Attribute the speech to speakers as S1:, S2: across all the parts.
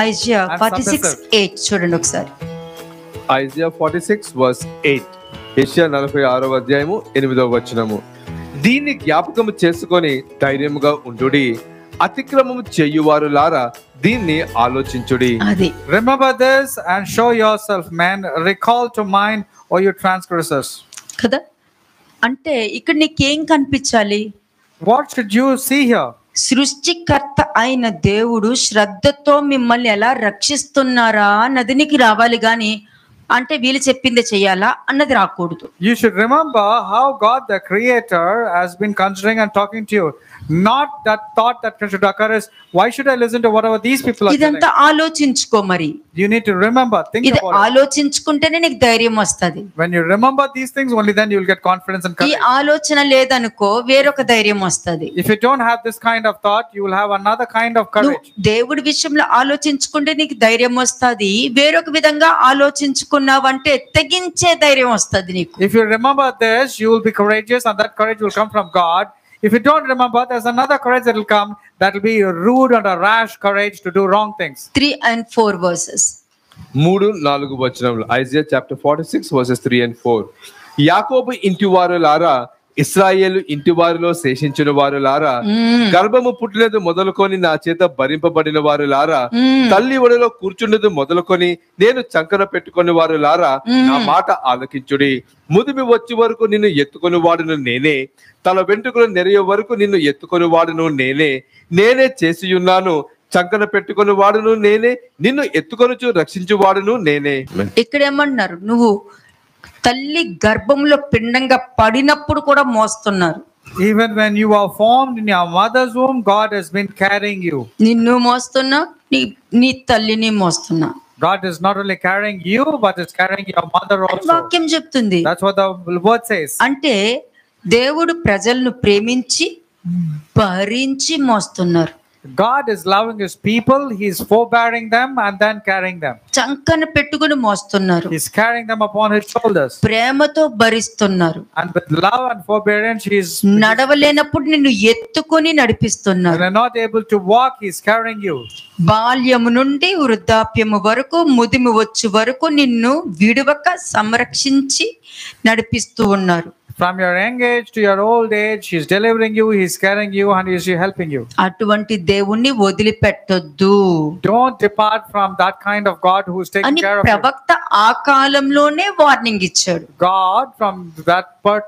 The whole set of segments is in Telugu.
S1: ఐజియా
S2: and
S1: 46:8 చూడండి ఒకసారి.
S3: ఐజియా 46:8, యెషయా 46వ అధ్యాయము 8వ వచనము. దీన్ని జ్ఞాపకము చేసుకొని ధైర్యముగా ఉండుడి, అతిక్రమము చేయువారులారా దీన్ని ఆలోచించుడి.
S1: అది
S2: Remember this and show yourself, men. Recall to mind, O you transgressors.
S1: కదా. అంటే ఇక్కడ నీకేం కనిపించాలి?
S2: What should you see here?
S1: సృష్టికర్త అయిన దేవుడు శ్రద్ధతో మిమ్మల్ని ఎలా రక్షిస్తున్నారా అన్నది నీకు రావాలి గాని, అంటే వీళ్ళు చెప్పిందే చెయ్యాలా అన్నది రాకూడదు.
S2: You should remember how God the Creator has been considering and talking to you. Not that thought that should occur is, why should I listen to whatever these people are telling?
S1: ఇదంతా ఆలోచించుకో. మరి
S2: You need to remember, think
S1: ఇది
S2: about it.
S1: ఆలోచించుకుంటేనే నీకు ధైర్యం వస్తది.
S2: When you remember these things, only then you will get confidence and
S1: ఈ
S2: courage.
S1: ఆలోచన లేదనుకో వేరొక ధైర్యం వస్తది.
S2: If you don't have this kind of thought, you will have another kind of
S1: నువ్వు
S2: courage.
S1: దేవుడి విషయంలో ఆలోచించుకుంటే నీకు ధైర్యం వస్తది. వేరొక విధంగా ఆలోచించుకున్నావంటే తెగించే ధైర్యం వస్తది నీకు.
S2: If you remember this, you will be courageous, and that courage will come from God. If you don't remember, there's another courage that will come, that will be a rude and a rash courage to do wrong things.
S1: 3 and 4 verses.
S3: 3-4 వచనములు. Isaiah chapter 46 verses 3 and 4. యాకోబు ఇంటివారులారా, ఇశ్రాయేలు ఇంటివారిలో శేషించిన వారులారా, గర్భము పుట్టినది మొదలుకొని నా చేత భరింపబడిన వారులారా, తల్లి ఒడిలో కూర్చున్నది మొదలుకొని నేను చంకన పెట్టుకుని వారులారా, నా మాట ఆలకించుడి. ముదిమి వచ్చే వరకు నిన్ను ఎత్తుకొని వాడును నేనే, తల వెంట్రుకలు నెరయ వరకు నిన్ను ఎత్తుకొని వాడును నేనే, నేనే చేసి ఉన్నాను, చంకన పెట్టుకుని వాడును నేనే, నిన్ను ఎత్తుకొనుచు రక్షించు వాడును నేనే.
S1: ఇక్కడ ఏమన్నారు? నువ్వు తల్లి గర్భంలో పిండంగా పడినప్పుడు కూడా మోస్తున్నారు.
S2: Even when you are formed in your mother's womb, God has been carrying you.
S1: నిన్ను మోస్తున్నా, నీ తల్లిని మోస్తున్నా.
S2: God is not only carrying you, but is carrying your mother also.
S1: వాక్యం చెప్తుంది.
S2: That's what the word says.
S1: అంటే దేవుడు ప్రజలను ప్రేమించి భరించి మోస్తున్నారు.
S2: God is loving his people. He is forbearing them and then carrying them.
S1: చంకన పెట్టుకుని మోస్తున్నారు.
S2: He is carrying them upon his shoulders.
S1: ప్రేమతో భరిస్తున్నారు.
S2: And with love and forbearance, he is.
S1: నడవలేనప్పుడు నిన్ను ఎత్తుకొని నడిపిస్తున్నారు.
S2: When you're not able to walk, he is carrying you.
S1: బాల్యము నుండి వృద్ధాప్యము వరకు, ముదిమి వచ్చే వరకు నిన్ను విడువక సంరక్షించి నడిపిస్తూ ఉన్నారు.
S2: From your young age to your old age, he is delivering you, he is carrying you, and he is helping you.
S1: అటువంటి దేవుణ్ణి వదిలిపెట్టొద్దు.
S2: Don't depart from that kind of God who is taking
S1: అని
S2: care of you.
S1: ప్రవక్త ఆ కాలంలోనే వార్నింగ్ ఇచ్చాడు.
S2: God from that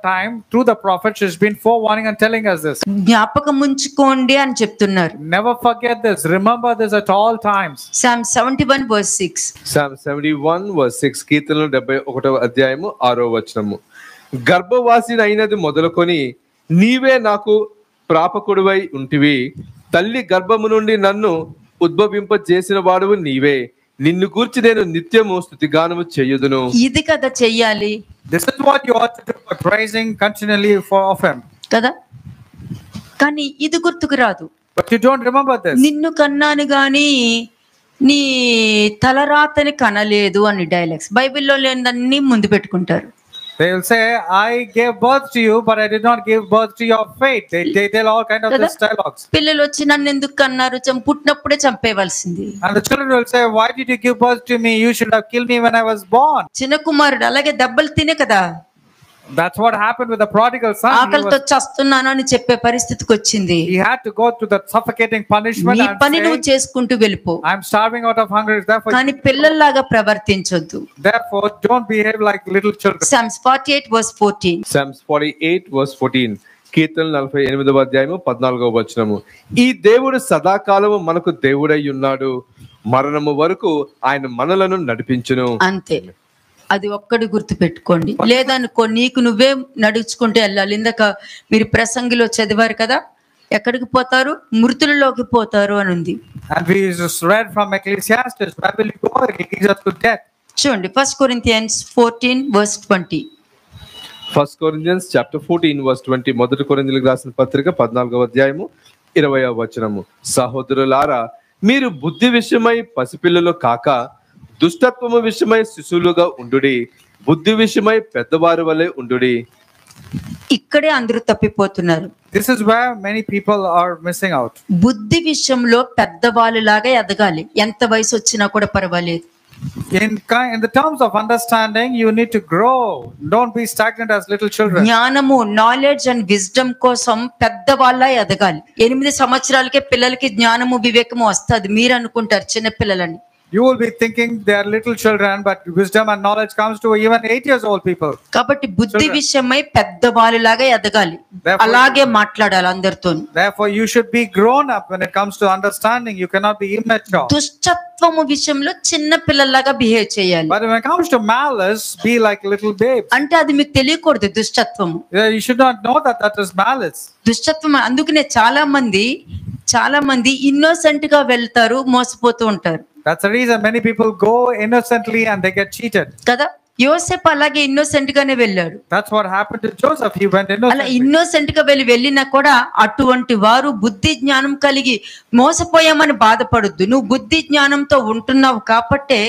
S2: time through the prophets has been forewarning and telling us this.
S1: జ్ఞాపకం ఉంచుకోండి అని చెప్తున్నారు.
S2: Never forget this. Remember this at all times.
S1: Psalm 71 verse 6.
S3: Psalm 71 verse 6, కీర్తనలు 71వ అధ్యాయము 6వ వచనము. గర్భవాసిని అయినది మొదలుకొని నీవే నాకు ప్రాపకుడివై ఉంటివి, తల్లి గర్భము నుండి నన్ను ఉద్భవింప చేసిన వాడువు నీవే, నిన్ను గూర్చి నేను నిత్యము స్తుతిగానము చేయుదును.
S1: ఇది కదా చెయ్యాలి.
S2: This is what you ought to do, by praising continually of him.
S1: కదా, కానీ ఇది గుర్తుకు రాదు.
S2: But you don't remember this.
S1: నిన్ను కన్నాను గాని నీ తలరాతని కనలేదు అని డైలాగ్స్ బైబిల్లో లేనిదన్నీ ముందు పెట్టుకుంటారు.
S2: They will say, I gave birth to you, but I did not give birth to your fate. They tell all kind of this dialogues.
S1: పిల్లలు వచ్చి నన్ను ఎందుకు కన్నారు, పుట్టినప్పుడే చంపేయవలసింది.
S2: And the children will say, why did you give birth to me? You should have killed me when I was born.
S1: చిన్న కుమారుడు అలాగే దెబ్బలు తినే కదా.
S2: That's what happened with the prodigal son.
S1: ఆకలితో చస్తున్నాను అని చెప్పే పరిస్థితికి వచ్చింది.
S2: He had to go through that suffocating punishment.
S1: నీ పని నువ్వు చేసుకుంటూ వెళ్ళిపో.
S2: I'm starving out of hunger. Therefore,
S1: కానీ పిల్లల్లాగా ప్రవర్తించొద్దు.
S2: Therefore, don't behave like little children.
S1: Psalms 48 verse 14.
S3: Psalms 48 verse 14, కీర్తనలు 48వ అధ్యాయము 14వ వచనము. ఈ దేవుడు సదాకాలము మనకు దేవుడై ఉన్నాడు, మరణము వరకు ఆయన మనలను నడిపించును.
S1: అంతే, అది ఒక్కటి గుర్తు పెట్టుకోండి. లేదనుకో నీకు నువ్వే నడుచుకుంటూ వెళ్ళాలి. ఇందాక మీరు ప్రసంగిలో చదివారు కదా, ఎక్కడికి పోతారు? మృతులలోకి పోతారు అని ఉంది.
S2: And we just read from Ecclesiastes, where will you go? It leads us to death.
S1: చూడండి 1 Corinthians 14 verse 20.
S3: 1 Corinthians chapter 14 verse 20, మొదటి కొరింథీయులకు రాసిన పత్రిక 14వ అధ్యాయము 20వ వచనము. సహోదరులారా, మీరు బుద్ధి విషయమై పసిపిల్లలు కాక దుష్టత్వము విషయమై శిశువులుగా ఉండుడి, బుద్ధి విషయమై పెద్దవారి వలె ఉండుడి.
S1: ఇక్కడే అందరూ తప్పిపోతున్నారు.
S2: This is where many people are missing out.
S1: బుద్ధి విషయంలో పెద్దవాళ్ళలాగా ఎదగాలి, ఎంత వయసు వచ్చినా కూడా పర్వాలేదు.
S2: In the terms of understanding, you need to grow. Don't be stagnant as little children.
S1: జ్ఞానము, నాలెడ్జ్ అండ్ విజ్డమ్ కోసం పెద్దవాళ్ళ ఎదగాలి. 8 సంవత్సరాలకే పిల్లలకి జ్ఞానము వివేకము వస్తుంది. మీరు అనుకుంటారు చిన్న పిల్లలని.
S2: You will be thinking they are little children, but wisdom and knowledge comes to even 8 years old people.
S1: కాబట్టి బుద్ధి విషయమై పెద్దవాళ్ళలాగా ఎదగాలి, అలాగే మాట్లాడాలి అందరితో.
S2: Therefore, you should be grown up when it comes to understanding. You cannot be immature.
S1: దుష్టత్వము విషయంలో చిన్న పిల్లల్లాగా బిహేవ్ చేయాలి.
S2: But when it comes to malice, be like little babes.
S1: అంటే అది మీకు తెలియకూడదు దుష్టత్వము.
S2: You should not know that is malice.
S1: దుష్టత్వం. అందుకనే చాలా మంది ఇన్నోసెంట్ గా వెళ్తారు, మోసపోతూ ఉంటారు.
S2: That's the reason many people go innocently and they get cheated.
S1: కదా, యోసేపు అలాగే ఇన్నోసెంట్ గానే వెళ్ళాడు.
S2: That's what happened to Joseph. He went
S1: అలా
S2: innocently.
S1: ఇన్నోసెంట్ గా వెళ్ళినా కూడా అటువంటి వారు బుద్ధి జ్ఞానం కలిగి మోసపోయామని బాధపడొద్దు. నువ్వు బుద్ధి జ్ఞానంతో ఉంటున్నావు కాబట్టే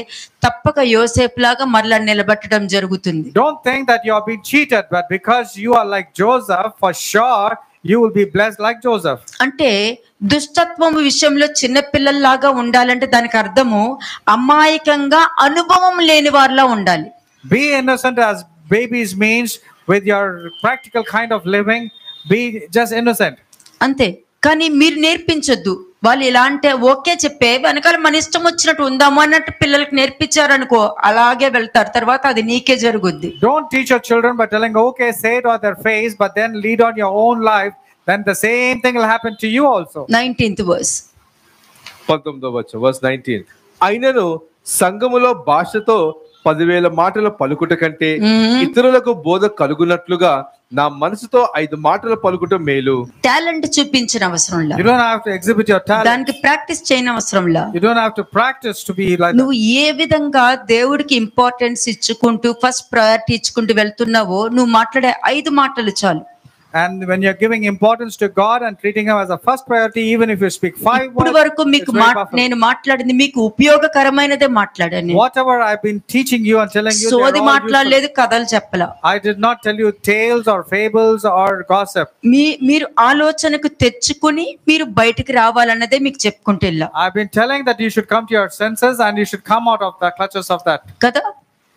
S1: తప్పక యోసేపు లాగా మరలా నిలబెట్టడం జరుగుతుంది.
S2: Don't think that you are being cheated, but because you are like Joseph, for sure you will be blessed like Joseph.
S1: అంటే దుష్టత్వం విషయంలో చిన్న పిల్లల్లాగా ఉండాలంటే దానికి అర్థము అమాయకంగా అనుభవం లేని వారిలా ఉండాలి.
S2: Be innocent as babies means with your practical kind of living. Be just innocent.
S1: అంతే. కానీ మీరు నేర్పించొద్దు. వాళ్ళు ఇలా అంటే ఓకే చెప్పే వెనకాల మన ఇష్టం వచ్చినట్టు ఉందాము అన్నట్టు పిల్లలకి నేర్పించారనుకో, అలాగే వెళ్తారు. తర్వాత అది నీకే జరుగుద్ది.
S2: Don't teach your children by telling okay, say it on their face, but then lead on your own life. Then the same thing will happen to you also.
S1: 19th verse.
S3: 19వ వచనం, verse 19. అయినను సంఘములో భాషతో 10,000 మాటలు పలుకుట కంటే ఇతరులకు బోధ కలుగునట్లుగా నా మనసుతో 5 మాటలు పలుకుట మేలు.
S1: టాలెంట్ చూపించిన అవసరంలా,
S2: You don't have to exhibit your talent.
S1: దానికి ప్రాక్టీస్ చేయని అవసరంలా,
S2: You don't have to practice to be like
S1: నువ్వు ఏ విధంగా దేవుడికి ఇంపార్టెన్స్ ఇచ్చుకుంటూ ఫస్ట్ ప్రయారిటీ ఇచ్చుకుంటూ వెళ్తున్నావో నువ్వు మాట్లాడే 5 మాటలు చాలు.
S2: And when you're giving importance to God and treating Him as a first priority, even if you speak 5
S1: ఇప్పుడు
S2: words,
S1: వరకు మీకు
S2: it's very powerful.
S1: నేను మాట్లాడింది మీకు ఉపయోగకరమైనదే మాట్లాడాను.
S2: Whatever I've been teaching you and telling you,
S1: సోది
S2: they're all useful.
S1: మాట్లాడలేదు, కథలు చెప్పలా.
S2: I did not tell you tales or fables or gossip.
S1: మీరు ఆలోచనకు తెచ్చుకుని మీరు బయటికి రావాలన్నదే మీకు చెప్పుకుంటూ వెళ్ళా
S2: I've been telling that you should come to your senses and you should come out of the clutches of that.
S1: కదా.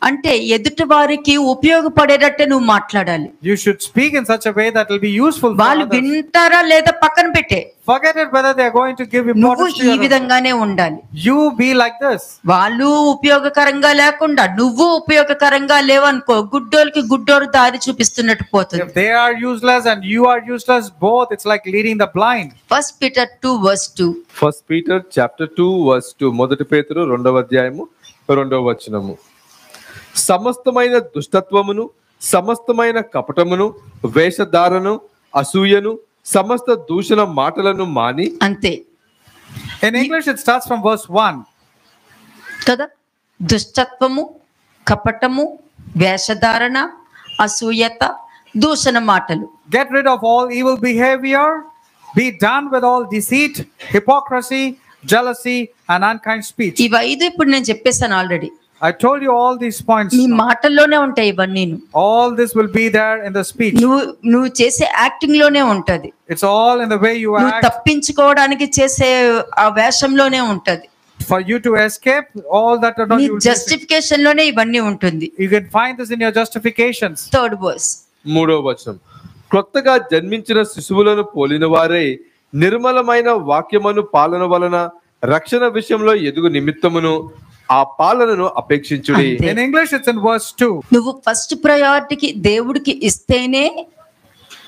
S1: అంటే ఎదుటి వారికి ఉపయోగపడేటట్టే నువ్వు మాట్లాడాలి.
S2: You should speak in such a way that will be useful for
S1: వాళ్ళు
S2: others.
S1: వింటారా లేదా పక్కన పెట్టే,
S2: Forget it whether they are going to give
S1: నువ్వు
S2: importance to
S1: ఈ
S2: you.
S1: విధంగానే ఉండాలి.
S2: You be like this.
S1: వాళ్ళు ఉపయోగకరంగా లేకుండా నువ్వు ఉపయోగకరంగా లేవనుకో, గుడ్డోళ్ళకి గుడ్డోరు దారి చూపిస్తున్నట్టు పోతుంది.
S2: If they are useless and you are useless, both, it's like leading the blind.
S1: 1 Peter 2:2.
S3: 1 Peter chapter 2 verse 2. మొదటి పేతురు 2వ అధ్యాయము 2వ వచనము. సమస్తమైన దుష్టత్వమును, సమస్తమైన కపటమును, వేషధారను, అసూయను, సమస్త దూషణ మాటలను మాని.
S1: అంతే
S2: In English, it starts from verse 1.
S1: కదా. దుష్టత్వము, కపటము, వేషధారణ, అసూయత, దూషణ మాటలు.
S2: Get rid of all evil behavior. Be done with all deceit, hypocrisy, jealousy, and unkind speech.
S1: ఇవి 5 ఇప్పుడు నేను చెప్పేసాను already.
S2: I told you all these points.
S1: నీ మాటల్లోనే ఉంటాయి ఇవన్నీ.
S2: All this will be there in the speech.
S1: నువ్వు చేసే యాక్టింగ్ లోనే ఉంటది.
S2: It's all in the way you
S1: నువ్వు
S2: act.
S1: తప్పించుకోవడానికి చేసే ఆ వేషంలోనే ఉంటది.
S2: For you to escape all that are not
S1: నీ
S2: you.
S1: జస్టిఫికేషన్ లోనే ఇవన్నీ ఉంటుంది.
S2: You can find this in your justifications.
S1: 3rd verse.
S3: 3వ వచనం. క్రొత్తగా జన్మించిన శిశువులను పోలిన వారే నిర్మలమైన వాక్యమును పాలన వలన రక్షణ విషయంలో ఎదుగు నిమిత్తమును ఆ పాలనను అపేక్షించుడి.
S1: అంతే.
S2: In English, it's in verse 2.
S1: నువ్వు ఫస్ట్ ప్రయారిటీకి దేవుడికి ఇస్తేనే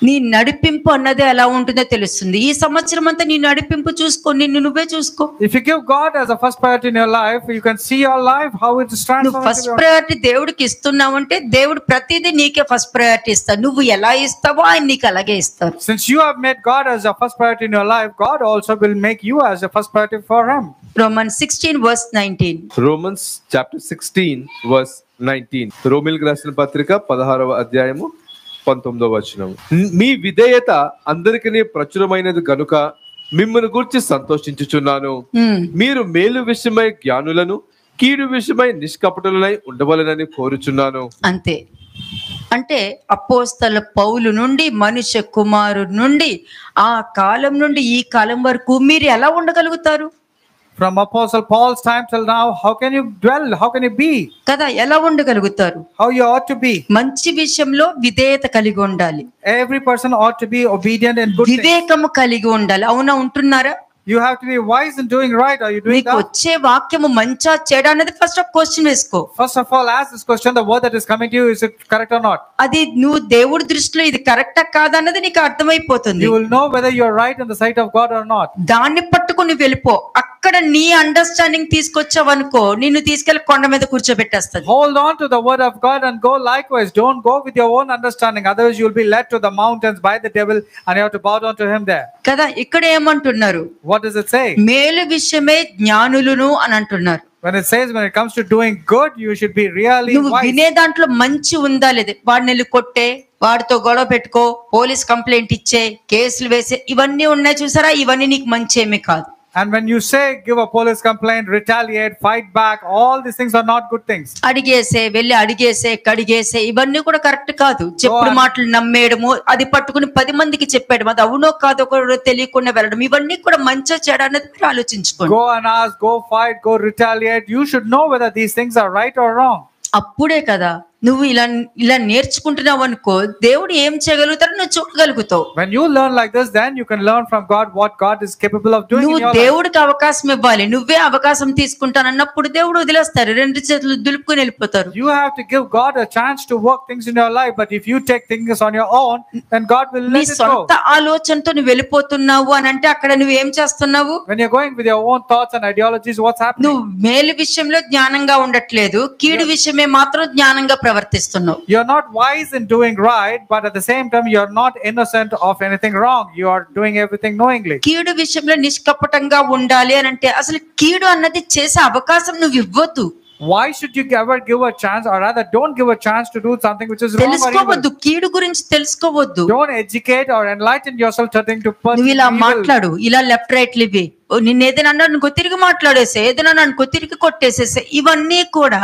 S1: నీ నడిపింపు అన్నది ఎలా ఉంటుందో తెలుస్తుంది. ఈ సంవత్సరం అంతా నీ నడిపింపు చూసుకో, నిన్ను నువ్వే చూసుకో.
S2: If you give God as a first priority in your life, you can see your life, how it is
S1: నువ్వు
S2: transformed.
S1: ఫస్ట్ ప్రయారిటీ దేవుడికి ఇస్తున్నావంటే దేవుడు ప్రతిదీ నీకే ఫస్ట్ ప్రయారిటీ ఇస్తాడు. నువ్వు ఎలా ఇస్తావో ఆయన నీకు అలాగే ఇస్తారు.
S2: Since you have made God as your first priority in your life, God also will make you as a first priority for Him.
S1: Romans 16 verse 19.
S3: Romans chapter 16 verse 19. రోమీయులకు రాసిన పత్రిక 16వ అధ్యాయము 19వ వచనం. మీ విధేయత అందరికీ ప్రచురమైనది గనుక మిమ్మల్ని గురించి సంతోషించుచున్నాను. మీరు మేలు విషయమై జ్ఞానులను, కీడు విషయమై నిష్కపటులై ఉండవలెనని కోరుచున్నాను.
S1: అంతే. అంటే అపోస్తల పౌలు నుండి మనుష్య కుమారుడు నుండి ఆ కాలం నుండి ఈ కాలం వరకు మీరు ఎలా ఉండగలుగుతారు
S2: From Apostle Paul's time till now, how can you dwell? How can you be?
S1: కదా ఎలా ఉండగలుగుతారు
S2: How you ought to be?
S1: మంచి విషయంలో విధేయత కలిగి ఉండాలి
S2: Every person ought to be obedient in good things.
S1: వివేకము కలిగి ఉండాలి అవునా ఉంటున్నారా
S2: You have to be wise in doing right. Are you doing
S1: నీకు
S2: that?
S1: వచ్చే వాక్యము మంచా చెడా అనేది ఫస్ట్ ఆఫ్ క్వశ్చన్ వేసుకో
S2: First of all, ask this question: the word that is coming to you, is it correct or not?
S1: అది నువ్వు దేవుడి దృష్టిలో ఇది కరెక్టా కాదా అన్నది నీకు అర్థమైపోతుంది
S2: You will know whether you are right in the sight of God or not.
S1: దాన్ని పట్టుకుని వెళ్ళిపో అక్కడ నీ అండర్స్టాండింగ్ తీసుకొచ్చావనుకో నిన్ను తీసుకెళ్లి కొండ మీద కూర్చోబెట్టేస్తుంది
S2: Hold on to the word of God and go likewise. Don't go with your own understanding. Otherwise, you will be led to the mountains by the devil, and you have to bow down to him there.
S1: కదా ఇక్కడ ఏమంటున్నారు
S2: What does it say?
S1: మేలు విషయమే జ్ఞానులను అని అంటున్నారు
S2: When it says, when it comes to doing good, you should be really
S1: నువ్వు
S2: wise.
S1: వినే దాంట్లో మంచి ఉందా లేదు వాడిని వెళ్ళి కొట్టే వాడితో గొడవ పెట్టుకో పోలీస్ కంప్లైంట్ ఇచ్చే కేసులు వేసే ఇవన్నీ ఉన్నాయి చూసారా ఇవన్నీ నీకు మంచి ఏమీ కాదు
S2: And when you say, give a police complaint, retaliate, fight back, all these things are not good things.
S1: అడిగేసే వెళ్ళి అడిగేసే కడిగేసే ఇవన్నీ కూడా కరెక్ట్ కాదు చెప్పుడు మాటలు నమ్మేయడము అది పట్టుకుని 10 మందికి చెప్పేయడం అది అవునో కాదో కూడా తెలియకుండా వెళ్ళడం ఇవన్నీ కూడా మంచి చెడు అనేది మీరు ఆలోచించుకోండి
S2: Go and ask, go fight, go retaliate. You should know whether these things are right or wrong.
S1: అప్పుడే కదా నువ్వు ఇలా నేర్చుకుంటున్నావు అనుకో దేవుడు ఏం చేయగలుగుతారో నువ్వు చూడగలుగుతావు
S2: When you learn like this, then you can learn from God what God is capable of doing in
S1: నువ్వు
S2: your life.
S1: దేవుడికి అవకాశం ఇవ్వాలి నువ్వే అవకాశం తీసుకుంటానన్నప్పుడు దేవుడు వదిలేస్తారు 2 చేతులు దులుపుకొని వెళ్ళిపోతారు
S2: You have to give God a chance to work things in your life. But if you take things on your own, then God will
S1: నీ
S2: let it go.
S1: సొంత ఆలోచనతో నువ్వు వెళ్ళిపోతున్నావు అని అంటే అక్కడ నువ్వు ఏం చేస్తున్నావు
S2: When you're going with your own thoughts and ideologies, what's happening?
S1: నువ్వు మేలు విషయంలో జ్ఞానంగా ఉండట్లేదు కీడు విషయమే మాత్రం జ్ఞానంగా ప్రవర్తిస్తున్నావు
S2: You're not wise in doing right, but at the same time, you're not innocent of anything wrong. You are doing everything knowingly.
S1: కీడు విషయంలో నిష్కపటంగా ఉండాలి అని అంటే అసలు కీడు అన్నది చేసే అవకాశం నువ్వు ఇవ్వద్దు
S2: Why should you ever give a chance, or rather, don't give a chance to do something which is wrong or evil?
S1: తెలుసుకోవద్దు కీడు గురించి తెలుసుకోవద్దు
S2: Don't educate or enlighten yourself to think to
S1: నువ్వు ఇలా
S2: pursue evil.
S1: మాట్లాడు ఇలా లెఫ్ట్ రైట్లు ఇవి నిన్ను ఏదైనా అన్నా నువ్వు తిరిగి మాట్లాడేసే ఏదైనా అనుకో తిరిగి కొట్టేసేసే ఇవన్నీ కూడా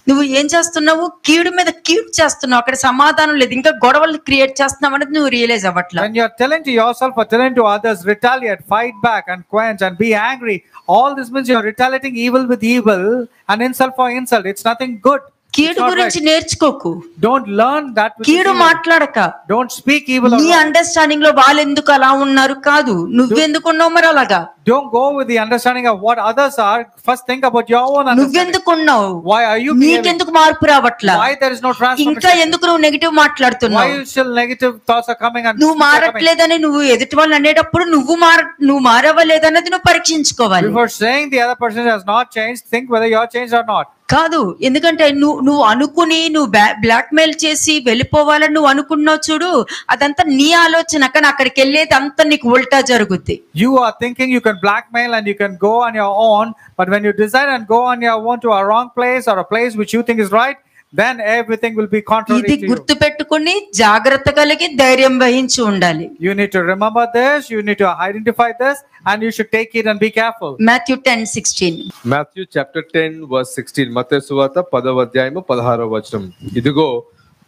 S1: నువ్వు ఏం చేస్తున్నావు కీడు మీద కీడు చేస్తున్నావు అక్కడ సమాధానం లేదు ఇంకా గొడవలు క్రియేట్ చేస్తున్నావు అనేది నువ్వు రియలైజ్ అవ్వట్లేదు
S2: When you're telling to yourself or telling to others, retaliate, fight back, and quench, and be angry, all this means you're retaliating evil with evil and insult for insult. It's nothing good.
S1: కీడు గురించి నేర్చుకోకు
S2: Don't learn that which is
S1: కీడు
S2: evil.
S1: మాట్లాడక
S2: Don't speak evil.
S1: నీ అండర్స్టాండింగ్ లో వాళ్ళు ఎందుకు అలా ఉన్నారు కాదు నువ్వెందుకున్నావు మరి అలాగా
S2: Don't go with the understanding of what others are. First think about your own understanding.
S1: నువ్వెందుకున్నావు
S2: Why are you behaving?
S1: నీకెందుకు మార్పు రావట్లా
S2: Why there is no
S1: ఇంకా
S2: transformation?
S1: ఎందుకు నువ్వు నెగిటివ్
S2: Why
S1: మాట్లాడుతున్నావు
S2: still negative thoughts are coming and
S1: నువ్వు మారట్లేదని నువ్వు ఎదుటి వాళ్ళు అనేటప్పుడు నువ్వు మారవలేదన్నది నువ్వు పరీక్షించుకోవాలి
S2: Before saying the other person has not changed, think whether you're changed or not.
S1: కాదు ఎందుకంటే నువ్వు అనుకుని నువ్వు బ్లాక్ మెయిల్ చేసి వెళ్ళిపోవాలని నువ్వు అనుకున్నావు చూడు అదంతా నీ ఆలోచన కానీ అక్కడికి వెళ్ళేది అంతా నీకు ఉల్టా జరుగుద్ది
S2: You are thinking you can blackmail and you can go on your own, but when you decide and go on your own to a wrong place or a place which you think is right, then everything will be contrary
S1: ఇది
S2: to you.
S1: గుర్తు పెట్టుకుని జాగ్రత్త కలిగి ధైర్యం వహించి ఉండాలి
S2: You need to remember this, you need to identify this, and you should take it and be careful.
S1: Matthew 10:16
S3: Matthew chapter 10:16 మత్తయి సువార్త 10:16 ఇదిగో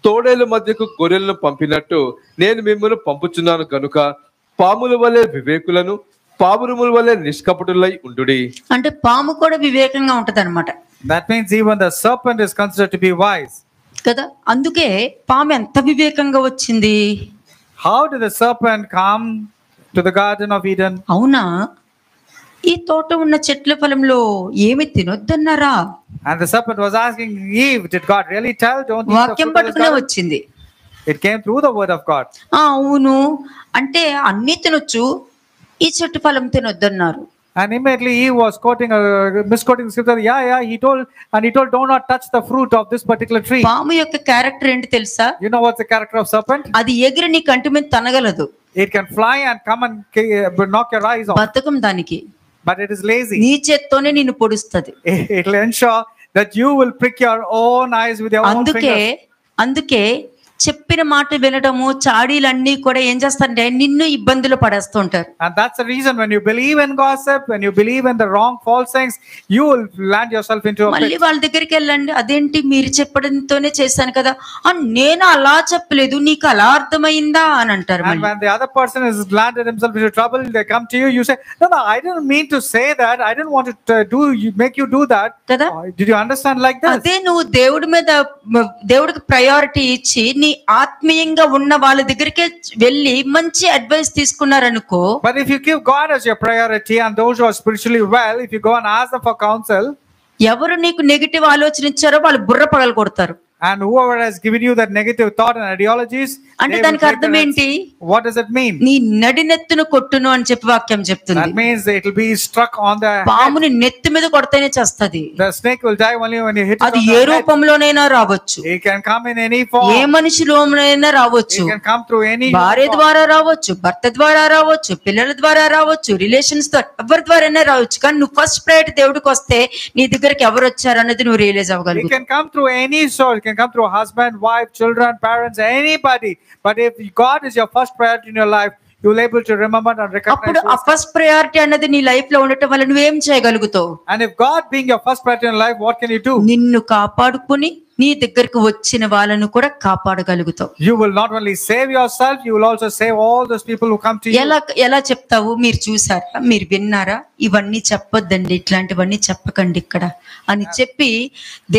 S3: తోడేలు మధ్యకు గొర్రెలను పంపినట్టు నేను మిమ్మల్ని పంపుచున్నాను గనుక పాముల వలె వివేకులను పావురముల వలె నిష్కపటులై ఉండుడి
S1: అంటే పాము కూడా వివేకంగా ఉంటదన్నమాట
S2: That means even the serpent is considered to be wise.
S1: కదా అందుకే పాము ఎంత వివేకంగా వచ్చింది
S2: How did the serpent come to the Garden of Eden?
S1: అవునా ఈ తోట ఉన్న చెట్ల ఫలంలో ఏమి తినొద్దన్నారా
S2: And the serpent was asking Eve, did God really tell, don't eat the
S1: వాక్యం
S2: fruit of this
S1: పట్టుకునే
S2: garden?
S1: వచ్చింది
S2: It came through the word of God.
S1: అవును అంటే అన్ని తినొచ్చు ఈ చెట్టు ఫలం తినొద్దన్నారు
S2: And immediately Eve was misquoting the scripture. Yeah, he told, do not touch the fruit of this particular tree.
S1: పాము యొక్క క్యారెక్టర్ ఏంటి తెలుసా
S2: You know what's the character of serpent?
S1: అది ఎగిరి నీ కంటి మీద తనగలదు
S2: It can fly and come and knock your eyes off,
S1: బద్ధకం దానికి
S2: but it is lazy.
S1: నీ చేత్తోనే నిన్ను పొడుస్తుంది
S2: It will ensure that you will prick your own eyes with your own
S1: అందుకే
S2: fingers.
S1: అందుకే చెప్పిన మాట వినడము చాడీలన్నీ కూడా ఏం చేస్తారంటే నిన్ను ఇబ్బందులు పడేస్తూ ఉంటారు.
S2: And that's the reason when you believe in gossip, when you believe in the wrong false things, you will land yourself into a
S1: మళ్ళీ
S2: pit.
S1: వాళ్ళ దగ్గరికి వెళ్ళండి, అదేంటి మీరు చెప్పడంతోనే చేశాను కదా, నేను అలా చెప్పలేదు నీకు అలా అర్థమైందా అని అంటారు.
S2: And
S1: మళ్ళీ
S2: when the other person has landed himself into trouble, they come to you, you say, no, I didn't mean to say that, I didn't want to make you do that.
S1: కదా,
S2: Did you understand like this?
S1: అదే నువ్వు దేవుడికి ప్రయారిటీ ఇచ్చి నీ ఆత్మీయంగా ఉన్న వాళ్ళ దగ్గరికి వెళ్ళి మంచి advice తీసుకున్నారనుకో.
S2: But if you give God as your priority and those who are spiritually well, if you go and ask them for counsel,
S1: ఎవరు నీకు నెగిటివ్ ఆలోచన ఇచ్చారో వాళ్ళు బుర్ర పగలు కొడతారు.
S2: and whoever has given you that negative thought and ideologies,
S1: అంటే
S2: they will
S1: దానికి
S2: take
S1: అర్థం
S2: the
S1: ఏంటి?
S2: next. What does it mean?
S1: నీ నడినెత్తును కొట్టును అని చెప్పి వాక్యం చెప్తుంది.
S2: That means it will be struck on the head.
S1: పాముని నెత్తి మీద కొడితేనే చేస్తది.
S2: The snake will die only when you hit it
S1: అది
S2: on
S1: ఏ
S2: the head.
S1: రూపంలోనైనా రావచ్చు,
S2: It can come in any form.
S1: ఏ మనిషిలోనైనా రావచ్చు,
S2: It can come through any
S1: భార్య
S2: form.
S1: ద్వారా రావచ్చు, భర్త ద్వారా రావచ్చు, పిల్లల ద్వారా రావచ్చు, రిలేషన్స్ తో ఎవరి ద్వారానే రావచ్చు. కానీ నువ్వు ఫస్ట్ ప్రయారిటీ దేవుడికి వస్తే నీ దగ్గరికి ఎవరు వచ్చారు అన్నది నువ్వు రియలైజ్
S2: It
S1: అవ్వగలుగుతావు.
S2: can come through any source. It can come through husband, wife, children, parents, anybody. But if God is your first priority in your life, you will able to remember and recognize.
S1: అప్పుడు ఆ
S2: those.
S1: ఫస్ట్ ప్రయారిటీ అన్నది నీ లైఫ్ లో ఉండటం వల్ల నువ్వేం చేయగలుగుతావు?
S2: And if God being your first priority in life, what can you do?
S1: నిన్ను కాపాడుకుని నీ దగ్గరకు వచ్చిన వాళ్ళను కూడా కాపాడగలుగుతావు.
S2: You will not only save yourself, you will also save all those people who come to you.
S1: ఎలా చెప్తావు? మీరు చూసారా, మీరు విన్నారా, ఇవన్నీ చెప్పొద్దండి, ఇట్లాంటివన్నీ చెప్పకండి ఇక్కడ అని చెప్పి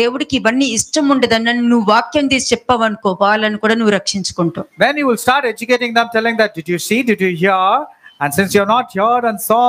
S1: దేవుడికి ఇవన్నీ ఇష్టం ఉండదని నువ్వు వాక్యం తీసి చెప్పావనుకో, వాళ్ళని కూడా నువ్వు రక్షించుకుంటావు.
S2: Then you will start educating them, telling that, did you see, did you hear? And since you're not heard and saw,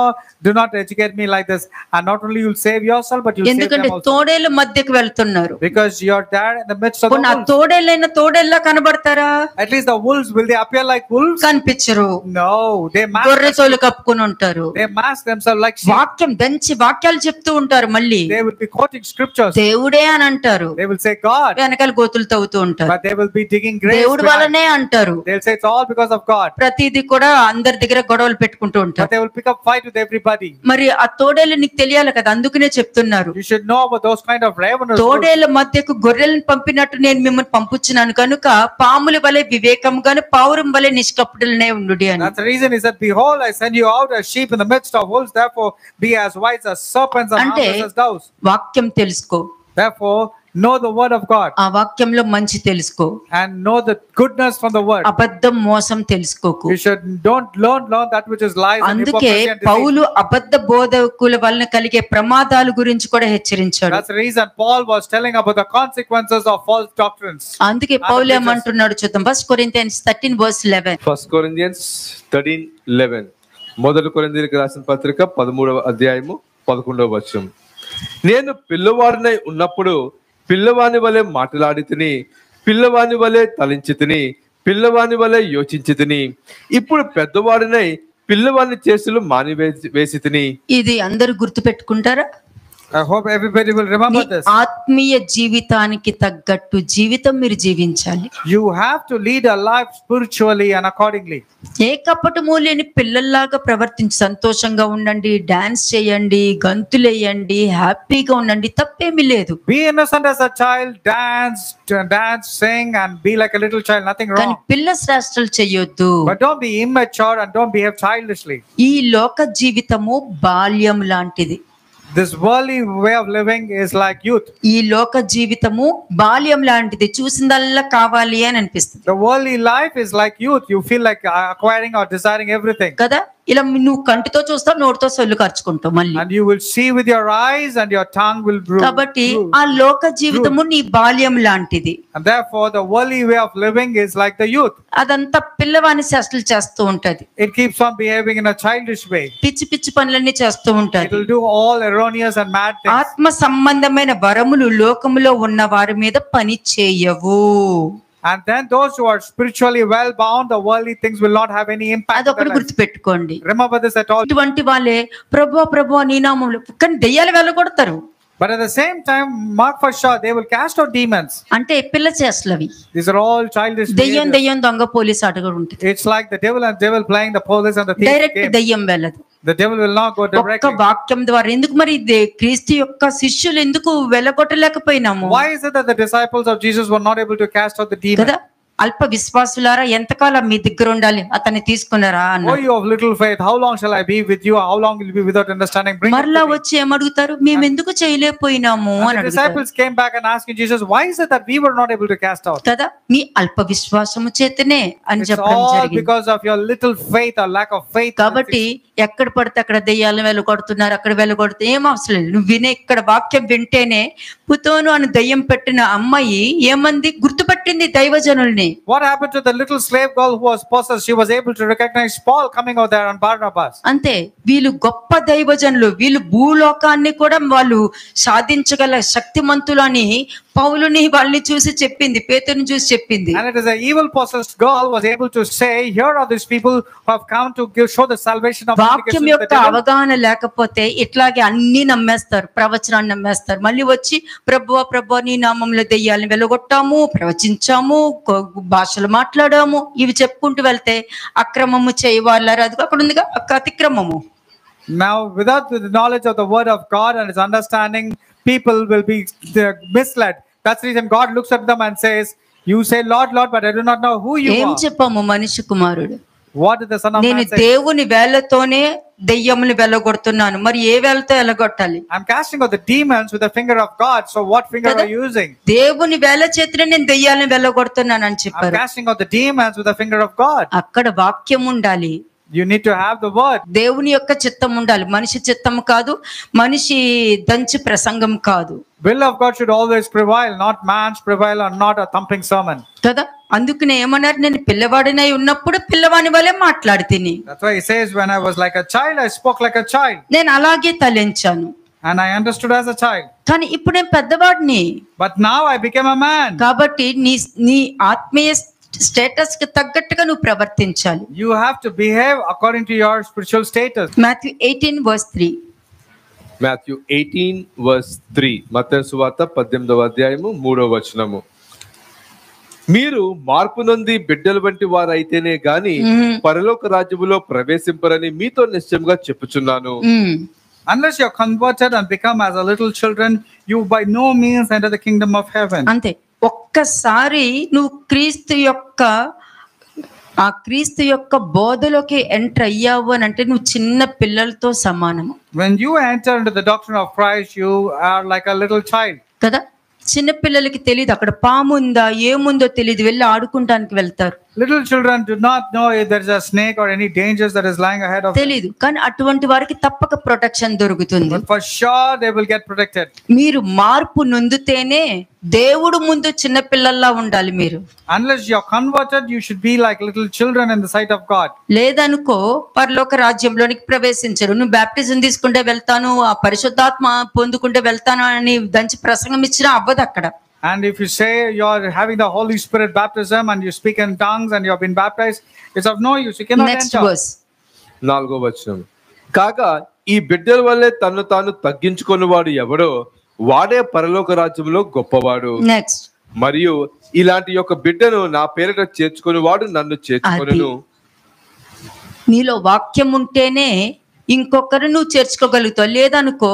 S2: do not educate me like this. And not only you'll save yourself, but you'll save
S1: ఎందుకంటే
S2: them also.
S1: తోడేళ్ళ మధ్యకు వెళ్తున్నారు.
S2: Because you're there in the midst of the
S1: ఆ
S2: wolves.
S1: తోడేళ్ళైనా తోడేళ్ళ కనబడతారా?
S2: At least the wolves, will they appear like wolves?
S1: కనిపించరు.
S2: No, they
S1: గొర్రె
S2: mask,
S1: తోలు కప్పుకొని ఉంటారు.
S2: they mask themselves like sheep.
S1: వాక్యం దంచి వాక్యాలు చెప్తూ ఉంటారు. మళ్ళీ
S2: They will be quoting scriptures.
S1: దేవుడే అని అంటారు,
S2: They will say God,
S1: వెనకాల గోతులు తవ్వుతూ ఉంటారు.
S2: but they will be digging graves.
S1: దేవుడు
S2: behind.
S1: వల్లనే అంటారు.
S2: They'll say it's all because of God.
S1: ప్రతిదీ కూడా అందరి దగ్గర గొడవలు పెట్టుకుంటూ
S2: But
S1: ఉంటారు.
S2: they will pick up fight with everybody.
S1: మరి ఆ తోడేళ్ళు నీకు తెలియాలి కదా, అందుకనే చెప్తున్నారు.
S2: You should know about those kind of ravenous wolves.
S1: తోడేళ్ల మధ్యకు గొర్రెలను పంపినట్టు నేను మిమ్మల్ని పంపుచున్నాను కనుక పాముల వలె వివేకంగాను పావురం వలె నిష్కపటులనే ఉండుడి అని.
S2: That's the reason he said, behold, I send you out as sheep in the midst of wolves. Therefore, be as wise as serpents and
S1: అంటే
S2: harmless as doves.
S1: వాక్యం తెలుసుకో,
S2: Therefore, know the word of God
S1: ఆ వాక్యంలో మంచి తెలుసుకో,
S2: and know the goodness from the word.
S1: అబద్ధం మోసం తెలుసుకోకు.
S2: You should don't learn that which is lies and
S1: అందుకే
S2: hypocrisy and deceit.
S1: పౌలు అబద్ధ బోధకుల వలన కలిగే ప్రమాదాల గురించి కూడా హెచ్చరించాడు.
S2: That's the reason Paul was telling about the consequences of false doctrines.
S1: అందుకే పౌలు ఏమంటున్నాడు చూద్దాం. 1 Corinthians 13:11.
S3: 1 Corinthians 13:11. మొదటి కొరింథీయులకు రాసిన పత్రిక 13వ అధ్యాయము 11వ వచనం. నేను పిల్లవాడినై ఉన్నప్పుడు పిల్లవాని వలె మాట్లాడి తిని, పిల్లవాని వలె తలంచి తిని, పిల్లవాని వలె యోచించి తిని, ఇప్పుడు పెద్దవాడినై పిల్లవాని చేసులు వేసి తిని.
S1: ఇది అందరూ గుర్తు పెట్టుకుంటారా?
S2: I hope everybody will remember
S1: me
S2: this.
S1: ఆత్మీయ జీవితానికి తగ్గట్టు జీవితం మీరు జీవించాలి.
S2: You have to lead a life spiritually and accordingly.
S1: ఏ కపటము లేని పిల్లల్లాగా ప్రవర్తించి సంతోషంగా ఉండండి, డాన్స్ చేయండి, గంతులేయండి, హ్యాపీగా ఉండండి, తప్పేమీ లేదు.
S2: Be innocent as a child, dance, sing, and be like a little child. Nothing
S1: కానీ
S2: wrong.
S1: పిల్ల శ్రేష్టలు చెయ్యొద్దు.
S2: But don't be immature and don't behave childishly.
S1: ఈ లోక జీవితము బాల్యం లాంటిది.
S2: This worldly way of living is like youth.
S1: ఈ లోక జీవితము బాల్యం లాంటిది, చూసిందల్లా కావాలి అని అనిపిస్తుంది
S2: The worldly life is like youth. You feel like acquiring or desiring everything.
S1: కదా. ఇలా నువ్వు కంటితో చూస్తావు, నోటితో సొల్లు ఖర్చుకుంటావు మళ్ళీ.
S2: And you will see with your eyes and your tongue will brew.
S1: కాబట్టి ఆ లోక జీవితము నీ బాల్యం లాంటిది.
S2: And therefore the worldly way of living is like the youth.
S1: అదంతా పిల్లవాని చేష్టలు చేస్తూ ఉంటది.
S2: It keeps on behaving in a childish way.
S1: పిచ్చి పిచ్చి పనులన్నీ చేస్తూ
S2: It
S1: ఉంటది.
S2: will do all erroneous and mad things.
S1: ఆత్మ సంబంధమైన వరములు లోకములో ఉన్న వారి మీద పని చేయవు.
S2: And then those who are spiritually well bound, the worldly things will not have any impact.
S1: అదొకటి
S2: on their life.
S1: గుర్తు పెట్టుకోండి.
S2: Remember this at all.
S1: ఇటువంటి వాళ్ళే ప్రభు నీ నామములో, కానీ దెయ్యాలు వెళ్ళగొడతారు.
S2: But at the same time, mark for sure, they will cast out demons.
S1: అంటే పిల్ల చేష్టలవి.
S2: These are all childish
S1: దెయ్యం
S2: behaviors.
S1: దెయ్యం దొంగ పోలీస్ ఆట కూడా ఉంటుంది.
S2: It's like the devil and devil playing the police and the thief
S1: direct
S2: game.
S1: దెయ్యం వెళ్ళదు.
S2: The devil will not go
S1: ఒక్క
S2: directly.
S1: వాక్యం ద్వారా. ఎందుకు మరి క్రీస్తు యొక్క శిష్యులు ఎందుకు వెళ్ళగొట్టలేకపోయినాము
S2: Why is it that the disciples of Jesus were not able to cast out the demon?
S1: కదా? అల్ప విశ్వాసులారా ఎంతకాలం మీ దగ్గర ఉండాలి, అతన్ని తీసుకున్నారా
S2: Oh,
S1: అన్న.
S2: you of little faith, how long shall I be with you? How long will you be without understanding? Bring him
S1: మరలా
S2: to me.
S1: వచ్చి ఏమడుగుతారు, మేము ఎందుకు చేయలేకపోయినాము
S2: And
S1: అని
S2: the
S1: అడుగుతారు
S2: disciples came back and asking Jesus, why is it that we were not able to cast out?
S1: కదా. మీ అల్ప విశ్వాసము చేతనే అని
S2: It's
S1: చెప్పడం
S2: all
S1: జరిగింది.
S2: because of your little faith or lack of faith.
S1: కాబట్టి ఎక్కడ పడితే అక్కడ దెయ్యాలను వెళ్ళగొడుతున్నారు, అక్కడ వెళ్ళగొడుతూ ఏం అవసరం లేదు. నువ్వు వినే ఇక్కడ వాక్యం వింటేనే పుతోను అని దయ్యం పెట్టిన అమ్మాయి ఏమంది, గుర్తుపట్టింది దైవజనుల్ని.
S2: What happened to the little slave girl who was possessed? She was able to recognize Paul coming out there on Barnabas.
S1: అంతే, వీళ్ళు గొప్ప దైవజనులు, వీళ్ళు భూలోకాన్ని కూడా వాళ్ళు సాధించగల శక్తిమంతులని పౌలుని వాళ్ళని చూసి చెప్పింది, పేతురుని చూసి చెప్పింది.
S2: And it is an evil possessed girl was able to say, here are these people who have come to show the salvation of
S1: వాక్యం
S2: the
S1: యొక్క
S2: devil.
S1: అవగాహన లేకపోతే ఇట్లాగే అన్ని నమ్మేస్తారు, ప్రవచనాన్ని నమ్మేస్తారు. మళ్ళీ వచ్చి ప్రభువా నీ నామంలో దెయ్యాలను వెలగొట్టాము, ప్రవచించాము, భాషలు మాట్లాడాము, ఇవి చెప్పుకుంటూ వెళ్తే అక్రమము చేయవాళ్ళారు. అది అక్కడ ఉందిగా అతిక్రమము.
S2: Now, without the knowledge of the word of God and his understanding, people will be misled. That's the reason God looks at them and says, you say Lord, Lord, but I do not know who you
S1: ఏం
S2: are.
S1: చెప్పాము మనిషి కుమారుడు,
S2: What did the Son of
S1: నేను
S2: Man say?
S1: దేవుని వేళ్లతోనే దెయ్యములు వెళ్ళగొడుతున్నాను, మరి ఏ వేళతో వెళ్ళగొట్టాలి?
S2: I'm casting out the demons with the finger of God. So what finger are you using?
S1: దేవుని వేళ చేతిలో నేను దెయ్యాలను వెళ్ళగొడుతున్నాను అని
S2: I'm
S1: చెప్పారు.
S2: casting out the demons with the finger of God.
S1: అక్కడ వాక్యం ఉండాలి,
S2: You need to have the word.
S1: దేవుని యొక్క చిత్తం ఉండాలి, మనిషి చిత్తం కాదు, మనిషి దంచి ప్రసంగం కాదు
S2: Will of God should always prevail, not man's prevail or not a thumping sermon.
S1: కదా. అందుకనే ఏమన్నారు, నేను పిల్లవాడినై ఉన్నప్పుడు పిల్లవాని వలె మాట్లాడి తిని,
S2: That's why he says, when I was like a child, I spoke like a child.
S1: నేను అలాగే తలంచాను,
S2: And I understood as a child.
S1: కానీ ఇప్పుడు నేను పెద్దవాడిని
S2: But now I became a man.
S1: కాబట్టి నీ ఆత్మీయ స్టేటస్ కి తగ్గట్టుగా నువ్వు ప్రవర్తించాలి.
S2: You have to behave according to your spiritual status.
S1: Matthew 18:3.
S3: Matthew 18:3, మత్తయి సువార్త 18వ అధ్యాయము 3వ వచనము. మీరు మార్పు నొంది బిడ్డల వంటి వారైతేనే గాని పరలోక రాజ్యములో ప్రవేశింపరని మీతో నిశ్చయంగా చెప్పుచున్నాను.
S2: Unless you're converted and become as a little children, you by no means enter the kingdom of heaven.
S1: అంతే, ఒక్కసారి నువ్వు క్రీస్తు యొక్క బోధలోకి ఎంటర్ అయ్యావు అని అంటే నువ్వు చిన్న పిల్లలతో సమానము.
S2: When you enter into the doctrine of Christ, you are like a little child.
S1: కదా. చిన్న పిల్లలకి తెలియదు అక్కడ పాము ఉందా ఏముందో తెలియదు, వెళ్ళి ఆడుకుంటానికి వెళ్తారు.
S2: Little children do not know if there is a snake or any dangers that is lying ahead of them.
S1: తెలీదు, కానీ అటువంటి వారికి తప్పక ప్రొటెక్షన్ దొరుకుతుంది.
S2: But for sure they will get protected.
S1: మీరు మార్పు నొందితేనే దేవుడు ముందు చిన్న పిల్లల్లా ఉండాలి మీరు.
S2: Unless you are converted, you should be like little children in the sight of God.
S1: లేదనుకో పరలోక రాజ్యంలోనికి ప్రవేశించరు. నువ్వు బాప్టిజం తీసుకుంటే వెళ్తాను, ఆ పరిశుద్ధాత్మ పొందుకుంటే వెళ్తాను అని దంచి ప్రసంగం ఇచ్చినా అవ్వదు అక్కడ.
S2: And if you say you are having the Holy Spirit baptism and you speak in tongues and you have been baptized, it's of no use. You cannot
S1: next
S2: enter.
S1: Verse.
S3: 4వ వచనం. కాగా ఈ బిడ్డల వల్లే తన్ను తాను తగ్గించుకుని వాడు ఎవడో వాడే పరలోక రాజ్యంలో గొప్పవాడు.
S1: నెక్స్ట్.
S3: మరియు ఇలాంటి యొక్క బిడ్డను నా పేరిట చేర్చుకుని వాడు నన్ను చేర్చుకొనును.
S1: నీలో వాక్యం ఉంటేనే ఇంకొకరు నువ్వు చేర్చుకోగలుగుతావు. లేదనుకో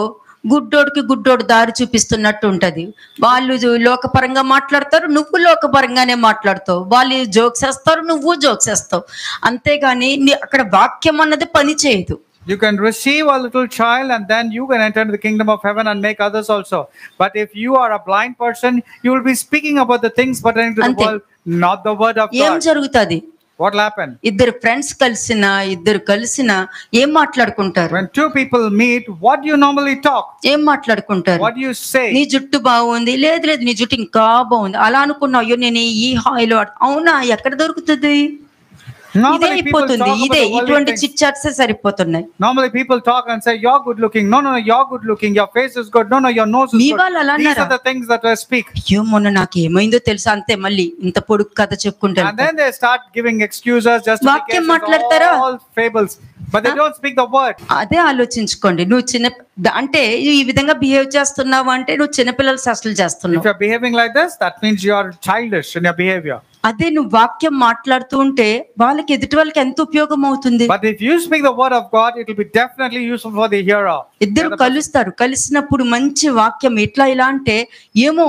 S1: గుడ్డోడు దారి చూపిస్తున్నట్టు ఉంటది. వాళ్ళు లోకపరంగా మాట్లాడతారు, నువ్వు లోకపరంగానే మాట్లాడతావు. వాళ్ళు జోక్స్ వేస్తారు, నువ్వు జోక్స్ వేస్తావు. అంతేగాని అక్కడ వాక్యం అన్నది పని చేయదు.
S2: You can receive a little child and then you can enter into the kingdom of heaven and make others also. But if you are a blind person, you will be speaking about the things pertaining to the world, not the word of
S1: ఏం
S2: God.
S1: జరుగుతుంది?
S2: What will happen?
S1: ఇద్దరు ఫ్రెండ్స్ కలిసిన ఏం మాట్లాడుకుంటారు?
S2: When two people meet, what do you normally talk?
S1: ఏం మాట్లాడుకుంటారు?
S2: What do you say?
S1: నీ జుట్టు బాగుంది, లేదు నీ జుట్టు ఇంకా బాగుంది, అలా అనుకున్నావు. అయ్యో నేను ఈ హాయిలో అవునా, ఎక్కడ దొరుకుతుంది? ఇదే
S2: Normally people
S1: అయిపోతుంది.
S2: talk about
S1: ఇదే
S2: the worldly
S1: ఇటువంటి
S2: things.
S1: చిట్ చాట్స్ సరిపోతున్నాయి.
S2: Normally people talk and say you're good looking. No, you're good looking. Your face is good. No, your nose is
S1: me
S2: good.
S1: వాళ్ళు అలా
S2: These
S1: అన్నారా?
S2: are the things that I speak.
S1: అయ్యో మొన్న నాకు ఏమైందో తెలుసా, అంతే మళ్ళీ ఇంత పొడుగు కథ చెప్పుకుంటారు.
S2: And then they start giving excuses,
S1: వాక్యం
S2: justifications,
S1: మాట్లాడతారా?
S2: all fables. But they don't speak the word.
S1: అదే ఆలోచించుకోండి. నువ్వు అంటే ఈ విధంగా బిహేవ్ చేస్తున్నావు అంటే నువ్వు చిన్నపిల్లల శాస్త్రాలు
S2: If
S1: చేస్తున్నావు.
S2: you're behaving like this, that means you're childish in your behavior.
S1: అదే నువ్వు వాక్యం మాట్లాడుతూ ఉంటే వాళ్ళకి ఎదుటి వాళ్ళకి ఎంత ఉపయోగం అవుతుంది.
S2: But if you speak the word of God, it will be definitely useful for the hearer.
S1: ఇద్దరు కలుస్తారు, కలిసినప్పుడు మంచి వాక్యం ఎట్లా ఇలా అంటే ఏమో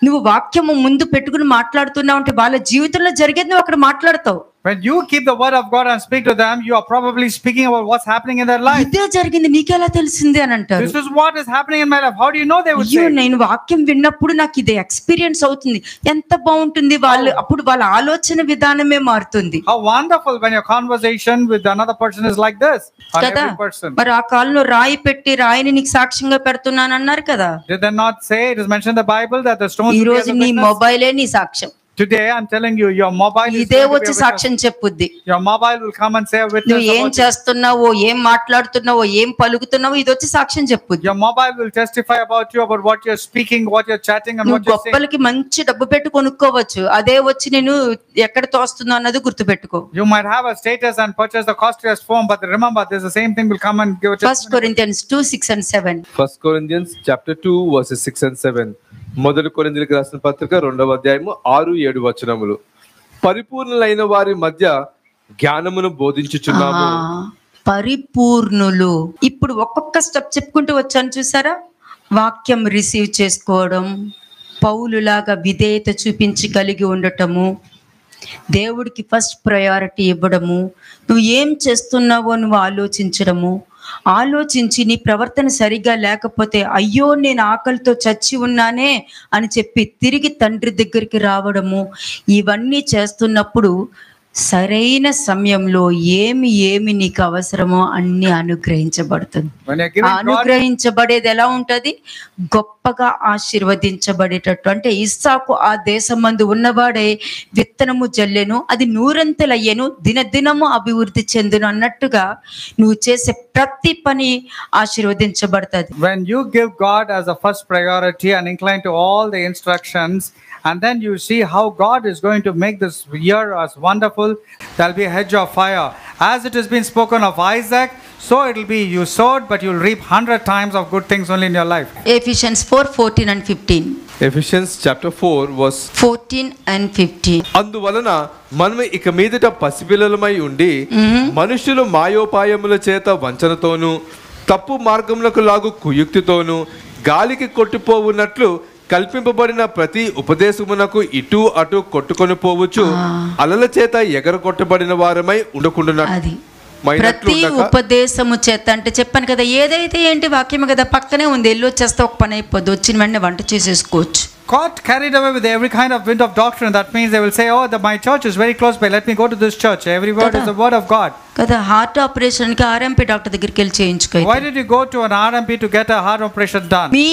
S1: నువ్వు వాక్యము ముందు పెట్టుకుని మాట్లాడుతున్నావు అంటే వాళ్ళ జీవితంలో జరిగేది నువ్వు అక్కడ మాట్లాడతావు.
S2: When you keep the word of God and speak to them, you are probably speaking about what's happening in their life.
S1: ఇదే జరిగింది నీకెలా తెలిసింది అని అంటారు.
S2: This is what is happening in my life. How do you know? They would
S1: అయ్యో
S2: say.
S1: నేను వాక్యం విన్నప్పుడు నాకు ఇది ఎక్స్పీరియన్స్ అవుతుంది, ఎంత బాగుంటుంది. వాళ్ళు అప్పుడు వాళ్ళ ఆలోచన విధానమే మారుతుంది
S2: How wonderful when your conversation with another person is like this. Or
S1: కదా.
S2: every person.
S1: మరి ఆ కాలంలో రాయి పెట్టి రాయిని నీకు సాక్ష్యంగా పెడుతున్నాను అన్నారు కదా.
S2: Did they not say, it is mentioned in the Bible that the stones
S1: ఈ
S2: will be
S1: రోజు
S2: as a
S1: నీ
S2: witness?
S1: మొబైలే నీ సాక్ష్యం.
S2: Today I'm telling you, your mobile is
S1: ఇదే
S2: going to be a
S1: వచ్చి
S2: witness.
S1: సాక్ష్యం చెప్పుద్ది.
S2: Your mobile will come and say a witness
S1: నువ్వు ఏం
S2: about you.
S1: చేస్తున్నావో, ఏం మాట్లాడుతున్నావో, ఏం పలుకుతున్నావో ఇది వచ్చి సాక్ష్యం చెప్పుద్ది.
S2: Your mobile will testify about you, about what you're speaking, what you're chatting, and
S1: నువ్వు
S2: what you're saying.
S1: గొప్పలకి మంచి డబ్బు పెట్టి కొనుక్కోవచ్చు, అదే వచ్చి నేను ఎక్కడ తోస్తుందో అన్నది గుర్తుపెట్టుకో.
S2: You might have a status and purchase the costliest phone, but remember, there's the same thing will come and give it.
S1: 1 Corinthians 2:6-7.
S3: 1 Corinthians chapter 2 verses 6 and 7. మొదటి కొరింథీయులకు రాసిన పత్రిక 2వ అధ్యాయము 6-7 వచనములు. పరిపూర్ణులైన వారి మధ్య జ్ఞానమును బోధించుచున్నాము.
S1: పరిపూర్ణులు. ఇప్పుడు ఒక్కొక్క స్టెప్ చెప్పుకుంటూ వచ్చాను చూసారా. వాక్యం రిసీవ్ చేసుకోవడం, పౌలులాగా విధేయత చూపించి కలిగి ఉండటము, దేవుడికి ఫస్ట్ ప్రయారిటీ ఇవ్వడము, నువ్వు ఏం చేస్తున్నావో నువ్వు ఆలోచించడము, ఆలోచించి నీ ప్రవర్తన సరిగా లేకపోతే అయ్యో నేను ఆకలితో చచ్చి ఉన్నానే అని చెప్పి తిరిగి తండ్రి దగ్గరికి రావడము, ఇవన్నీ చేస్తున్నప్పుడు సరైన సమయంలో ఏమి నీకు అవసరమో అన్ని అనుగ్రహించబడుతుంది.
S2: When you're giving God,
S1: అనుగ్రహించబడేది ఎలా ఉంటది? గొప్పగా ఆశీర్వదించబడేటట్టు. అంటే ఇస్సాకు ఆ దేశమందు ఉన్నవాడే విత్తనము జల్లెను, అది నూరంతలయ్యెను, దినదినము అభివృద్ధి చెందును అన్నట్టుగా నువ్వు చేసే ప్రతి పని ఆశీర్వదించబడుతుంది.
S2: when you give God as a first priority and incline to all the instructions, and then you see how God is going to make this year as wonderful, there'll be a hedge of fire. As it has been spoken of Isaac, so it'll be you sowed, but you'll reap 100 times of good things only in your life.
S1: Ephesians 4:14-15.
S3: Ephesians chapter 4 verse
S1: 14 and 15.
S3: అందువలన మనం ఇక మీదట పసిపిల్లలమై ఉండి మనుషులు మాయోపాయముల చేత వంచనతోనూ తప్పు మార్గములకు లాగు కుయుక్తితోనూ గాలికి కొట్టిపోవున్నట్లు కల్పింపబడిన ప్రతి ఉపదేశమునకు ఇటు అటు కొట్టుకొని పోవచ్చు అలల చేత ఎగరగొట్టబడిన వారమై ఉండకుండా
S1: అది ప్రతి ఉపదేశము చేత. అంటే చెప్పాను కదా, ఏదైతే ఏంటి వాక్యమే కదా, పక్కనే ఉంది, ఎల్లు వచ్చేస్తే ఒక పని అయిపోద్ది, వచ్చిన వెంటనే వంట చేసేసుకోవచ్చు.
S2: Got carried away with every kind of wind of doctrine. That means they will say, oh, my church is very close by, let me go to this church. Every word is the word of God.
S1: కదా, హార్ట్ ఆపరేషన్ కి ఆర్ఎంపీ డాక్టర్ దగ్గరికి వెళ్ళి చేయించుకో.
S2: Why did you go to an RMP to get a heart operation done?
S1: మీ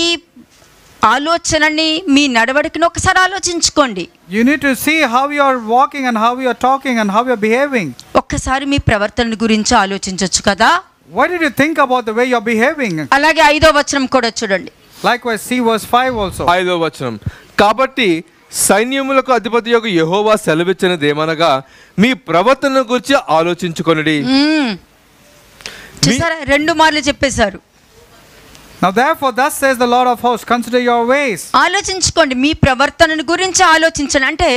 S1: ఆలోచనని, మీ నడవడికను ఒకసారి ఆలోచించుకోండి.
S2: You need to see how you are walking and how you are talking and how you are behaving.
S1: ఒక్కసారి మీ ప్రవర్తన గురించి ఆలోచించొచ్చు కదా.
S2: Why did you think about the way you are behaving?
S1: అలాగే 5వ వచనం కూడా చూడండి.
S2: Likewise, see verse 5 also.
S3: 5వ వచనం. కాబట్టి సైన్యములకు అధిపతియగు యెహోవా సెలవిచ్చినదేమనగా మీ ప్రవర్తన గురించి ఆలోచించుకొనుడి.
S1: చూసారా, 2 మార్లు చెప్పేశారు.
S2: Now therefore thus says the Lord of hosts, consider your ways.
S1: ఆలోచించుకోండి, మీ ప్రవర్తన గురించి ఆలోచించండి. అంటే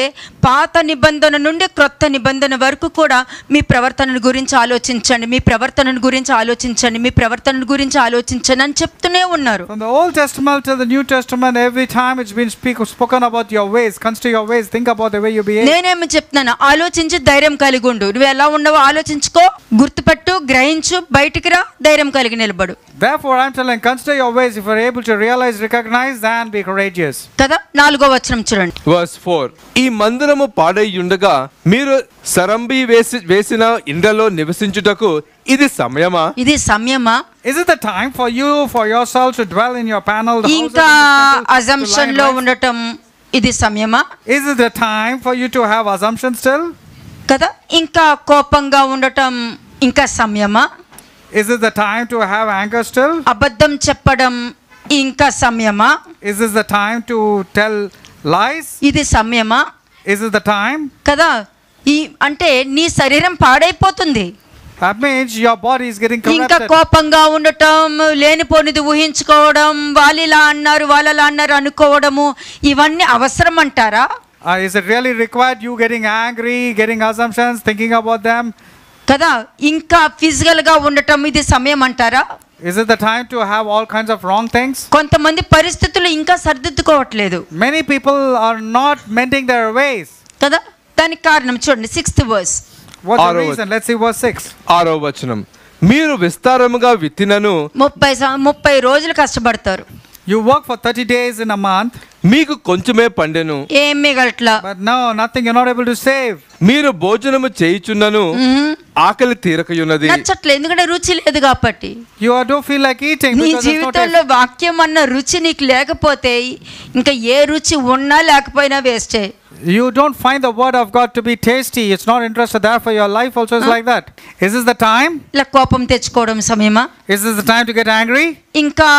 S1: పాత నిబంధన నుండి క్రొత్త నిబంధన వరకు కూడా మీ ప్రవర్తన గురించి ఆలోచించండి, మీ ప్రవర్తన గురించి ఆలోచించండి, మీ ప్రవర్తన గురించి ఆలోచించండి అని చెప్తూనే ఉన్నారు.
S2: From the Old Testament to the New Testament, every time it's been spoken about your ways. Consider your ways, think about the way you behave.
S1: నేనేమి చెప్తున్నాను, ఆలోచించి ధైర్యం కలిగి ఉండు. నువ్వు ఎలా ఉన్నావో ఆలోచించుకో, గుర్తుపెట్టు, గ్రహించు, బయటికి రా, ధైర్యం కలిగి నిలబడు.
S2: Therefore I'm telling, consider your ways. If you're able to realize, recognize, and be courageous.
S1: కదా, 4వ వచనం చూడండి.
S3: Verse 4. ఈ మందిరము పాడైయుండగా మీరు సరంబి వేసిన ఇండ్లలో నివసించుటకు ఇది సమయమా?
S1: ఇది సమయమా?
S2: Is it the time for you, for yourself to dwell in your panel?
S1: ఇంకా అజంప్షన్ లో ఉండటం ఇది సమయమా?
S2: Is it the time for you to have assumption still?
S1: కదా, ఇంకా కోపంగా ఉండటం ఇంకా సమయమా?
S2: Is it the time to have anger still?
S1: అబద్ధం చెప్పడం ఇంకా సమయమా?
S2: Is this the time to tell lies?
S1: ఇది సమయమా?
S2: Is it the time?
S1: కదా, ఈ అంటే నీ శరీరం పాడైపోతుంది.
S2: That means your body is getting
S1: ఇంకా
S2: corrupted.
S1: కోపంగా ఉండటం, లేనిపోనిది ఊహించుకోవడం, వాళ్ళిలా అన్నారు వాళ్ళలా అన్నారు అనుకోవడము, ఇవన్నీ అవసరం అంటారా?
S2: Is it really required, you getting angry, getting assumptions, thinking about them?
S1: కదా, ఇంకా ఫిజికల్ గా ఉండటం ఇది సమయం అంటారా?
S2: Is it the time to have all kinds of wrong things?
S1: కొంతమంది పరిస్థితులు ఇంకా సర్దిద్దుకోవట్లేదు
S2: Many people are not mending their ways.
S1: కదా. దానికి కారణం చూడండి 6th verse.
S2: What's the
S3: Aro-
S2: reason? Let's see verse 6.
S3: 6వ వచనం, మీరు విస్తారముగా విత్తినను
S1: 30 రోజులు కష్టపడతారు,
S2: You work for 30 days in a month,
S3: మీకు కొంచెమే పండెను,
S1: ఏం మిగలట్లా.
S2: but no, nothing, you're not able to save.
S3: మీరు భోజనము చేయుచున్నను ఆకలి తీరకయున్నది.
S1: నచ్చట్లేదు, ఎందుకంటే రుచి లేదు కాబట్టి.
S2: You don't feel like eating
S1: నీ
S2: because there's no taste.
S1: జీవితంలో వాక్యం అన్న రుచి నీకు లేకపోతే ఇంకా ఏ రుచి ఉన్నా లేకపోయినా వేస్టే.
S2: You don't find the word of God to be tasty. It's not interested. Therefore, your life also is like that. Is this the time?
S1: ఇలా కోపం తెచ్చుకోవడం సమయమా?
S2: Is this the time to get angry?
S1: ఇంకా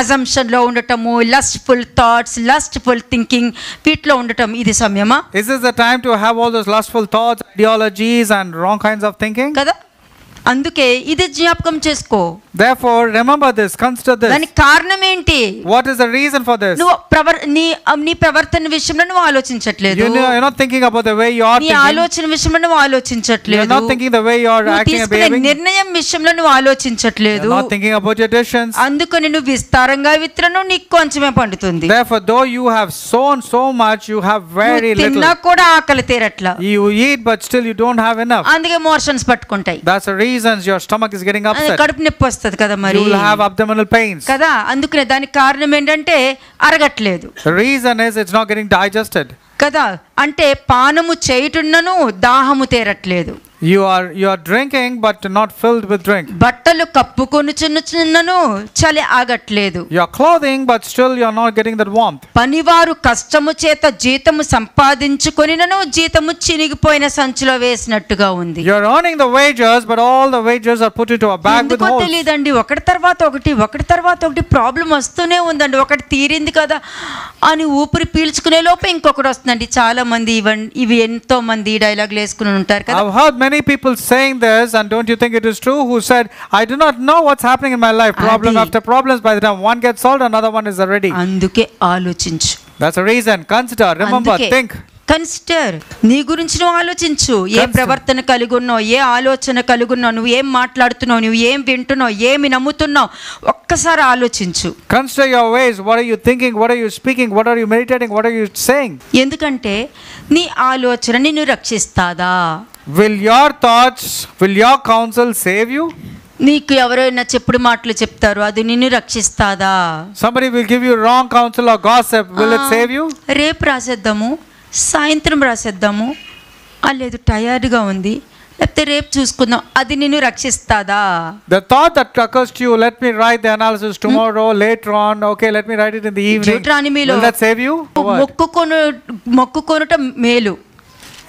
S1: అజంప్షన్ లో ఉండటము, లస్ట్ఫుల్ థాట్స్, లస్ట్ఫుల్ థింకింగ్, వీటిలో ఉండటం ఇది సమయమా?
S2: Is this the time to have all those lustful thoughts, ideologies, and wrong kinds of thinking?
S1: కదా. అందుకే ఇది జ్ఞాపకం చేసుకో.
S2: Therefore, remember this. Consider this.
S1: దానికి కారణం ఏంటి?
S2: What is the reason for this?
S1: నువ్వు నీ ప్రవర్తన విషయంలో నువ్వు ఆలోచించట్లేదు.
S2: You're not thinking about the way you are
S1: నీ
S2: thinking.
S1: ఆలోచన విషయంలో నువ్వు ఆలోచించట్లేదు.
S2: You're not thinking the way you are
S1: నువ్వు
S2: acting and
S1: తీసుకునే
S2: behaving.
S1: నిర్ణయం విషయంలో నువ్వు ఆలోచించట్లేదు.
S2: You're not thinking about your decisions.
S1: అందుకని నువ్వు విస్తారంగా విత్తనం నీకు కొంచెమే పండుతుంది.
S2: Therefore, though you have sown so much, you have very
S1: నువ్వు తిన్నా
S2: little.
S1: కూడా ఆకలి తీరట్లా.
S2: You eat, but still you don't have enough.
S1: అందుకే motions పట్టుకుంటాయి.
S2: That's the reason your stomach is getting upset.
S1: కడుపు నొప్పి వస్తుంది కదా మరి.
S2: You will have abdominal pains.
S1: కదా. అందుకనే దానికి కారణం ఏంటంటే అరగట్లేదు
S2: The reason is it's not getting digested.
S1: కదా. అంటే పానము చేయుటున్నను దాహము తీరట్లేదు.
S2: You are drinking but not filled with drink.
S1: బట్టలు కప్పుకొనుచున్నను చలి ఆగట్లేదు.
S2: You are clothing but still you are not getting that warmth.
S1: పనివారు కష్టము చేత జీతము సంపాదించుకొనినను జీతము చినిగిపోయిన సంచిలో వేసినట్టుగా ఉంది.
S2: You are earning the wages but all the wages are put into a bag with
S1: ఎందుకో
S2: holes.
S1: తెలియదండి, ఒకటి తర్వాత ఒకటి ప్రాబ్లం వస్తూనే ఉందండి. ఒకటి తీరింది కదా అని ఊపిరి పీల్చుకునే లోపే ఇంకొకటి వస్తుందండి. చాలా మంది ఇవి ఎంతో మంది డైలాగులు వేసుకుని ఉంటారు కదా.
S2: I've heard many people saying this, and don't you think it is true, who said, I do not know what's happening in my life. Problem after problems, by the time one gets solved, another one is already.
S1: అందుకే ఆలోచించు.
S2: That's the reason. Consider, remember, think.
S1: Consider. నీ గురించి నువ్వు ఆలోచించు. ఏ ప్రవర్తన కలిగి ఉన్నావు, ఏ ఆలోచన కలిగి ఉన్నావు, నువ్వు ఏం మాట్లాడుతున్నావు, నువ్వు ఏం వింటున్నావు, ఏమి నమ్ముతున్నావు, ఒక్కసారి ఆలోచించు.
S2: Consider your ways. What are you thinking? What are you speaking? What are you meditating? What are you saying?
S1: ఎందుకంటే నీ ఆలోచన నిన్ను రక్షిస్తాదా?
S2: Will your thoughts, will your counsel save you?
S1: నీకు ఎవరైనా చెప్పుడు మాటలు చెప్తారు, అది నిన్ను రక్షిస్తాదా?
S2: Somebody will give you wrong counsel or gossip. Will it save you?
S1: రేపు రాసేద్దాము, సాయంత్రం రాసేద్దాము, లేదు టయర్డ్గా ఉంది, లేకపోతే రేపు చూసుకుందాం, అది నిన్ను రక్షిస్తాదా?
S2: The thought that occurs to you, let me write the analysis tomorrow, later on, okay, let me write it in the evening. Will that save you?
S1: మొక్కుకొనుట మేలు.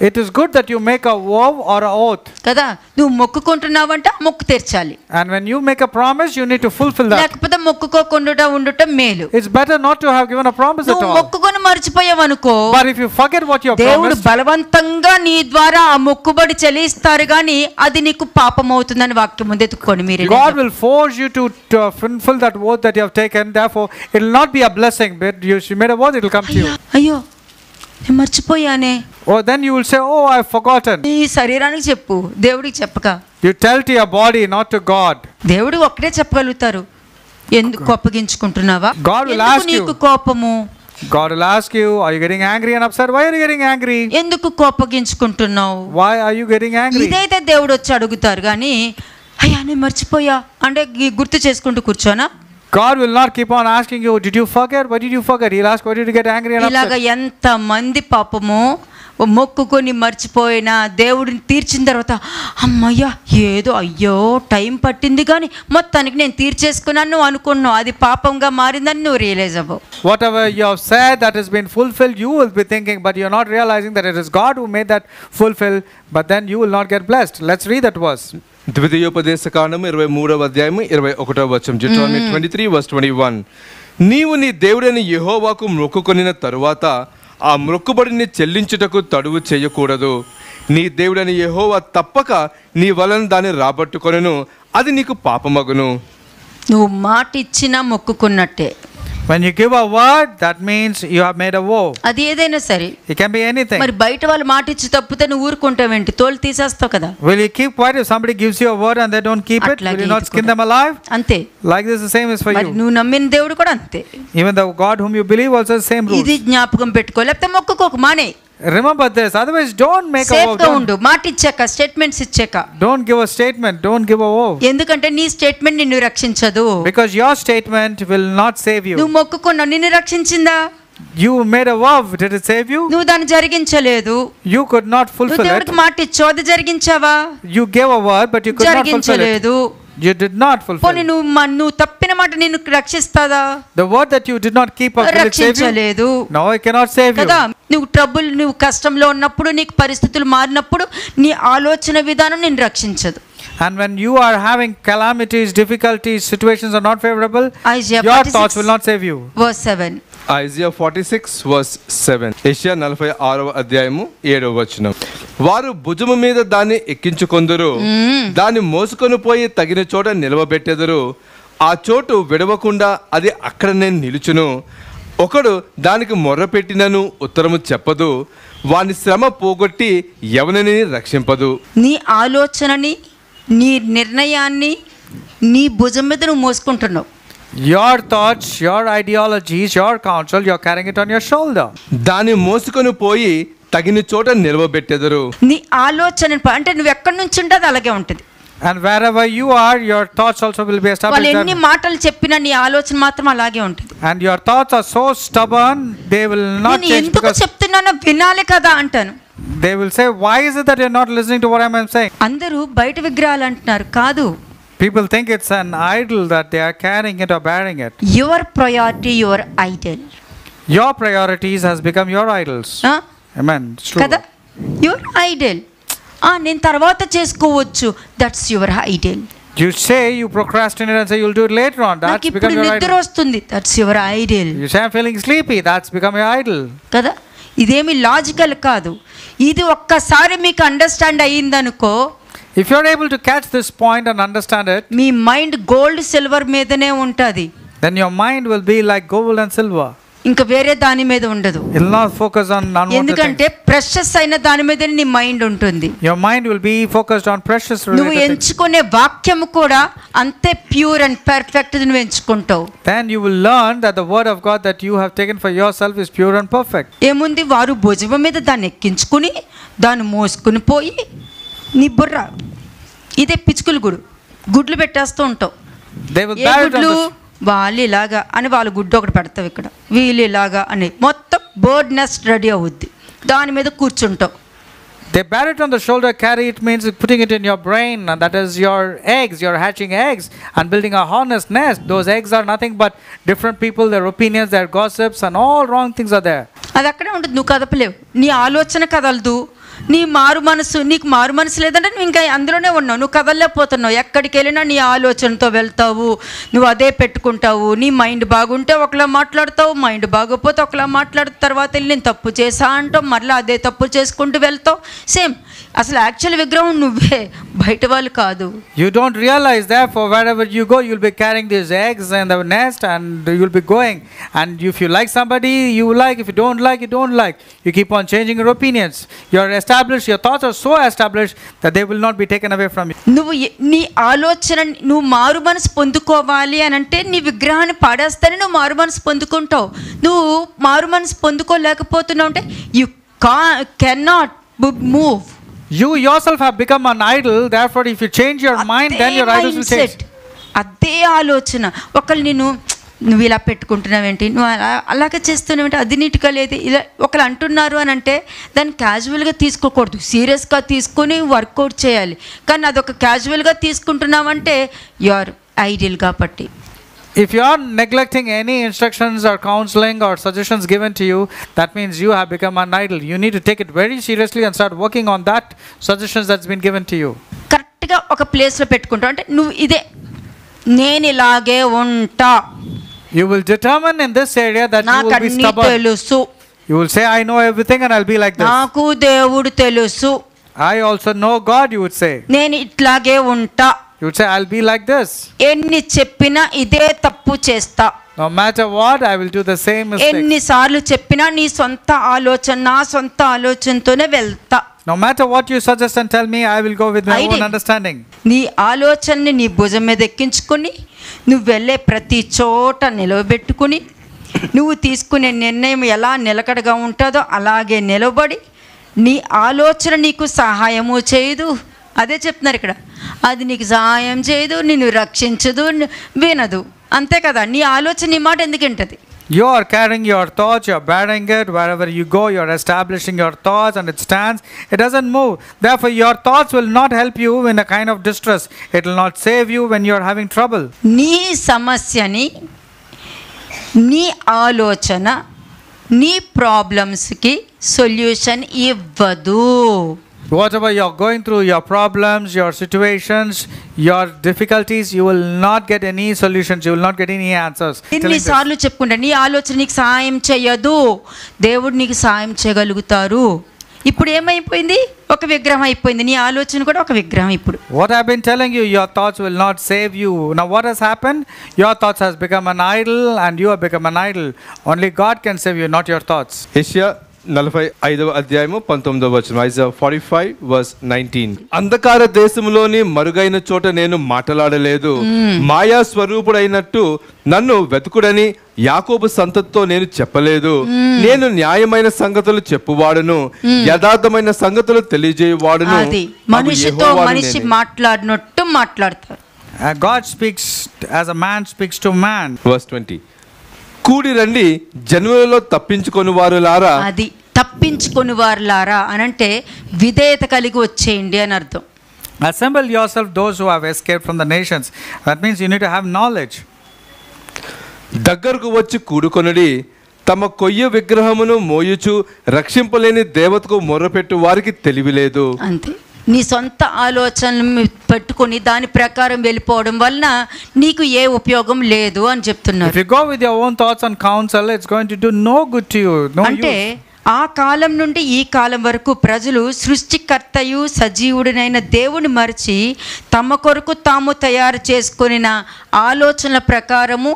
S2: It is good that you make a vow or a oath.
S1: కదా. నువ్వు మొక్కుకుంటున్నావంటే ఆ మొక్కు తీర్చాలి.
S2: And when you make a promise, you need to fulfill that.
S1: లేకపోతే మొక్కుకోకుండా ఉండటం మేలు.
S2: It's better not to have given a promise at
S1: నువ్వు
S2: all.
S1: మొక్కుకొని మర్చిపోయావనుకో,
S2: But if you forget what you have
S1: దేవుడు
S2: promised,
S1: బలవంతంగా నీ ద్వారా ఆ మొక్కుబడి చెల్లిస్తారు గాని అది నీకు పాపం అవుతుందని వాక్యం ముందు ఎత్తుక్కోండి మీరు.
S2: God will force you to fulfill that oath that you have taken. Therefore, it will not be a blessing. But you made a oath, it will come to you.
S1: అయ్యో నేను మర్చిపోయానే.
S2: Or then you will say, oh, I have forgotten.
S1: నీ శరీరానికి చెప్పు, దేవుడికి చెప్పక.
S2: You tell to your body, not to God.
S1: దేవుడు ఒక్కడే చెప్పగలుగుతారు. ఎందుకు కోపగించుకుంటున్నావా?
S2: God will
S1: ఎందుకు
S2: ask you.
S1: నీకు కోపము?
S2: God will ask you, are you getting angry and upset? Why are you getting angry?
S1: ఎందుకు కోపగించుకుంటున్నావు?
S2: Why are you getting angry?
S1: ఇదైతే దేవుడు వచ్చి అడుగుతారు కానీ అయ్యా నేను మర్చిపోయా అంటే గుర్తు చేసుకుంటూ కూర్చోనా?
S2: God will not keep on asking you, did you forget? What did you forget? He'll ask, why did you get angry and
S1: ఇలాగ
S2: upset?
S1: ఎంత మంది పాపము మొక్కుకొని మర్చిపోయినా దేవుడిని తీర్చిన తర్వాత అమ్మయ్యా ఏదో అయ్యో టైం పట్టింది కానీ మొత్తానికి నేను తీర్చేసుకున్నాను అనుకున్నావు, అది పాపంగా మారిందని నువ్వు రియలైజ్ అవ్వవు.
S2: Whatever you have said that has been fulfilled, you will be thinking, but you're not realizing that it is God who made that fulfill, but then you will not get blessed. Let's read that verse.
S3: ద్వితీయోపదేశకాండము 23వ అధ్యాయము 21వ వచనం. Deuteronomy 23 verse 21. నీవు నీ దేవుడైన యెహోవాకు మొక్కుకొనిన తరువాత ఆ మొక్కుబడిని చెల్లించుటకు తడువు చేయకూడదు. నీ దేవుడైన యెహోవా తప్పక నీ వలన దాన్ని రాబట్టుకొనెను, అది నీకు పాపమగును.
S1: నువ్వు మాట ఇచ్చినా మొక్కుకున్నట్టే.
S2: When you give a word, that means you have made a vow.
S1: అది ఏదైనా సరే.
S2: It can be anything.
S1: మరి బయట వాళ్ళు మాట ఇచ్చి తప్పితే నువ్వు ఊరుకుంటావేంటి? తోలు తీసేస్తావు కదా.
S2: Will you keep quiet if somebody gives you a word and they don't keep it? Will you not skin them alive?
S1: అంతే.
S2: Like this, the same is for
S1: మరి
S2: you.
S1: నువ్వు నమ్మిన దేవుడు కూడా అంతే.
S2: Even the God whom you believe also the same rules.
S1: ఇది జ్ఞాపకం పెట్టుకో, లేకపోతే మొక్కుకోకు, మానే.
S2: Remember this, otherwise don't make a vow.
S1: సేఫ్గా ఉండు, మాట ఇచ్చాక, స్టేట్మెంట్స్ ఇచ్చాక.
S2: Don't give a statement, don't give a vow.
S1: ఎందుకంటే నీ స్టేట్మెంట్ నిన్ను రక్షించదు.
S2: Because your statement will not save you.
S1: నువ్వు మొక్కుకున్నావు, నిన్ను రక్షించిందా?
S2: You made a vow, did it save you?
S1: నువ్వు దాన్ని జరిగించలేదు.
S2: You could not
S1: నువ్వు
S2: fulfill it.
S1: దేవుడికి మాట ఇచ్చావు, అది జరిగించావా?
S2: You gave a word but you could not fulfill it.
S1: జరిగించలేదు.
S2: You did not fulfill
S1: పోనీ
S2: it.
S1: నువ్వు తప్పిన మాట నిన్ను రక్షిస్తాదా?
S2: The word that you did not keep up, will it save you?
S1: రక్షించలేదు
S2: No, it cannot save you.
S1: కదా. నువ్వు కష్టంలో ఉన్నప్పుడు, నీకు పరిస్థితులు మారినప్పుడు నీ ఆలోచన విధానం నిన్ను రక్షించదు.
S2: And when you are having calamities, difficulties, situations are not favorable,
S1: Isaiah
S2: your
S1: 46
S2: thoughts will not save you.
S1: verse 7.
S3: Isaiah 46 verse 7. యెషయా 46వ అధ్యాయము 7వ వచనం. వారు భుజము మీద దాన్ని ఎక్కించుకొందురు, దాన్ని మోసుకొని పోయి తగిన చోట నిలవబెట్టెదరు, ఆ చోటు విడవకుండా అది అక్కడనే నిలుచును. ఒకడు దానికి మొర్ర పెట్టినను ఉత్తరము చెప్పదు, వాని శ్రమ పోగొట్టి ఎవరిని రక్షింపదు.
S1: నీ ఆలోచనని, నీ నిర్ణయాన్ని నీ భుజం మీద నువ్వు మోసుకుంటున్నావు.
S2: Your thoughts, your ideologies, your counsel, you're carrying it on your shoulder.
S3: దాన్ని మోసుకొని పోయి తగిన చోట నిలవబెట్టెదరు.
S1: నీ ఆలోచన అంటే నువ్వు ఎక్కడి నుంచి ఉంటే అది అలాగే ఉంటుంది.
S2: And wherever you are, your thoughts also will be
S1: వాళ్ళు
S2: established
S1: ఎన్ని
S2: there.
S1: మాటలు చెప్పినా నీ ఆలోచన మాత్రం అలాగే ఉంటుంది.
S2: And your thoughts are so stubborn, they will not
S1: నేను
S2: change
S1: ఎందుకు
S2: because
S1: చెప్తున్నానో వినాలి కదా అంటాను.
S2: they will say, why is it that you're not listening to what I'm saying?
S1: అందరూ బయట విగ్రహాలు అంటున్నారు, కాదు.
S2: People think it's an idol that they are carrying it or bearing it.
S1: Your priority, your Idol.
S2: Your priorities has become your idols. Amen. It's true.
S1: కదా, యువర్ ఐడల్. నేను తర్వాత చేసుకోవచ్చు, that's your Idol.
S2: You say you procrastinate and say you'll do it later on.
S1: నాకు
S2: That's
S1: ఇప్పుడు
S2: become your
S1: నిద్ర
S2: idol.
S1: వస్తుంది, that's your Idol.
S2: You say I'm feeling sleepy. That's become your idol.
S1: కదా, ఇదేమి లాజికల్ కాదు. ఇది ఒక్కసారి మీకు understand అయ్యిందనుకో,
S2: If you're able to catch this point and understand it,
S1: me mind gold silver మీదనే ఉంటుంది,
S2: then your mind will be like gold and silver.
S1: ఇంకా వేరే దాని మీద ఉండదు.
S2: It will not focus on unwanted
S1: ఎందుకంటే
S2: things.
S1: ప్రెషస్ అయిన దాని మీద నీ మైండ్ ఉంటుంది.
S2: Your mind will be focused on precious
S1: నువ్వు
S2: related things.
S1: ఎంచుకునే వాక్యము కూడా అంతే ప్యూర్ అండ్ పర్ఫెక్ట్ నువ్వు ఎంచుకుంటావు.
S2: Then you will learn that the word of God that you have taken for yourself is pure and perfect.
S1: ఏముంది, వారు భుజం మీద దాన్ని ఎక్కించుకుని దాన్ని మోసుకుని పోయి నీ బుర్ర ఇదే పిచ్చుకల గుడ్లు పెట్టేస్తూ ఉంటావు.
S2: They will
S1: A
S2: bear it on
S1: గుడ్లు?
S2: the
S1: వాళ్ళు ఇలాగా అని వాళ్ళ గుడ్డు ఒకటి పెడతావు, ఇక్కడ వీళ్ళు ఇలాగా అని మొత్తం బర్డ్ నెస్ట్ రెడీ అవుద్ది, దాని మీద కూర్చుంటావు.
S2: They bear it on the shoulder. Carry it means putting it in your brain, and that is your eggs. You're hatching eggs and building a hornet's nest. Those eggs are nothing but different people, their opinions, their gossips, and all wrong things are there.
S1: అది అక్కడే ఉంటుంది, నువ్వు కదపలేవు. నీ ఆలోచన కదలదు, నీకు మారు మనసు లేదంటే నువ్వు ఇంకా అందులోనే ఉన్నావు, నువ్వు కదలలేకపోతున్నావు. ఎక్కడికి వెళ్ళినా నీ ఆలోచనతో వెళ్తావు, నువ్వు అదే పెట్టుకుంటావు. నీ మైండ్ బాగుంటే ఒకలా మాట్లాడతావు, మైండ్ బాగోపోతే ఒకలా మాట్లాడుతూ తర్వాత వెళ్ళి నేను తప్పు చేసా అంటావు, మళ్ళీ అదే తప్పు చేసుకుంటూ వెళ్తావు. సేమ్, అసలు యాక్చువల్ విగ్రహం నువ్వే, బయట వాళ్ళు కాదు.
S2: You don't realize, therefore, wherever you go, you'll be carrying these eggs in the nest, and you'll be going. And if you like somebody, you like. If you don't like, you don't like. You keep on changing your opinions. You're established. Your thoughts are so established that they will not be taken away from you.
S1: నువ్వు నీ ఆలోచన, నువ్వు మారు మనసు పొందుకోవాలి అని అంటే నీ విగ్రహాన్ని పాడేస్తేనే నువ్వు మారు మనసు పొందుకుంటావు. నువ్వు మారు మనసు పొందుకోలేకపోతున్నావు అంటే you cannot move.
S2: You yourself have become an idol. Therefore, if you change your mind, then your idols will change.
S1: అదే ఆలోచన. ఒకళ్ళు నువ్వు ఇలా పెట్టుకుంటున్నావేంటి, నువ్వు అలాగే చేస్తున్నావేంటి, అది నీట్గా లేదు, ఇలా ఒకళ్ళు అంటున్నారు అని అంటే దాన్ని క్యాజువల్గా తీసుకోకూడదు, సీరియస్గా తీసుకొని వర్కౌట్ చేయాలి. కానీ అదొక క్యాజువల్గా తీసుకుంటున్నావంటే యువర్ ఐడియల్ కాబట్టి.
S2: If you are neglecting any instructions or counseling or suggestions given to you, that means you have become an idol. You need to take it very seriously and start working on that suggestions that's been given to you.
S1: కరెక్ట్గా ఒక ప్లేస్లో పెట్టుకుంటావు అంటే నువ్వు ఇదే, నేను ఇలాగే ఉంటా.
S2: You will determine in this area that you
S1: నాకు
S2: will be
S1: అన్నీ
S2: stubborn.
S1: తెలుసు,
S2: You will say, I know everything and I'll be like this.
S1: నాకు దేవుడు తెలుసు,
S2: I also know God, you would say.
S1: నేను ఇట్లాగే ఉంటా.
S2: You would say, I'll be like this.
S1: ఎన్ని చెప్పినా ఇదే తప్పు చేస్తా.
S2: No matter what, I will do the same mistake.
S1: ఎన్నిసార్లు చెప్పినా నీ సొంత ఆలోచన, నా సొంత ఆలోచనతోనే వెళ్తా.
S2: No matter what you suggest and tell me, I will go with my
S1: I
S2: own
S1: did.
S2: understanding.
S1: నీ ఆలోచనని నీ భుజం మీద ఎక్కించుకొని నువ్వు వెళ్ళే ప్రతి చోట నిలవబెట్టుకుని నువ్వు తీసుకునే నిర్ణయం ఎలా నిలకడగా ఉంటుందో అలాగే నిలబడి నీ ఆలోచన నీకు సహాయము చేయదు. అదే చెప్తున్నారు ఇక్కడ. అది నీకు సహాయం చేయదు, నిన్ను రక్షించదు, వినదు. అంతే కదా, నీ ఆలోచన నీ మాట ఎందుకు వింటది?
S2: You are carrying your thoughts, you are bearing it. Wherever you go, you are establishing your thoughts and it stands. It doesn't move. Therefore, your thoughts will not help you in a kind of distress. It will not save you when you are having trouble.
S1: నీ సమస్యని, నీ ఆలోచన, నీ ప్రాబ్లమ్స్కి సొల్యూషన్ ఇవ్వదు.
S2: Whatever you are going through, your problems, your situations, your difficulties, you will not get any solutions. You will not get any answers.
S1: ఎన్నిసార్లు చెప్పుకుంటా నీ ఆలోచన నీకు సహాయం చేయదు, దేవుడు నీకు సహాయం చేయగలుగుతారు. ఇప్పుడు ఏమైపోయింది? ఒక విగ్రహం అయిపోయింది. నీ ఆలోచన కూడా ఒక విగ్రహం. ఇప్పుడు
S2: What I've been telling you, your thoughts will not save you. Now what has happened? Your thoughts has become an idol and you have become an idol. Only God can save you, not your thoughts.
S3: యెషయా 45వ అధ్యాయము 19వ వచనం. ఐజాయా 45:19. అంధకార దేశములోని మరుగైన చోట నేను మాట్లాడలేదు, మాయా స్వరూపుడైనట్టు నన్ను వెతుకుడని యాకోబు సంతతితో నేను చెప్పలేదు. నేను న్యాయమైన సంగతులు చెప్పువాడును, యథార్థమైన సంగతులు తెలియజేయవాడును.
S1: అది మనిషితో మనిషి మాట్లాడినట్టు మాట్లాడతారు.
S2: God speaks as a man speaks to man.
S3: Verse 20. కూడి రండి జన్మలలో తప్పించుకొని వారులారా.
S1: అది తప్పించుకొని వారులారా అనంటే విధేయత కలిగి వచ్చేయండి అని అర్థం.
S2: Assemble yourself, those who have escaped from the nations. That means you need to have knowledge.
S3: దగ్గరకు వచ్చి కూడుకొనుడి, తమ కొయ్య విగ్రహమును మోయుచు రక్షింపలేని దేవతకు మొర్రపెట్టు వారికి తెలివిలేదు.
S1: అంతే. నీ సొంత ఆలోచనలు పెట్టుకొని దాని ప్రకారం వెళ్ళిపోవడం వలన నీకు ఏ ఉపయోగం లేదు అని చెప్తున్నారు.
S2: If you go with your own thoughts and counsel, it's going to do no good to you. No
S1: అంటే
S2: use.
S1: ఆ కాలం నుండి ఈ కాలం వరకు ప్రజలు సృష్టికర్తయు సజీవుడినైన దేవుని మరిచి తమ కొరకు తాము తయారు చేసుకొనిన ఆలోచనల ప్రకారము,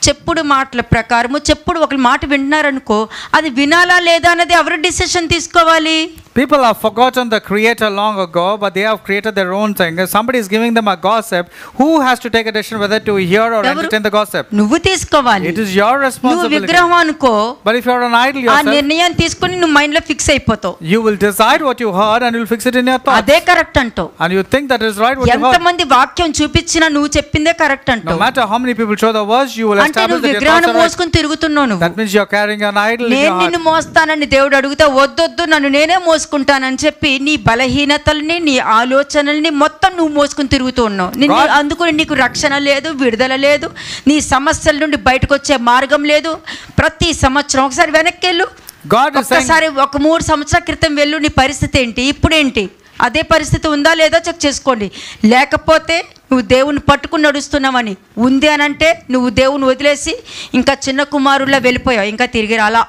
S1: చెప్పుడు మాటల ప్రకారము, చెప్పుడు ఒక మాట వింటున్నారనుకో, అది వినాలా లేదా అన్నది ఎవరు డిసిషన్ తీసుకోవాలి?
S2: People have forgotten the creator long ago, but they have created their own thing. If somebody is giving them a gossip, who has to take a decision whether to hear or entertain the gossip?
S1: నువ్వు తీసుకోవాలి.
S2: It is your
S1: నువ్వు
S2: responsibility.
S1: విగ్రహం అనుకో,
S2: But if you are an idol
S1: ఆ
S2: yourself,
S1: నిర్ణయాన్ని తీసుకొని నువ్వు మైండ్ లో ఫిక్స్ అయిపోతావు.
S2: you will decide what you heard and you will fix it in your thoughts.
S1: అదే కరెక్ట్ అంటావు.
S2: And you think that is right what you heard.
S1: ఎంతమంది వాక్యం చూపించినా నువ్వు చెప్పిందే కరెక్ట్
S2: No
S1: అంటావు.
S2: matter how many people show the verse, you will
S1: అంటే
S2: establish
S1: నువ్వు
S2: that your
S1: విగ్రహాన్ని
S2: thoughts are right.
S1: మోసుకొని తిరుగుతున్నావు. నువ్వు
S2: That means you are carrying an idol in
S1: నేను
S2: your heart.
S1: నిన్ను మోస్తానని దేవుడు అడిగితే వద్దొద్దు నన్ను నేనే మోసుకుంటానని చెప్పి నీ బలహీనతల్ని, నీ ఆలోచనల్ని మొత్తం నువ్వు మోసుకుని తిరుగుతూ ఉన్నావు. నిన్ను అందుకని నీకు రక్షణ లేదు, విడుదల లేదు, నీ సమస్యల నుండి బయటకు వచ్చే మార్గం లేదు. ప్రతి సంవత్సరం ఒకసారి వెనక్కి వెళ్ళు,
S2: God is saying,
S1: ఒక్కసారి ఒక 3 సంవత్సరాల క్రితం వెళ్ళు, నీ పరిస్థితి ఏంటి, ఇప్పుడేంటి, అదే పరిస్థితి ఉందా లేదా చెక్ చేసుకోండి. లేకపోతే నువ్వు దేవుని పట్టుకుని నడుస్తున్నావని ఉంది అని అంటే నువ్వు దేవుని వదిలేసి ఇంకా చిన్న కుమారుల్లా వెళ్ళిపోయావు, ఇంకా తిరిగి రాలా.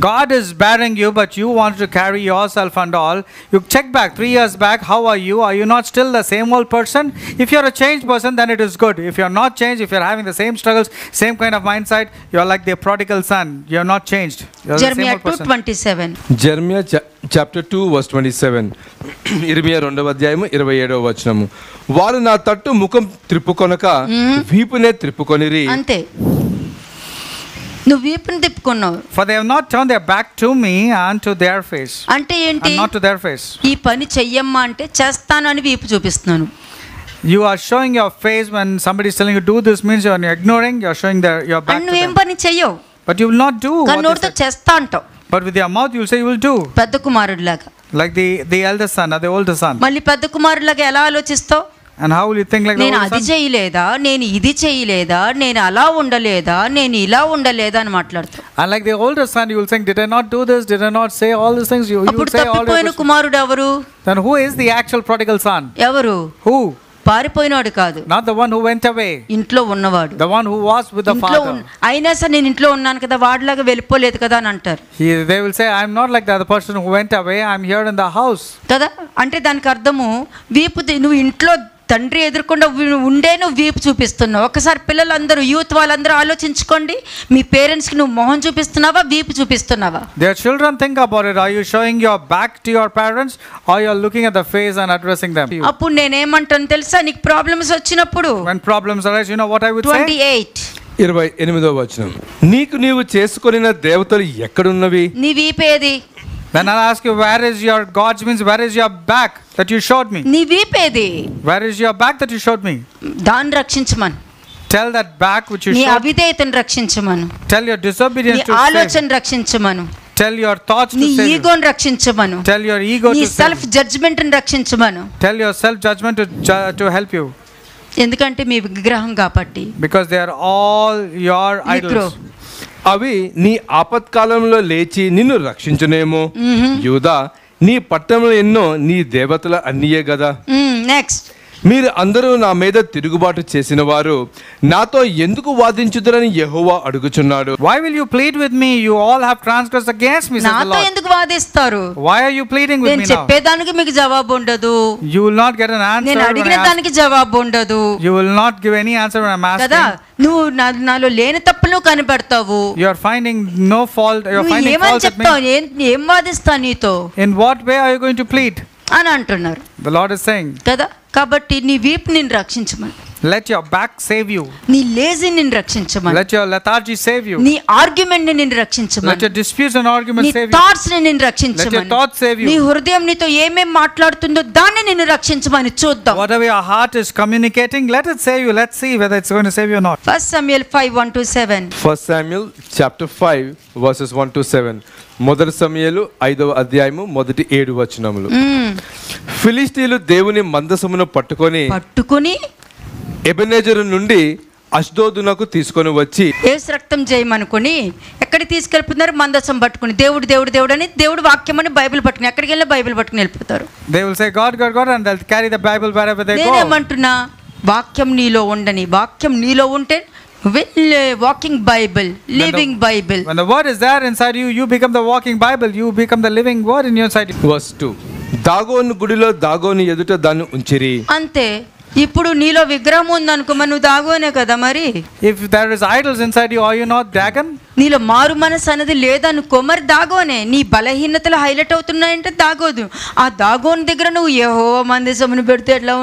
S2: God is bearing you, but you want to carry yourself and all. You check back 3 years back. How are you? Are you not still the same old person? If you are a changed person, then it is good. If you are not changed, if you are having the same struggles, same kind of mindset, you are like the prodigal son. You are not changed. You are the same
S1: Jeremiah
S2: old person.
S1: 2:27.
S3: Jeremiah chapter 2:27. ఇర్మియా 2వ అధ్యాయము 27వ వచనము. వారు నా తట్టు ముఖం త్రిప్పుకొనక వీపునే త్రిప్పుకొనిరి.
S1: అంతే, నువ్వు వీపుని తిప్పుకున్నావు.
S2: For they have not turned their back to me and to their face.
S1: అంటే ఏంటి?
S2: And not to their face.
S1: ఈ పని చెయ్యమ్మా అంటే చేస్తాను అని వీపు చూపిస్తున్నాను.
S2: You are showing your face when somebody is telling you do this, means you are ignoring. You are showing your back to
S1: నువ్వేం
S2: them.
S1: పని చెయ్యవు,
S2: But you will not do what they
S1: కన్నోడితో
S2: said.
S1: చేస్తా అంటావు.
S2: But with your mouth you will say you will do.
S1: పెద్ద కుమారుడిలాగా.
S2: Like the eldest son or the older son.
S1: మళ్ళీ పెద్ద కుమారుడిలాగా ఎలా ఆలోచిస్తావు?
S2: And how will you think like the
S1: నేను
S2: older
S1: అది
S2: son?
S1: చేయలేదా, నేను ఇది చేయలేదా, నేను అలా ఉండలేదా, నేను ఇలా ఉండలేదా అని మాట్లాడతావు.
S2: And like the older son, you will think, did I not do this? Did I not say all these things? You will
S1: అప్పుడు
S2: say all
S1: తప్పిపోయిన
S2: this.
S1: కుమారుడు ఎవరు?
S2: Then who is the actual prodigal son?
S1: ఎవరు?
S2: Who?
S1: పారిపోయినాడు కాదు,
S2: Not the one who went away.
S1: ఇంట్లో ఉన్నవాడు.
S2: The one who was with the
S1: ఇంట్లో
S2: father.
S1: అయినా సరే నేను ఇంట్లో ఉన్నాను కదా, వాడిలాగా వెళ్ళిపోలేదు కదా అని అంటారు
S2: They will say, I'm not like the other person who went away. I'm here in the house.
S1: కదా. అంటే దానికి అర్థము నువ్వు ఇంట్లో తండ్రి ఎదుర్కొండా ఉండే నువ్వు వీపు చూపిస్తున్నావు. ఒకసారి పిల్లలందరూ, యూత్ వాళ్ళందరూ ఆలోచించుకోండి, మీ పేరెంట్స్కి నువ్వు మొహం చూపిస్తున్నావా, వీపు చూపిస్తున్నావా?
S2: Their children think about it. Are you showing your back to your parents or you're looking at the face and addressing them?
S1: అప్పుడు నేనేమంటాను తెలుసా, నీకు ప్రాబ్లమ్స్ వచ్చినప్పుడు?
S2: When problems arise, you know what I would say?
S1: 28
S3: 28వ వచనం, నీకు నీవు చేసుకొనిన దేవతలు ఎక్కడున్నవి?
S1: నీ వీపేది?
S2: Then I'll ask you, where is your God's means, where is your back that you showed me?
S1: నీ వీపేది?
S2: Where is your back that you showed me?
S1: దాన్ని రక్షించమను.
S2: Tell that back which you
S1: నీ
S2: showed.
S1: అవిధేయతను రక్షించమను.
S2: Tell your disobedience
S1: నీ
S2: to save.
S1: ఆలోచన రక్షించమను.
S2: Tell your thoughts
S1: నీ
S2: to save.
S1: ఈగోని రక్షించమను.
S2: Tell your ego
S1: నీ
S2: to save.
S1: సెల్ఫ్ జడ్జ్మెంట్ ని రక్షించమను.
S2: Tell your self judgment to help you.
S1: ఎందుకంటే మీ విగ్రహం కాబట్టి.
S2: Because they are all your idols.
S3: అవి నీ ఆపత్కాలంలో లేచి నిన్ను రక్షించునేమో. యూదా, నీ పట్టణంలో ఎన్నో నీ దేవతల అన్నియే గదా.
S1: నెక్స్ట్,
S3: మీరు అందరూ నా మీద తిరుగుబాటు చేసిన వారు నాతో ఎందుకు వాదించుదురని యెహోవా అడుగుచున్నాడు.
S2: Why will you plead with me? You all have transgressed against me, says the
S1: నాతో
S2: Lord.
S1: ఎందుకు వాదిస్తారు?
S2: Why are you pleading with
S1: నేను
S2: me now?
S1: చెప్పేదానికి మీకు జవాబు ఉండదు.
S2: You will not get an answer
S1: నేను
S2: when
S1: అడిగిన
S2: I ask.
S1: దానికి జవాబు ఉండదు
S2: You will not give any answer when I'm
S1: కదా.
S2: asking.
S1: నువ్వు నాలో లేని తప్పులు కనిపెడతావు.
S2: You are finding no fault. You are
S1: నువ్వు
S2: finding
S1: ఏమని
S2: fault with me.
S1: చెప్తావు? ఏం వాదిస్తా నీతో
S2: In what way are you going to plead?
S1: అని అంటున్నారు
S2: The Lord is saying,
S1: కదా. కాబట్టి నీ వీపు నిన్ను రక్షించమని,
S2: let your back save you.
S1: నీ లేజీ నిన్ను రక్షించమని,
S2: Let your lethargy save you.
S1: నీ ఆర్గ్యుమెంట్ ని నిన్ను
S2: Let
S1: రక్షించమని,
S2: your disputes and arguments
S1: నీ
S2: save you.
S1: థాట్స్ ని నిన్ను
S2: Let your
S1: రక్షించమని,
S2: thoughts save
S1: నీ
S2: you.
S1: హృదయం నీతో ఏమేం మాట్లాడుతుందో దాన్ని నిన్ను రక్షించమని చూద్దాం.
S2: Whatever your heart is communicating, let it save you. Let's see whether it's going to save you or not.
S1: 1 Samuel 5:1-7.
S3: 1 Samuel chapter 5 verses 1-7. మొదటి సమూయేలు 5వ అధ్యాయము మొదటి 7 వచనములు. ఫిలిష్తీయులు దేవుని మందసమును పట్టుకొని ఎబెనెజరు నుండి అష్డోదునకు తీసుకొని వచ్చి
S1: యేసు రక్తం చేయమనుకొని ఎక్కడికి తీసుకెళ్ళిపోతున్నారు? మందసం పట్టుకుని. దేవుడు దేవుడు దేవుడు అని, దేవుడు వాక్యం అని బైబిల్ పట్టుకుని, ఎక్కడికి వెళ్ళినా బైబిల్ పట్టుకుని వెళ్ళిపోతారు.
S2: They will say God, God, God, and they'll carry the Bible wherever they go.
S1: నేనేమంటున్నా, వాక్యం నీలో ఉండని. వాక్యం నీలో ఉంటే walking Bible, living Bible.
S2: When the word is there inside you, you become the walking Bible. You become the living word in your side.
S3: verse 2. Dagon గుడిలో దాగోను ఎదుట దాన్ని ఉంచిరి.
S1: అంతే. ఇప్పుడు నీలో విగ్రహం ఉందనుకో, మరి నువ్వు దాగోనే కదా. మరి
S2: If there is idols inside you, are you not Dagon?
S1: నీలో మారు మనసు అనేది లేదనుకో, మరి దాగోనే. నీ బలహీనతలు హైలైట్ అవుతున్నాయంటే దాగోదు. ఆ దాగోని దగ్గర నువ్వు యెహోవా మందసమును పెడితే ఎట్లా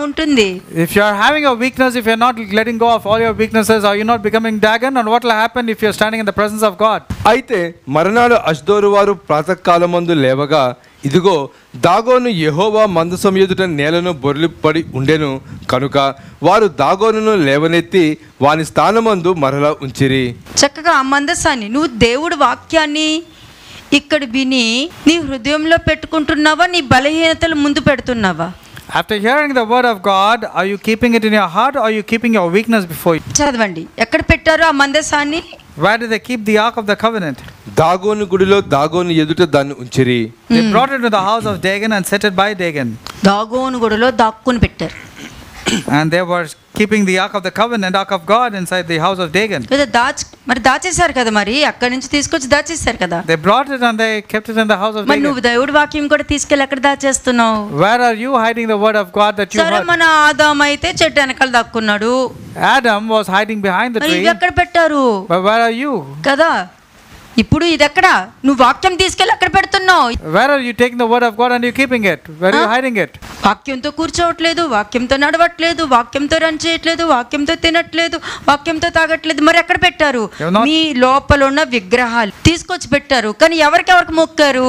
S1: ఉంటుంది?
S2: If you are having a weakness, if you are not letting go of all your weaknesses, are you not becoming Dagon? And what will happen if you are standing in the presence of God?
S3: అయితే మరణాలు అష్డోరు వారు ప్రాతకాలమందు లేవగా, ఇదిగో దాగోను యెహోవా మందసం ఎదుట నేలను బొర్లిపడి ఉండెను కనుక వారు దాగోనును లేవనెత్తి వాని స్థానమందు మరలా ఉంచిరి.
S1: చక్కగా ఆ మందసాన్ని నువ్వు దేవుడి వాక్యాన్ని ఇక్కడ విని నీ హృదయంలో పెట్టుకుంటున్నావా, నీ బలహీనతలు ముందు పెడుతున్నావా?
S2: After hearing the word of God, are you keeping it in your heart or are you keeping your weakness before you?
S1: చదవండి, ఎక్కడ పెట్టారు ఆ మందసాన్ని?
S2: Where did they keep the ark of the covenant?
S3: Dagon గుడిలో దాగోను ఎదుట దాన్ని ఉంచిరి.
S2: They brought it to the house of Dagon and set it by Dagon.
S1: Dagon గుడిలో దాక్కుని పెట్టారు.
S2: And they were keeping the ark of the covenant, ark of God, inside the house of Dagon.
S1: మరి దాచేశారు కదా. మరి అక్కడి నుంచి తీసుకొచ్చి దాచేశారు కదా.
S2: They brought it and they kept it in the house of
S1: మరి
S2: Dagon.
S1: నువ్వు దేవుడి వాక్యం కూడా తీసుకెళ్ళి ఎక్కడ దాచేస్తున్నావు?
S2: Where are you hiding the word of God that you
S1: సరే,
S2: heard?
S1: మన ఆదాము అయితే చెట్టు వెనకాల దాక్కున్నాడు.
S2: Adam was hiding behind the
S1: మరి
S2: tree.
S1: ఇవి ఎక్కడ పెట్టారు
S2: But where are you?
S1: కదా? ఇప్పుడు ఇది ఎక్కడ? నువ్వు వాక్యం తీసుకెళ్ళి ఎక్కడ పెడుతున్నావు?
S2: Where are you taking the word of God and you keeping it? Where are you hiding it?
S1: వాక్యంతో కూర్చోవట్లేదు, వాక్యంతో నడవట్లేదు, వాక్యంతో రన్ చేయట్లేదు, వాక్యంతో తినట్లేదు, వాక్యంతో తాగట్లేదు. మరి ఎక్కడ పెట్టారు? మీ లోపల ఉన్న విగ్రహాలు తీసుకొచ్చి పెట్టారు. కానీ ఎవరికి మొక్కారు?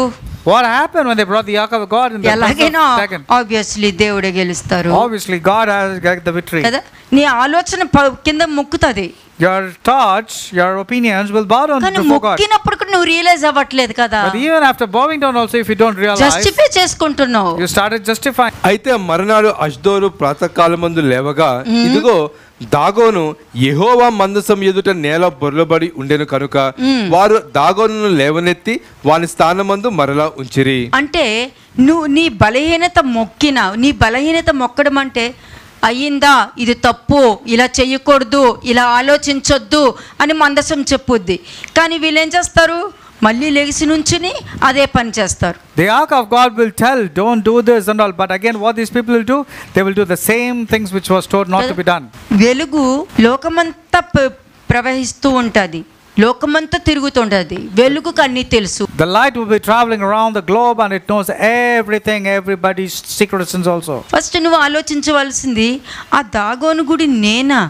S2: What happened when they brought the ark of God in the presence
S1: ఎలాగైనా
S2: of Dagon?
S1: ఆబ్వియస్లీ దేవుడే గెలుస్తారు
S2: Obviously, God has got the victory.
S1: కదా. నీ ఆలోచన కింద మొక్కుతుంది.
S2: Your thoughts, your opinions will bow down
S1: కానీ
S2: before God.
S1: మొక్కినప్పుడు కూడా నువ్వు రియలైజ్ అవ్వట్లేదు కదా.
S2: But even after bowing down also, if you don't realize,
S1: justify చేసుకుంటున్నావు.
S2: you started justifying.
S3: అయితే మరణాలు అష్డోరు ప్రాతకాలమందు లేవగా, ఇదిగో దాగోను యెహోవా మందసం ఎదుట నేల బొర్లబడి ఉండెను కనుక వారు దాగోనును లేవనెత్తి వాని స్థానమందు మరలా ఉంచిరి.
S1: అంటే నువ్వు నీ బలహీనత మొక్కడం అంటే అయ్యిందా, ఇది తప్పు, ఇలా చెయ్యకూడదు, ఇలా ఆలోచించొద్దు అని మందసం చెప్పుద్ది. కానీ వీళ్ళు ఏం చేస్తారు? మళ్ళీ లెగిసి నుంచుని అదే పని చేస్తారు.
S2: The ark of God will tell, don't do this and all. But again, what these people will do, they will do the same things which was told not to be done.
S1: వెలుగు లోకమంతా ప్రవహిస్తూ ఉంటుంది, లోకమంతా తిరుగుతుంటది, వెలుగుకు అన్నీ తెలుసు.
S2: The light will be traveling around the globe and it knows everything, everybody's secrets also.
S1: First నువ్వు ఆలోచించవలసింది, ఆ దాగోను గుడి నేనా?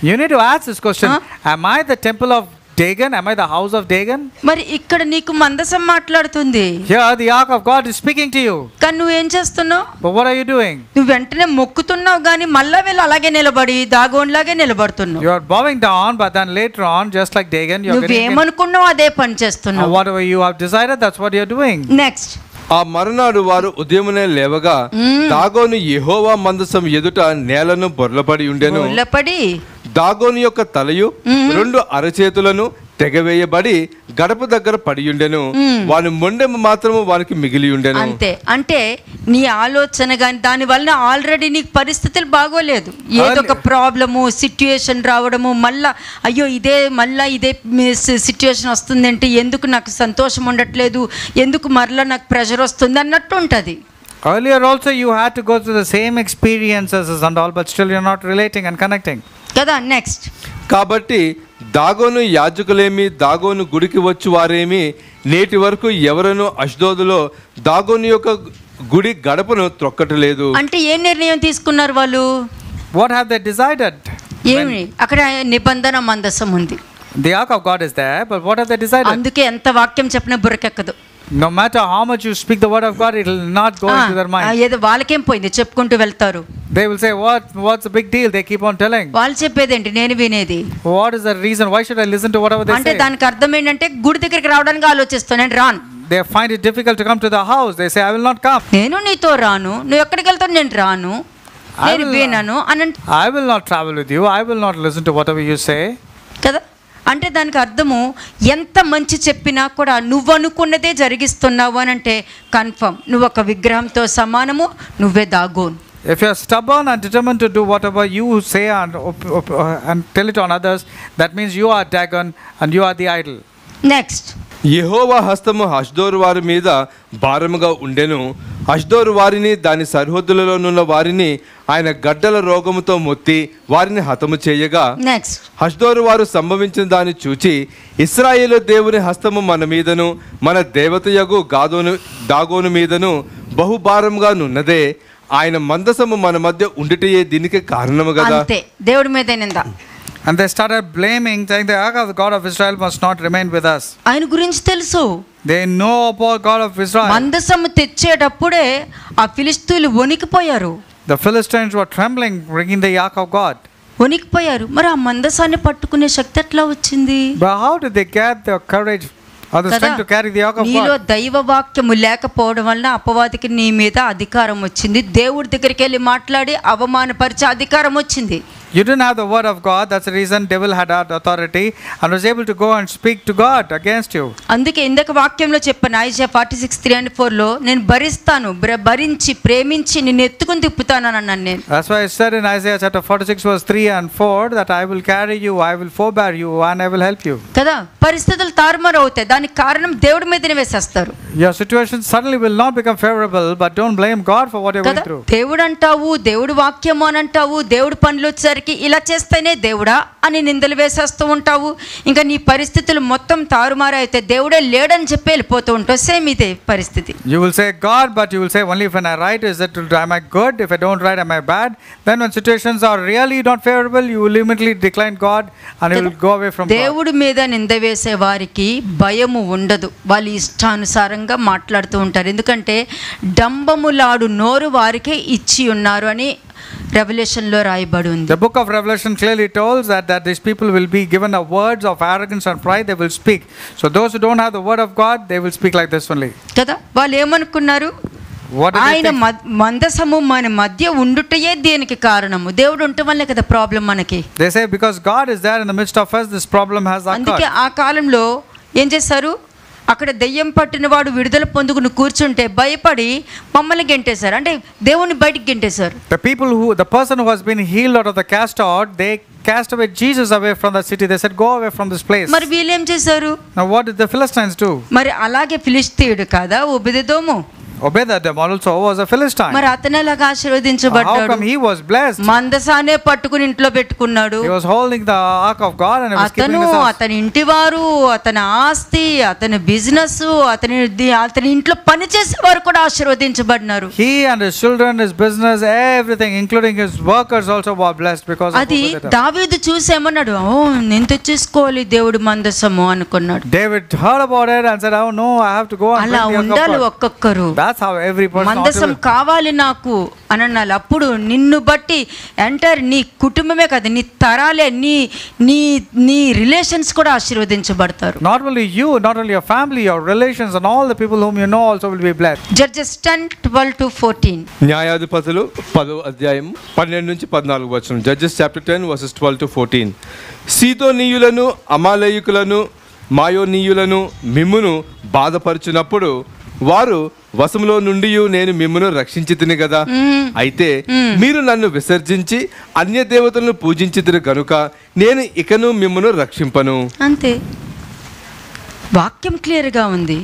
S2: You need to ask this question, am I the temple of Dagon? Am I the house of Dagon?
S1: మరి ఇక్కడ నీకు మందసం మాట్లాడుతుంది.
S2: Here the ark of God is speaking to you.
S1: కానీ నువ్వేం చేస్తున్నావు?
S2: But what are you doing?
S1: నువ్వు వెంటనే మొక్కుతున్నావు కానీ మళ్ళా వెళ్ళి అలాగే నిలబడి దాగోన్లాగే నిలబడుతున్నావు.
S2: You are bowing down, but then later on, just like Dagon, you are getting
S1: నువ్వేమనుకున్నావు అదే పని చేస్తున్నావు.
S2: whatever you have decided, that's what you are doing.
S1: Next,
S3: ఆ మరునాడు వారు ఉదయమునే లేవగా దాగోను యెహోవా మందసం ఎదుట నేలను బొర్లపడి ఉండెను.
S1: ఉల్లపడి
S3: దాగోను యొక్క తలయు 2 అరచేతులను తెగవేయబడి గడప దగ్గర పడి ఉండెను. వాని మొండెము మాత్రము వానికి మిగిలి ఉండెను.
S1: అంతే. అంటే నీ ఆలోచన కానీ దాని వలన ఆల్రెడీ నీకు పరిస్థితులు బాగోలేదు, ఏదో ఒక ప్రాబ్లము సిచ్యుయేషన్ రావడము, మళ్ళా అయ్యో ఇదే సిచ్యుయేషన్ వస్తుందంటే ఎందుకు నాకు సంతోషం ఉండట్లేదు, ఎందుకు మరలా నాకు ప్రెషర్ వస్తుంది అన్నట్టు ఉంటుంది.
S2: Earlier also you had to go through the same experiences and all, but still you're not relating and connecting.
S1: కదా. నెక్స్ట్,
S3: కాబట్టి దాగోను యాజకులేమి దాగోను గుడికి వచ్చు వారేమి నేటి వరకు ఎవరను అష్డోదులో దాగోను యొక్క గుడి గడపను త్రొక్కటలేదు.
S1: అంటే ఏ నిర్ణయం తీసుకున్నారు వాళ్ళు?
S2: What have they decided?
S1: ఏమి? అక్కడ నిబంధన మందసం ఉంది.
S2: The ark of God is there, but what have they decided?
S1: అందుకే ఎంత వాక్యం చెప్పినా బుర్రకెక్కదు.
S2: No matter how much you speak the word of God, it will not go into their mind.
S1: ఏదో వాళ్ళకేం పోయింది చెప్పుకుంటూ వెళ్తారు.
S2: They will say, what's the big deal? They keep on telling.
S1: వాళ్ళు చెప్పేదేంటి నేను వినేది?
S2: What is the reason? Why should I listen to whatever they say?
S1: అంటే దానికి అర్థం ఏంటంటే గుడి దగ్గరికి రావడానికి ఆలోచిస్తాను, నేను రాను.
S2: They find it difficult to come to the house. They say, I will not come.
S1: నేను నీతో రాను, నువ్వు ఎక్కడికి వెళ్తావు, నేను రాను, నేను వినను అని.
S2: I will not travel with you. I will not listen to whatever you say.
S1: కదా. అంటే దానికి అర్థము ఎంత మంచి చెప్పినా కూడా నువ్వు అనుకున్నదే జరిగిస్తున్నావు అని అంటే కన్ఫర్మ్ నువ్వు ఒక విగ్రహంతో సమానము, నువ్వే దాగోన్.
S2: If you are stubborn and determined to do whatever you say and tell it on others, that means you are Dagon and you are the idol.
S1: Next,
S3: Jehovah హస్తము అష్డోరు వారి మీద భారముగా ఉండెను. అష్డోరు వారిని దాని సరిహద్దులలోనున్న వారిని ఆయన గడ్డల రోగముతో మొత్తి వారిని హతము చేయగా
S1: నెక్స్ట్,
S3: అష్డోరు వారు సంభవించిన దాన్ని చూచి ఇశ్రాయేలు దేవుని హస్తము మన మీదను మన దేవతయగు దాగోను మీదను బహుభారంగా నున్నదే, ఆయన మందసము మన మధ్య ఉండుటయే దీనికి కారణము కదా.
S1: అంతే, దేవుడి మీద నింద.
S2: And they started blaming, saying the ark of the God of Israel must not remain with us.
S1: ఆయన గురించి తెలుసు.
S2: They know about God of Israel.
S1: మందసము తెచ్చేటప్పుడే ఆ ఫిలిష్తీయులు వణికిపోయారు.
S2: The Philistines were trembling, bringing the ark of God.
S1: వణికిపోయారు. మరి ఆ మందసాన్ని పట్టుకునే శక్తి ఎట్లా వచ్చింది?
S2: But how did they get the courage or the strength to carry the ark of
S1: నీలో
S2: God?
S1: దైవ వాక్యము లేకపోవడం వలన అపవాదికి నీ మీద అధికారం వచ్చింది. దేవుడి దగ్గరికి వెళ్ళి మాట్లాడి అవమానపరిచే అధికారం వచ్చింది.
S2: You didn't have the word of God. That's the reason devil had authority and was able to go and speak to God against you.
S1: అందుకే ఇందాక వాక్యంలో చెప్పాను, ఐజయా 46:3-4 నేను భరిస్తాను, భరించి ప్రేమించి నిన్ను ఎత్తుకుని తిప్పుతాను అన్నాను నేను.
S2: That's why I said in Isaiah chapter 46 verse 3 and 4 that I will carry you, I will forbear you and I will help you.
S1: కదా. పరిస్థితులు తారుమారు అవుతాయి, దానికి కారణం దేవుడి మీదనే వేసేస్తారు.
S2: Your situation suddenly will not become favorable, but don't blame God for what you're going through.
S1: దేవుడు అంటావు, దేవుడు వాక్యము అని అంటావు, దేవుడు పనులు వచ్చారు ఇలా చేస్తేనే దేవుడా అని నిందలు వేసేస్తూ ఉంటావు. ఇంకా నీ పరిస్థితులు మొత్తం తారుమారు అయితే దేవుడే లేడని చెప్పి వెళ్ళిపోతూ ఉంటావు. సేమ్ ఇదే పరిస్థితి.
S2: You will say God, but you will say only when I write is it am I good, if I don't write am I bad. Then when situations are really not favorable, you will immediately decline God and you will go away from God.
S1: దేవుడి మీద నింద వేసే వారికి భయము ఉండదు, వాళ్ళు ఇష్టానుసారంగా మాట్లాడుతూ ఉంటారు. ఎందుకంటే డంబములాడు నోరు వారికే ఇచ్చి ఉన్నారు అని రెవల్యూషన్ లో రాయబడి ఉంది.
S2: The book of Revelation clearly tells that these people will be given the words of arrogance and pride. They will speak. So those who don't have the word of God, they will speak like this only.
S1: కదా. వాళ్ళు ఏమనుకున్నారు? ఆయన మందసము మన మధ్య ఉండుటయే దీనికి కారణము. దేవుడు ఉండటం వల్లే కదా ప్రాబ్లం మనకి.
S2: They say because God is there in the midst of us, this problem has occurred.
S1: అందుకే ఆ కాలంలో ఏం చేశారు? అక్కడ దెయ్యం పట్టిన వాడు విడుదల పొందుకుని కూర్చుంటే భయపడి మమ్మల్ని గెంటేశారు, అంటే దేవుని బయటికి గెంటేశారు.
S2: The person who has been healed out of the cast out, they cast away Jesus away from the city. They said, go away from this place.
S1: మరి వీళ్ళు ఏం చేశారు?
S2: Now what did the Philistines do?
S1: మరి అలాగే ఫిలిష్తీయుడు కాదా ఒబెదెదోము?
S2: Obed-edom also was a Philistine.
S1: మరి అతను ఎలాగా
S2: How
S1: ఆశీర్వదించబడ్డాడు?
S2: come he was blessed?
S1: మందసానే పట్టుకుని ఇంట్లో పెట్టుకున్నాడు.
S2: He was holding the ark of God and he was keeping
S1: అతను,
S2: his house.
S1: అతని ఇంటివారు, అతని ఆస్తి, అతని బిజినెస్, అతని ఇంట్లో పనిచేసే వారు కూడా ఆశీర్వదించబడినారు.
S2: He and his children, his business, everything, including his workers also were blessed because of
S1: అది
S2: Obed-edom.
S1: దావీదు చూసేమన్నాడు, ఓ నేను తెచ్చేసుకోవాలి దేవుడి మందసము అనుకున్నాడు.
S2: David heard about it and said, oh no, I have to go and
S1: అలా
S2: bring the ark
S1: ఉండాలి
S2: of God.
S1: ఒక్కొక్కరు.
S2: That's how every person ought to
S1: మందసం
S2: live.
S1: కావాలి నాకు అని అన్నాడు. అప్పుడు నిన్ను బట్టి ఎంటర్ నీ కుటుంబమే కదా, నీ తరాలే, నీ నీ నీ రిలేషన్స్ కూడా ఆశీర్వదించబడతారు.
S2: Not only you, not only your family, your relations and all the people whom you know also will be blessed.
S1: Judges 10:12-14.
S3: న్యాయాధిపతులు 10వ అధ్యాయం 12 నుంచి 14 వచనం. Judges chapter 10 versus 12 to 14. సీదోనీయులను, అమాలేయుకులను, మాయోనీయులను మిమ్మును బాధపరుచునప్పుడు వారు వశములో నుండి నేను మిమ్మును రక్షించితిని కదా. అయితే మీరు నన్ను విసర్జించి అన్య దేవతలను పూజించితిరి కనుక నేను ఇకను మిమ్మును రక్షింపను.
S1: అంతే, వాక్యం క్లియర్ గా ఉంది.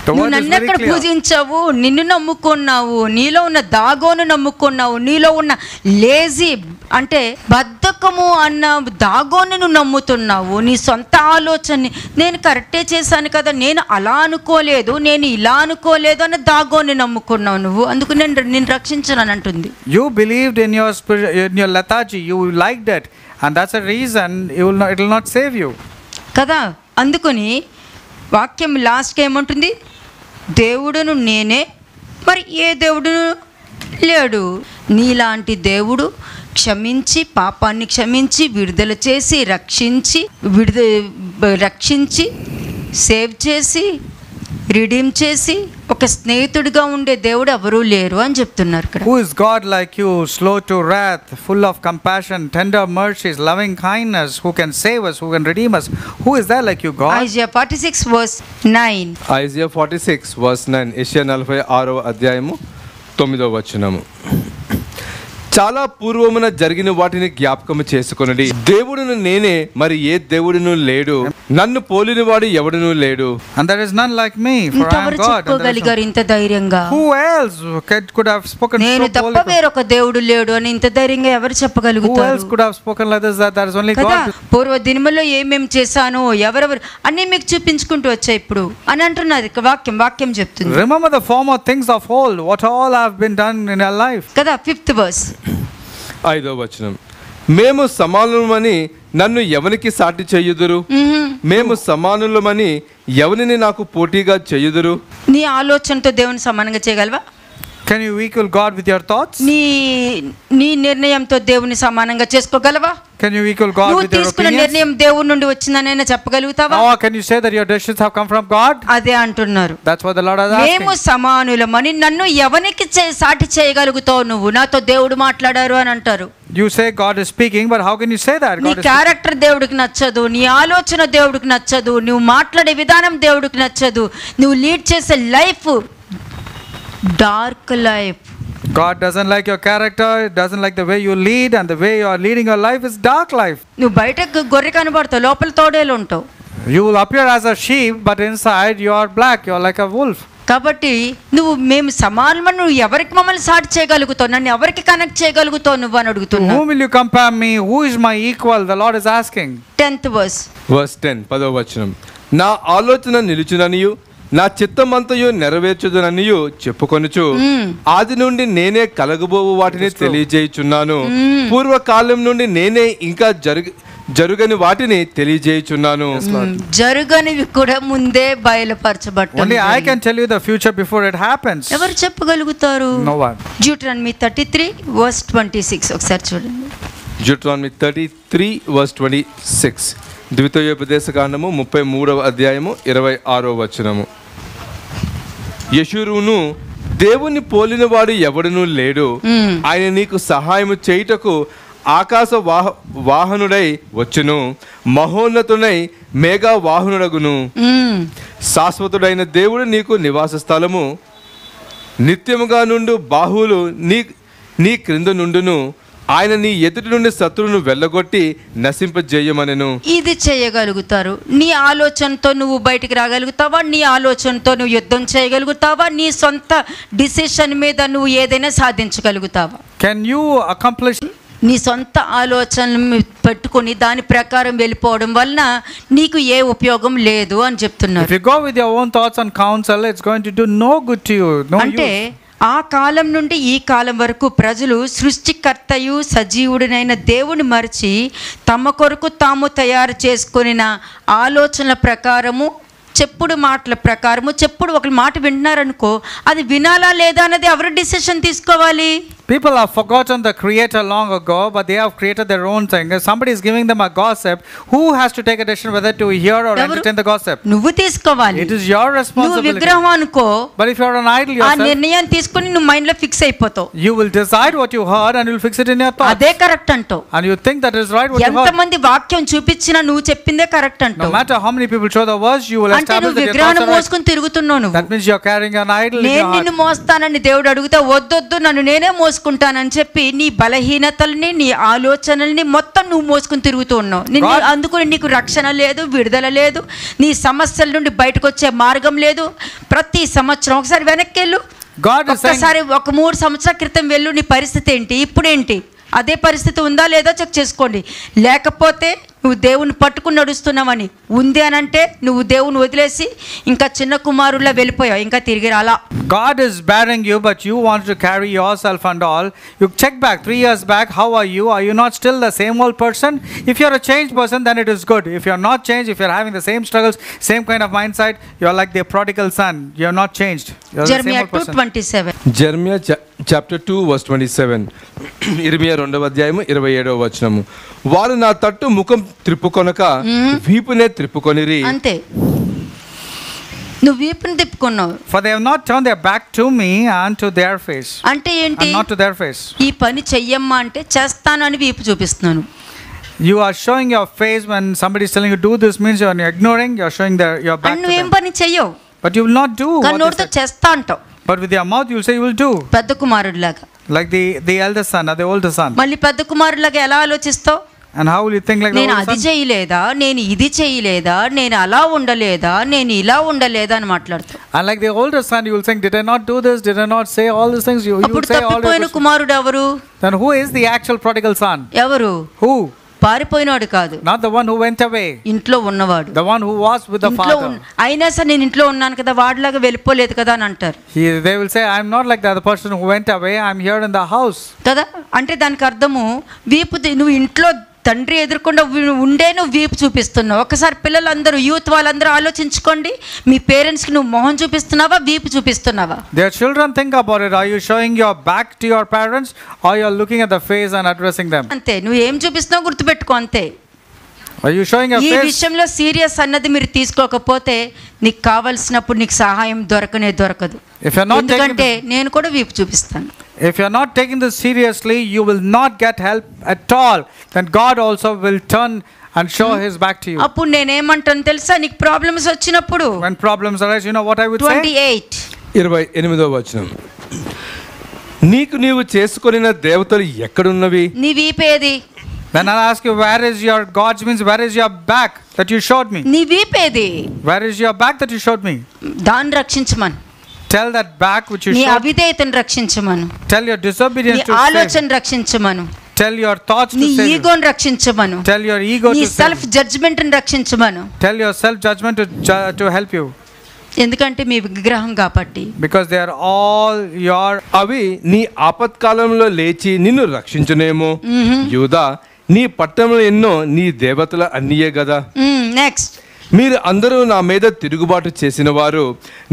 S1: నువ్వు నన్ను ఎక్కడ పూజించావు? నిన్ను నమ్ముకున్నావు, నీలో ఉన్న దాగోను నమ్ముకున్నావు, నీలో ఉన్న లేజీ అంటే బద్ధకము అన్న దాగోని నువ్వు నమ్ముతున్నావు. నీ సొంత ఆలోచనని నేను కరెక్టే చేశాను కదా, నేను అలా అనుకోలేదు, నేను ఇలా అనుకోలేదు అన్న దాగోని నమ్ముకున్నావు నువ్వు, అందుకు నేను రక్షించను అంటుంది.
S2: You believed in your spirit, in your lethargy, you liked it, and that's a reason it will not save you.
S1: కదా, అందుకని వాక్యం లాస్ట్కి ఏముంటుంది? దేవుడును నేనే, మరి ఏ దేవుడును లేడు. నీలాంటి దేవుడు క్షమించి, పాపాన్ని క్షమించి, విడుదల చేసి, రక్షించి సేవ్ చేసి, రిడీమ్ చేసి ఒక స్నేహితుడిగా ఉండే దేవుడు ఎవరూ లేరు అని చెప్తున్నారు ఇక్కడ.
S2: Who is God like you, slow to wrath, full of compassion, tender mercies, loving kindness, who can save us, who can redeem us? Who is there like you, God?
S1: Isaiah 46:9.
S3: Isaiah 46 verse 9. యెషయా 46వ అధ్యాయము 9వ వచనము. చాలా పూర్వమున జరిగిన వాటిని జ్ఞాపకము చేసుకొనుడి. దేవుడును నేనే, మరి ఏ దేవుడును లేడు, నన్ను పోలిన వాడు ఎవడును లేడు.
S2: And there is none like me, for I am God.
S1: చెప్పుకోగలిగారు ఇంత ధైర్యంగా?
S2: Who else could have spoken
S1: నేను
S2: so
S1: తప్ప
S2: boldly?
S1: వేరొక దేవుడు లేడు అని ఇంత ధైర్యంగా ఎవరు
S2: Who
S1: చెప్పగలుగుతారు?
S2: else could have spoken like this, that there is only
S1: కదా,
S2: God?
S1: పూర్వ దినములో ఏమేం చేశాను, ఎవరెవరు అన్నీ మీకు చూపించుకుంటూ వచ్చాయి ఇప్పుడు అని అంటున్నది వాక్యం చెప్తుంది
S2: Remember the former things of old, what all have been done in your life.
S1: కదా. 5th verse.
S3: 5వ వచనం. మేము సమానులమని నన్ను ఎవనికి సాటి చేయుదురు? మేము సమానులమని ఎవరిని నాకు పోటీగా చేయుదురు?
S1: నీ ఆలోచనతో దేవుని సమానంగా చేయగలవా?
S2: Can you equal God with your thoughts?
S1: నీ నిర్ణయంతో దేవుని సమానంగా చేసుకోగలవా?
S2: Can you equal God
S1: నువ్వు
S2: with your
S1: తీసుకున్న
S2: opinions?
S1: నిర్ణయం దేవుడి నుండి వచ్చిందనైనా చెప్పగలుగుతావా?
S2: Or can you say that your decisions have come from God?
S1: అదే అంటున్నారు.
S2: That's what the Lord has
S1: మేము
S2: asking.
S1: సమానులమని నన్ను ఎవరికి సాటి చేయగలుగుతావు నువ్వు? నాతో దేవుడు మాట్లాడారు అని అంటారు.
S2: You say God is speaking, but how can you say that?
S1: నీ
S2: God is
S1: క్యారెక్టర్ దేవుడికి నచ్చదు, నీ ఆలోచన దేవుడికి నచ్చదు, నువ్వు మాట్లాడే విధానం దేవుడికి నచ్చదు, నువ్వు లీడ్ చేసే life dark life.
S2: God doesn't like your character, it doesn't like the way you lead, and the way you are leading your life is dark life.
S1: నువ్వు బయటకు గొర్రె కనబడతావు, లోపల తోడేలు ఉంటావు.
S2: You will appear as a sheep, but inside you are black, you are like a wolf.
S1: కాబట్టి మేము సమానమని నువ్వు ఎవరికి మమ్మల్ని సాటి చేయగలుగుతావు, నన్ను ఎవరికి కనెక్ట్ చేయగలుగుతావు నువ్వు అని
S2: To
S1: అడుగుతున్నావు.
S2: whom will you compare me? Who is my equal? The Lord is asking.
S1: 10th verse.
S3: verse 10 10వ వచనం. నా ఆలోచన నిలుచుననియు నా చిత్తమంతయు నెరవేర్చుదననియు చెప్పుకొనుచు ఆది నుండి నేనే కలగబోవు వాటిని తెలియజేయుచున్నాను, పూర్వకాలం నుండి నేనే ఇంకా జరుగని వాటిని తెలియజేయుచున్నాను.
S1: జరుగనివి కూడా ముందే బయలుపరచబడ్డాయి.
S2: Only I can tell you the future before it happens.
S1: ఎవరు చెప్పగలుగుతారు?
S2: No one.
S1: Deuteronomy 33:26 ఒకసారి చూడండి.
S3: Deuteronomy 33 verse 26. ద్వితీయోపదేశకాండము 33వ అధ్యాయము 26వ వచనము. యెషూరును దేవుని పోలిన వాడు ఎవడునూ లేడు, ఆయన నీకు సహాయము చేయుటకు ఆకాశ వాహనుడై వచ్చును, మహోన్నతుడై మేఘా వాహనుడగును. శాశ్వతుడైన దేవుడు నీకు నివాస స్థలము, నిత్యముగా నుండు బాహువులు నీ క్రింద నుండును. ఆయన నీ ఎదుటి నుండి శత్రువును వెళ్ళగొట్టి నశింపజేయమనెను.
S1: ఇది చేయగలుగుతారు. నీ ఆలోచనతో నువ్వు బయటికి రాగలుగుతావా? నీ ఆలోచనతో నువ్వు యుద్ధం చేయగలుగుతావా? నీ సొంత డిసిషన్ మీద నువ్వు ఏదైనా సాధించగలుగుతావా?
S2: Can you accomplish?
S1: నీ సొంత ఆలోచనలు పెట్టుకొని దాని ప్రకారం వెళ్ళిపోవడం వలన నీకు ఏ ఉపయోగం లేదు అని చెప్తున్నారు.
S2: If you go with your own thoughts and counsel, it's going to do no good to you. No
S1: అంటే
S2: use.
S1: ఆ కాలం నుండి ఈ కాలం వరకు ప్రజలు సృష్టికర్తయు సజీవుడినైన దేవుని మరిచి తమ కొరకు తాము తయారు చేసుకున్న ఆలోచనల ప్రకారము, చెప్పుడు మాటల ప్రకారము, చెప్పుడు ఒక మాట వింటున్నారనుకో, అది వినాలా లేదా అన్నది ఎవరు డిసిషన్ తీసుకోవాలి?
S2: People have forgotten the Creator long ago, but they have created their own thing. If somebody is giving them a gossip, who has to take a decision whether to hear or entertain the gossip?
S1: నువ్వు తీసుకోవాలి.
S2: It is your
S1: నువ్వు
S2: responsibility.
S1: విగ్రహం అనుకో,
S2: But if you are an idol
S1: ఆ
S2: yourself,
S1: నిర్ణయాన్ని తీసుకుని నువ్వు మైండ్ లో ఫిక్స్ అయిపోతావు.
S2: you will decide what you heard and you will fix it in your thoughts.
S1: అదే కరెక్ట్ అంటావు.
S2: And you think that is right what you heard.
S1: ఎంతమంది వాక్యం చూపించినా నువ్వు చెప్పిందే కరెక్ట్
S2: No
S1: అంటావు.
S2: matter how many people show the verse, you will
S1: అంటే
S2: establish
S1: నువ్వు
S2: that your
S1: విగ్రహాన్ని
S2: thoughts are right.
S1: మోసుకుని తిరుగుతున్నావు. నువ్వు
S2: That means you are carrying an idol in your
S1: నేను
S2: heart.
S1: నిన్ను మోస్తానని దేవుడు అడిగితే వద్దొద్దు నన్ను నేనే మోసుకుంటానని చెప్పి నీ బలహీనతల్ని, నీ ఆలోచనల్ని మొత్తం నువ్వు మోసుకుని తిరుగుతూ ఉన్నావు. నిన్ను అందుకని నీకు రక్షణ లేదు, విడుదల లేదు, నీ సమస్యల నుండి బయటకు వచ్చే మార్గం లేదు. ప్రతి సంవత్సరం ఒకసారి వెనక్కి వెళ్ళు, ఒక్కసారి ఒక 3 సంవత్సరాల క్రితం వెళ్ళు, నీ పరిస్థితి ఏంటి, ఇప్పుడేంటి, అదే పరిస్థితి ఉందా లేదా చెక్ చేసుకోండి. లేకపోతే నువ్వు దేవుని పట్టుకుని నడుస్తున్నావని ఉంది అని అంటే నువ్వు దేవుని వదిలేసి ఇంకా చిన్న కుమారుల్లా వెళ్ళిపోయావు, ఇంకా తిరిగి రాలా.
S2: God is bearing you, but you want to carry yourself and all. You check back 3 years back. How are you? Are you not still the same old person? If you're a changed person, then it is good. If you're not changed, if you're having the same struggles, same kind of mindset, you're like the prodigal son. You're not changed. You're the same
S1: Jeremiah
S2: old person.
S1: 2:27.
S3: Jeremiah chapter 2 verse 27. ఇర్మియా 2వ అధ్యాయము 27వ వచనము. వారు నా తట్టు ముఖం త్రిప్పుకొనక వీపునే త్రిప్పుకొనిరి.
S1: అంతే, నువ్వు వీపుని తిప్పుకున్నావు.
S2: For they have not turned their back to me and to their face.
S1: అంటే ఏంటి?
S2: And not to their face.
S1: ఈ పని చెయ్యమ్మా అంటే చేస్తాను అని వీపు చూపిస్తున్నాను.
S2: You are showing your face when somebody is telling you do this, means you are ignoring. You are showing your back to
S1: నువ్వేం
S2: them.
S1: పని చెయ్యవు,
S2: But you will not do what they
S1: కన్నోడితో
S2: said.
S1: చేస్తా అంటావు.
S2: But with your mouth you will say you will do.
S1: పెద్ద కుమారుడిలాగా.
S2: Like the eldest son or the older son.
S1: మళ్ళీ పెద్ద కుమారుడిలాగా ఎలా ఆలోచిస్తావు?
S2: And how will you think like the
S1: నేను
S2: older
S1: అది
S2: son?
S1: చేయలేదా, నేను ఇది చేయలేదా, నేను అలా ఉండలేదా, నేను ఇలా ఉండలేదా అని మాట్లాడుతావు.
S2: And like the older son, you will think, did I not do this? Did I not say all these things? You will
S1: అప్పుడు
S2: say all
S1: తప్పిపోయిన
S2: this.
S1: కుమారుడు ఎవరు?
S2: Then who is the actual prodigal son?
S1: ఎవరు?
S2: Who?
S1: పారిపోయినాడు కాదు,
S2: Not the one who went away.
S1: ఇంట్లో ఉన్నవాడు.
S2: The one who was with the
S1: ఇంట్లో
S2: father.
S1: అయినా సరే నేను ఇంట్లో ఉన్నాను కదా, వాడిలాగా వెళ్ళిపోలేదు కదా అని అంటారు
S2: They will say, I'm not like the other person who went away. I'm here in the house.
S1: కదా. అంటే దానికి అర్థము నువ్వు ఇంట్లో తండ్రి ఎదుర్కొండ ఉండే నువ్వు వీపు చూపిస్తున్నావు. ఒకసారి పిల్లలందరూ, యూత్ వాళ్ళందరూ ఆలోచించుకోండి, మీ పేరెంట్స్కి నువ్వు మొహం చూపిస్తున్నావా, వీపు చూపిస్తున్నావా?
S2: Their children, think about it. Are you showing your back to your parents or you're looking at the face and addressing them?
S1: అంతే, నువ్వు ఏం చూపిస్తున్నావు గుర్తుపెట్టుకో, అంతే.
S2: Are you showing your
S1: ఈ
S2: face?
S1: విషయంలో సీరియస్ అన్నది మీరు తీసుకోకపోతే నీకు కావాల్సినప్పుడు నీకు సహాయం దొరకదు.
S2: If you're not
S1: ఎందుకంటే
S2: taking
S1: నేను కూడా వీపు చూపిస్తాను.
S2: If you're not taking this seriously, you will not get help at all. Then God also will turn and show his back to you.
S1: అప్పుడు నేనేమంటాను తెలుసా, నీకు ప్రాబ్లమ్స్ వచ్చినప్పుడు
S2: When problems arise, you know what I would say?
S1: 28
S3: 28వ వచనం. నీకు నీవు చేసుకొనిన దేవతలు ఎక్కడున్నవి?
S1: నీ వీపేది?
S2: Then I'll ask you, where is your God's means, where is your back that you showed me?
S1: నీ వీపేది?
S2: Where is your back that you showed me?
S1: దాన్ని రక్షించమను.
S2: Tell that back which you
S1: నీ
S2: showed.
S1: అవిధేయతను రక్షించమను.
S2: Tell your
S1: నీ
S2: disobedience to save.
S1: ఆలోచన రక్షించమను.
S2: Tell your thoughts
S1: నీ
S2: to save.
S1: ఈగోని రక్షించమను.
S2: Tell your ego
S1: నీ
S2: to save.
S1: సెల్ఫ్ జడ్జ్మెంట్ ని రక్షించమను.
S2: Tell your self judgment to help you.
S1: ఎందుకంటే మీ విగ్రహం కాబట్టి.
S2: Because they are all your.
S3: అవి నీ ఆపత్కాలంలో లేచి నిన్ను రక్షించునేమో. యూదా, నీ పట్టణంలో ఎన్నో నీ దేవతల అన్నియే గదా.
S1: నెక్స్ట్,
S3: మీరు అందరూ నా మీద తిరుగుబాటు చేసిన వారు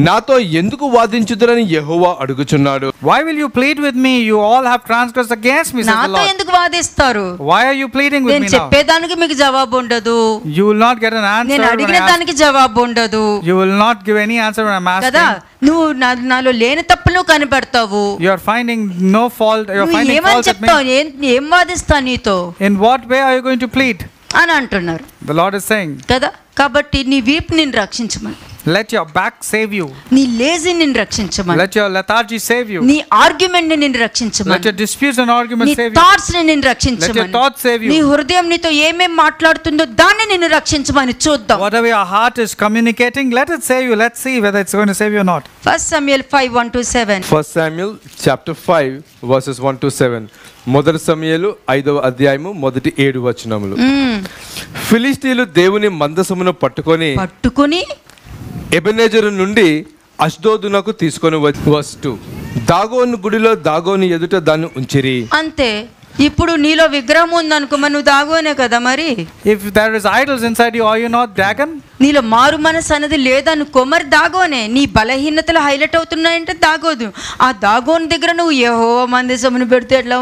S3: నాతో ఎందుకు వాదించుదురని యెహోవా అడుగుచున్నాడు.
S2: Why will you plead with me? You all have transgressed against me, says the
S1: నాతో
S2: Lord.
S1: ఎందుకు వాదిస్తారు?
S2: Why are you pleading with
S1: నేను
S2: me now?
S1: చెప్పేదానికి మీకు జవాబు ఉండదు,
S2: You will not get an answer
S1: నేను
S2: when
S1: అడిగిన
S2: I ask.
S1: దానికి జవాబు ఉండదు
S2: You will not give any answer when I'm
S1: కదా.
S2: asking.
S1: నువ్వు నాలో లేని తప్పులు కనిపెడతావు.
S2: You are finding no fault. You are
S1: నువ్వు
S2: finding
S1: ఏమని
S2: fault with me.
S1: చెప్తావు? ఏం వాదిస్తా నీతో
S2: In what way are you going to plead?
S1: అని అంటున్నారు
S2: The Lord is saying,
S1: కదా. కాబట్టి నీ వీపు నిన్ను రక్షించమని,
S2: let your back save you.
S1: నీ లేజీ నిన్ను రక్షించమని,
S2: Let your lethargy save you.
S1: నీ ఆర్గ్యుమెంట్ ని నిన్ను
S2: Let
S1: రక్షించమని,
S2: your disputes and arguments
S1: నీ
S2: save you.
S1: థాట్స్ ని నిన్ను
S2: Let your
S1: రక్షించమని,
S2: thoughts save
S1: నీ
S2: you.
S1: హృదయం నీతో ఏమేం మాట్లాడుతుందో దాన్ని నిన్ను రక్షించమని చూద్దాం.
S2: Whatever your heart is communicating, let it save you. Let's see whether it's going to save you or not.
S1: 1 Samuel 5:1-7.
S3: 1 Samuel chapter 5 verses 1-7. మొదటి సమూయేలు 5వ అధ్యాయము మొదటి 7 వచనములు. ఫిలిష్తీయులు దేవుని మందసమును పట్టుకొని ఎబెనెజరు నుండి అష్దోదునకు తీసుకొని వస్తూ దాగోను గుడిలో దాగోను ఎదుట దాన్ని ఉంచిరి.
S1: అంతే. ఇప్పుడు నీలో విగ్రహం ఉందనుకో, మరి నువ్వు దాగోనే కదా. మరి
S2: If there is idols inside you, are you not Dagon?
S1: నీలో మారు మనసు అనేది లేదనుకో, మరి దాగోనే. నీ బలహీనతలు హైలైట్ అవుతున్నాయంటే దాగోదు. ఆ దాగోని దగ్గర నువ్వు యెహోవా మందసమును పెడితే ఎట్లా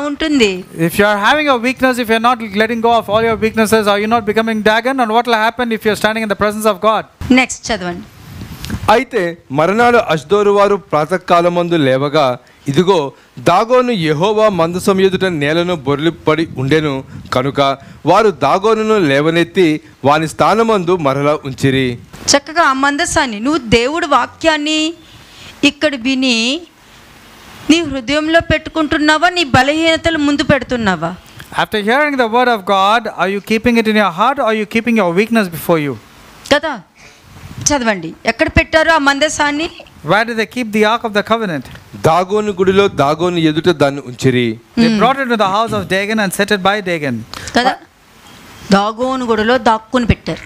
S1: ఉంటుంది?
S2: If you are having a weakness, if you are not letting go of all your weaknesses, are you not becoming Dagon? And what will happen if you are standing in the presence of God?
S1: Next చదవండి.
S3: అయితే మరునాడు అష్దోరు వారు ప్రాతకాలమందు లేవగా ఇదిగో దాగోను యెహోవా మందసం ఎదుట నేలను బొర్లిపడి ఉండెను కనుక వారు దాగోనును లేవనెత్తి వాని స్థానమందు మరలా ఉంచిరి.
S1: చక్కగా ఆ మందసాన్ని నువ్వు దేవుడి వాక్యాన్ని ఇక్కడ విని నీ హృదయంలో పెట్టుకుంటున్నావా, నీ బలహీనతలు ముందు పెడుతున్నావా?
S2: After hearing the word of God, are you keeping it in your heart or are you keeping your weakness before you?
S1: కదా. చదవండి. ఎక్కడ పెట్టారు ఆ మందసాన్ని?
S2: Where did they keep the Ark of the Covenant?
S3: Dagon గుడిలో దాగోను ఎదుట దాన్ని ఉంచిరి.
S2: They brought it to the house of Dagon and set it by Dagon.
S1: కదా. దాగోను గుడిలో దాక్కుని పెట్టారు.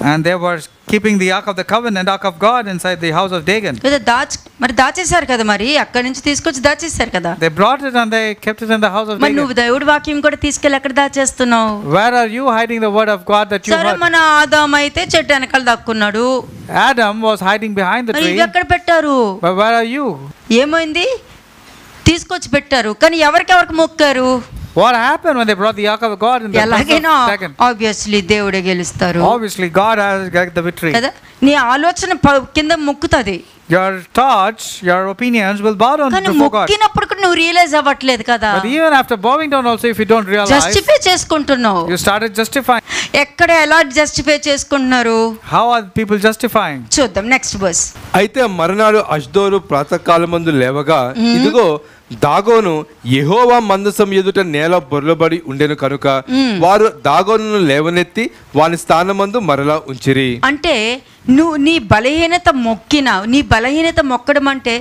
S2: And they were keeping the Ark of the Covenant, Ark of God, inside the house of Dagon.
S1: కదా. దాచేశారు కదా. మరి అక్కడి నుంచి తీసుకొచ్చి దాచేశారు కదా.
S2: They brought it and they kept it in the house of
S1: మరి
S2: Dagon.
S1: నువ్వు దేవుడి వాక్యం కూడా తీసుకెళ్ళి ఎక్కడ దాచేస్తున్నావు?
S2: Where are you hiding the word of God that you
S1: సరే,
S2: heard?
S1: మన ఆదాం అయితే చెట్టు వెనకాల దాక్కున్నాడు.
S2: Adam was hiding behind the
S1: మరి
S2: tree.
S1: ఇవి ఎక్కడ పెట్టారు?
S2: But where are you?
S1: ఏమైంది? తీసుకొచ్చి పెట్టారు, కానీ ఎవరికి మొక్కారు?
S2: What happened when they brought the Ark of God in the presence
S1: ఎలాగైనా
S2: of Dagon?
S1: ఆబ్వియస్లీ దేవుడే గెలుస్తారు
S2: Obviously, God has got the victory.
S1: కదా. నీ ఆలోచన కింద మొక్కుతుంది,
S2: Your thoughts, your opinions will bow down
S1: కానీ
S2: before God.
S1: మొక్కినప్పుడు కూడా నువ్వు రియలైజ్ అవ్వట్లేదు కదా.
S2: But even after bowing down also, if you don't realize,
S1: justify చేసుకుంటున్నావు.
S2: you started justifying.
S1: ఎక్కడ ఎలా జస్టిఫై చేసుకుంటున్నారు?
S2: How are people justifying?
S1: చూద్దాం నెక్స్ట్ వర్స్.
S3: అయితే మరునాడు అష్దోరు ప్రాతకాలమందు లేవగా ఇదిగో దాగోను యెహోవా మందసం ఎదుట నేల బొర్లబడి ఉండెను కనుక వారు దాగోనును లేవనెత్తి వాని స్థానమందు మరలా ఉంచిరి.
S1: అంటే నువ్వు నీ బలహీనత మొక్కడం అంటే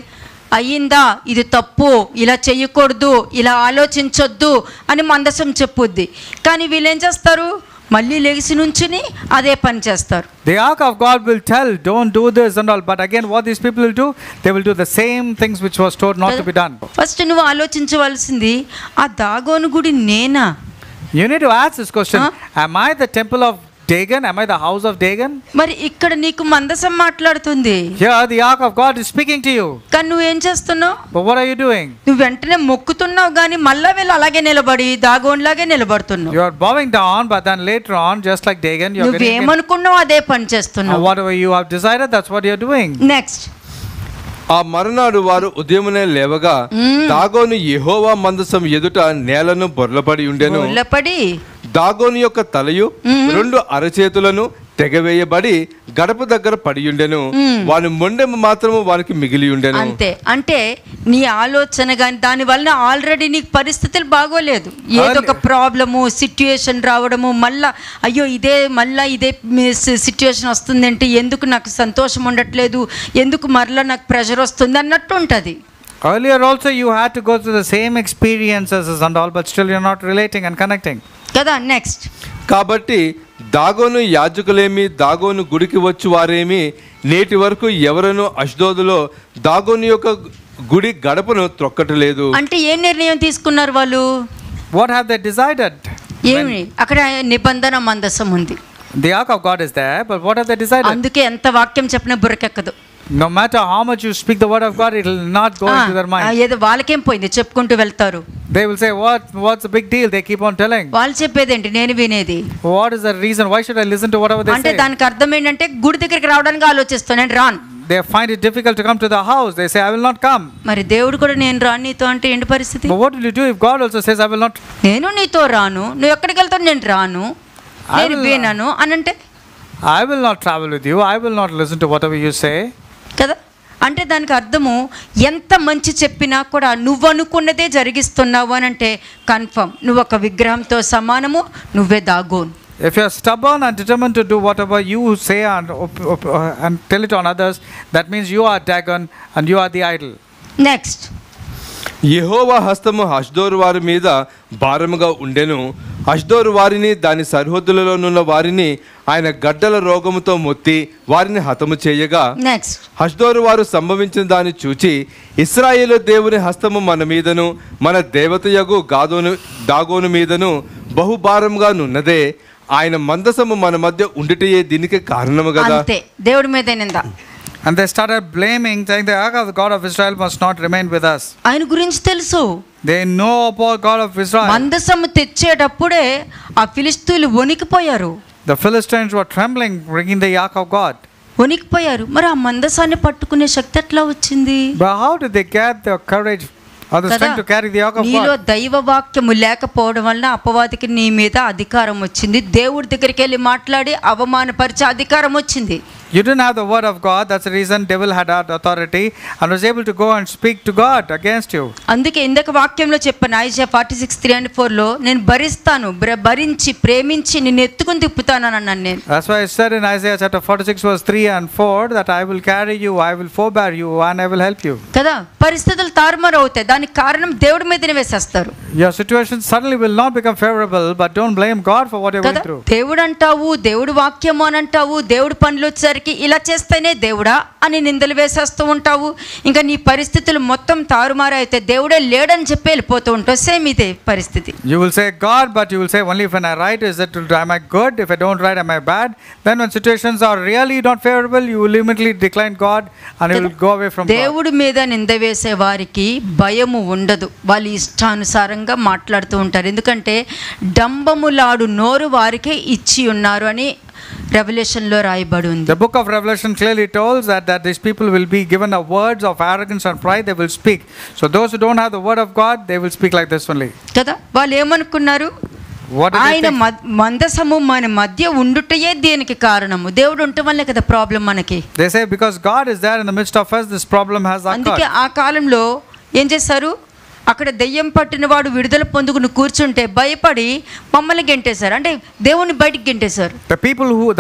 S1: అయ్యిందా, ఇది తప్పు, ఇలా చెయ్యకూడదు, ఇలా ఆలోచించొద్దు అని మందసం చెప్పుద్ది. కానీ వీళ్ళు ఏం చేస్తారు? మళ్ళీ లెగిసి నుంచుని అదే పని చేస్తారు.
S2: The Ark of God will tell, don't do this and all. But again, what these people will do, they will do the same things which was told not to be done.
S1: First నువ్వు ఆలోచించవలసింది, ఆ దాగోను గుడి నేనా?
S2: You need to ask this question. Am I the temple of Dagon? Am I the house of Dagon?
S1: మరి ఇక్కడ నీకు మందసం మాట్లాడుతుంది.
S2: Here the Ark of God is speaking to you.
S1: కానీ నువ్వేం చేస్తున్నావు?
S2: But what are you doing?
S1: నువ్వు వెంటనే మొక్కుతున్నావు, కానీ మళ్ళా వీళ్ళు అలాగే నిలబడి దాగోన్లాగే నిలబడుతున్నావు.
S2: You are bowing down, but then later on, just like Dagon, you are getting in.
S1: నువ్వేమనుకున్నావు అదే పని చేస్తున్నావు.
S2: Whatever you have decided, that's what you are doing.
S1: Next.
S3: ఆ మరునాడు వారు ఉదయమునే లేవగా దాగోను యెహోవా మందసం ఎదుట నేలను బొర్లపడి ఉండెను. దాగోను యొక్క తలయు 2 అరచేతులను తెగవేయబడి గడప దగ్గర పడి ఉండెను. వాని మొండెము మాత్రము వానికి మిగిలి ఉండెను.
S1: అంతే. అంటే నీ ఆలోచన గాని దాని వలన ఆల్రెడీ నీకు పరిస్థితులు బాగోలేదు. ఏదో ఒక ప్రాబ్లము సిచ్యుయేషన్ రావడము, అయ్యో ఇదే సిచ్యుయేషన్ వస్తుందంటే ఎందుకు నాకు సంతోషం ఉండట్లేదు, ఎందుకు మరలా నాకు ప్రెషర్ వస్తుంది అన్నట్టు ఉంటుంది.
S2: Earlier also you had to go through the same experiences and all, but still you're not relating and connecting.
S1: కదా. నెక్స్ట్.
S3: కాబట్టి దాగోను యాజకులేమి దాగోను గుడికి వచ్చు వారేమి నేటి వరకు ఎవరను అష్దోదులో దాగోను యొక్క గుడి గడపను త్రొక్కటలేదు.
S1: అంటే ఏ నిర్ణయం తీసుకున్నారు వాళ్ళు?
S2: What have they decided?
S1: ఏమి? అక్కడ నిబంధన మందసం ఉంది.
S2: The ark of God is there, but what have they decided?
S1: అందుకే ఎంత వాక్యం చెప్పినా బుర్రకెక్కదు.
S2: No matter how much you speak the word of God, it will not go into their mind.
S1: ఏదో వాళ్ళకేం పోయింది చెప్పుకుంటూ వెళ్తారు.
S2: They will say, what's the big deal? They keep on telling.
S1: వాళ్ళు చెప్పేదేంటి నేను వినేది.
S2: What is the reason? Why should I listen to whatever they
S1: అంటే
S2: say?
S1: దానికి అర్థం ఏంటంటే గుడి దగ్గరికి రావడానికి ఆలోచిస్తాను, నేను రాను.
S2: They find it difficult to come to the house. They say, I will not come.
S1: మరి దేవుడు కూడా నేను రాను నీతో అంటే ఏంటి పరిస్థితి?
S2: But what will you do if God also says, I will not?
S1: నేను నీతో రాను, నువ్వు ఎక్కడికి వెళ్తావు, నేను రాను, నేను వినను అని అంటే
S2: I will not travel with you. I will not listen to whatever you say.
S1: కదా, అంటే దానికి అర్థము ఎంత మంచి చెప్పినా కూడా నువ్వు అనుకున్నదే జరిగిస్తున్నావు అని అంటే కన్ఫర్మ్ నువ్వు ఒక విగ్రహంతో సమానము, నువ్వే Dagon.
S2: If you are stubborn and determined to do whatever you say and tell it on others, that means you are Dagon and you are the idol.
S1: Next,
S3: Jehovah హస్తము అష్డోరు వారి మీద భారముగా ఉండెను. అష్డోరు వారిని దాని సరిహద్దులలోనున్న వారిని ఆయన గడ్డల రోగముతో మొత్తి వారిని హతము చేయగా,
S1: నెక్స్ట్,
S3: అష్డోరు వారు సంభవించిన దాన్ని చూచి ఇశ్రాయేలు దేవుని హస్తము మన మీదను మన దేవతయగు దాగోను మీదను బహుభారముగా నున్నదే, ఆయన మందసము మన మధ్య ఉండుటయే దీనికి కారణము కదా.
S1: అంతే, దేవుడి మీద నింద.
S2: And they started blaming, saying the ark of the God of Israel must not remain with us.
S1: ఆయన గురించి తెలుసు.
S2: They know about God of Israel.
S1: మందసము తెచ్చేటప్పుడే ఆ ఫిలిష్తీయులు వణికిపోయారు.
S2: The Philistines were trembling, bringing the ark of God.
S1: వణికిపోయారు. మరి ఆ మందసాన్ని పట్టుకునే శక్తి ఎట్లా వచ్చింది?
S2: But how did they get the courage or the strength to carry the ark of
S1: నీలో
S2: God?
S1: దైవ వాక్యము లేకపోవడం వల్ల అపవాదికి నీ మీద అధికారం వచ్చింది. దేవుడి దగ్గరికి వెళ్ళి మాట్లాడి అవమానపరిచే అధికారం వచ్చింది.
S2: You didn't have the word of God. That's the reason devil had that authority and was able to go and speak to God against you.
S1: అందుకే ఇందాక వాక్యంలో చెప్పాను, ఐజయా 46:3-4 నేను భరిస్తాను, భరించి ప్రేమించి నిన్ను ఎత్తుకుని తిప్పుతాను అన్నాను నేను.
S2: That's why I said in Isaiah chapter 46 verse 3 and 4 that I will carry you, I will forbear you and I will help you.
S1: కదా, పరిస్థితులు తారుమారు అవుతాయి, దానికి కారణం దేవుడి మీదనే వేసేస్తారు.
S2: Your situation suddenly will not become favorable, but don't blame God for what you're going through.
S1: దేవుడు అంటావు, దేవుడు వాక్యము అని అంటావు, దేవుడు పనులు వచ్చేసరికి ఇలా చేస్తేనే దేవుడా అని నిందలు వేసేస్తూ ఉంటావు. ఇంకా నీ పరిస్థితులు మొత్తం తారుమారు అయితే దేవుడే లేడని చెప్పి వెళ్ళిపోతూ ఉంటావు. సేమ్ ఇదే పరిస్థితి.
S2: You will say God, but you will say only when I write is it, am I good? If I don't write, am I bad? Then when situations are really not favorable, you will immediately decline God and you will go away from God.
S1: దేవుడి మీద నింద వేసే వారికి భయము ఉండదు. వాళ్ళు ఇష్టానుసారంగా మాట్లాడుతూ ఉంటారు. ఎందుకంటే డంబములాడు నోరు వారికే ఇచ్చి ఉన్నారు అని రెవల్యూషన్లో రాయబడి ఉంది.
S2: The book of Revelation clearly tells that these people will be given a words of arrogance and pride. They will speak. So those who don't have the word of God, they will speak like this only.
S1: కదా, వాళ్ళు ఏమనుకున్నారు? ఆయన మందసము మన మధ్య ఉండుటయే దీనికి కారణము. దేవుడు ఉండటం వల్లే కదా ప్రాబ్లం మనకి.
S2: They say because God is there in the midst of us, this problem has occurred.
S1: అందుకే ఆ కాలంలో ఏం చేశారు? అక్కడ దెయ్యం పట్టిన వాడు విడుదల పొందుకుని కూర్చుంటే భయపడి మమ్మల్ని గెంటేశారు, అంటే దేవుని బయటికి గెంటేశారు.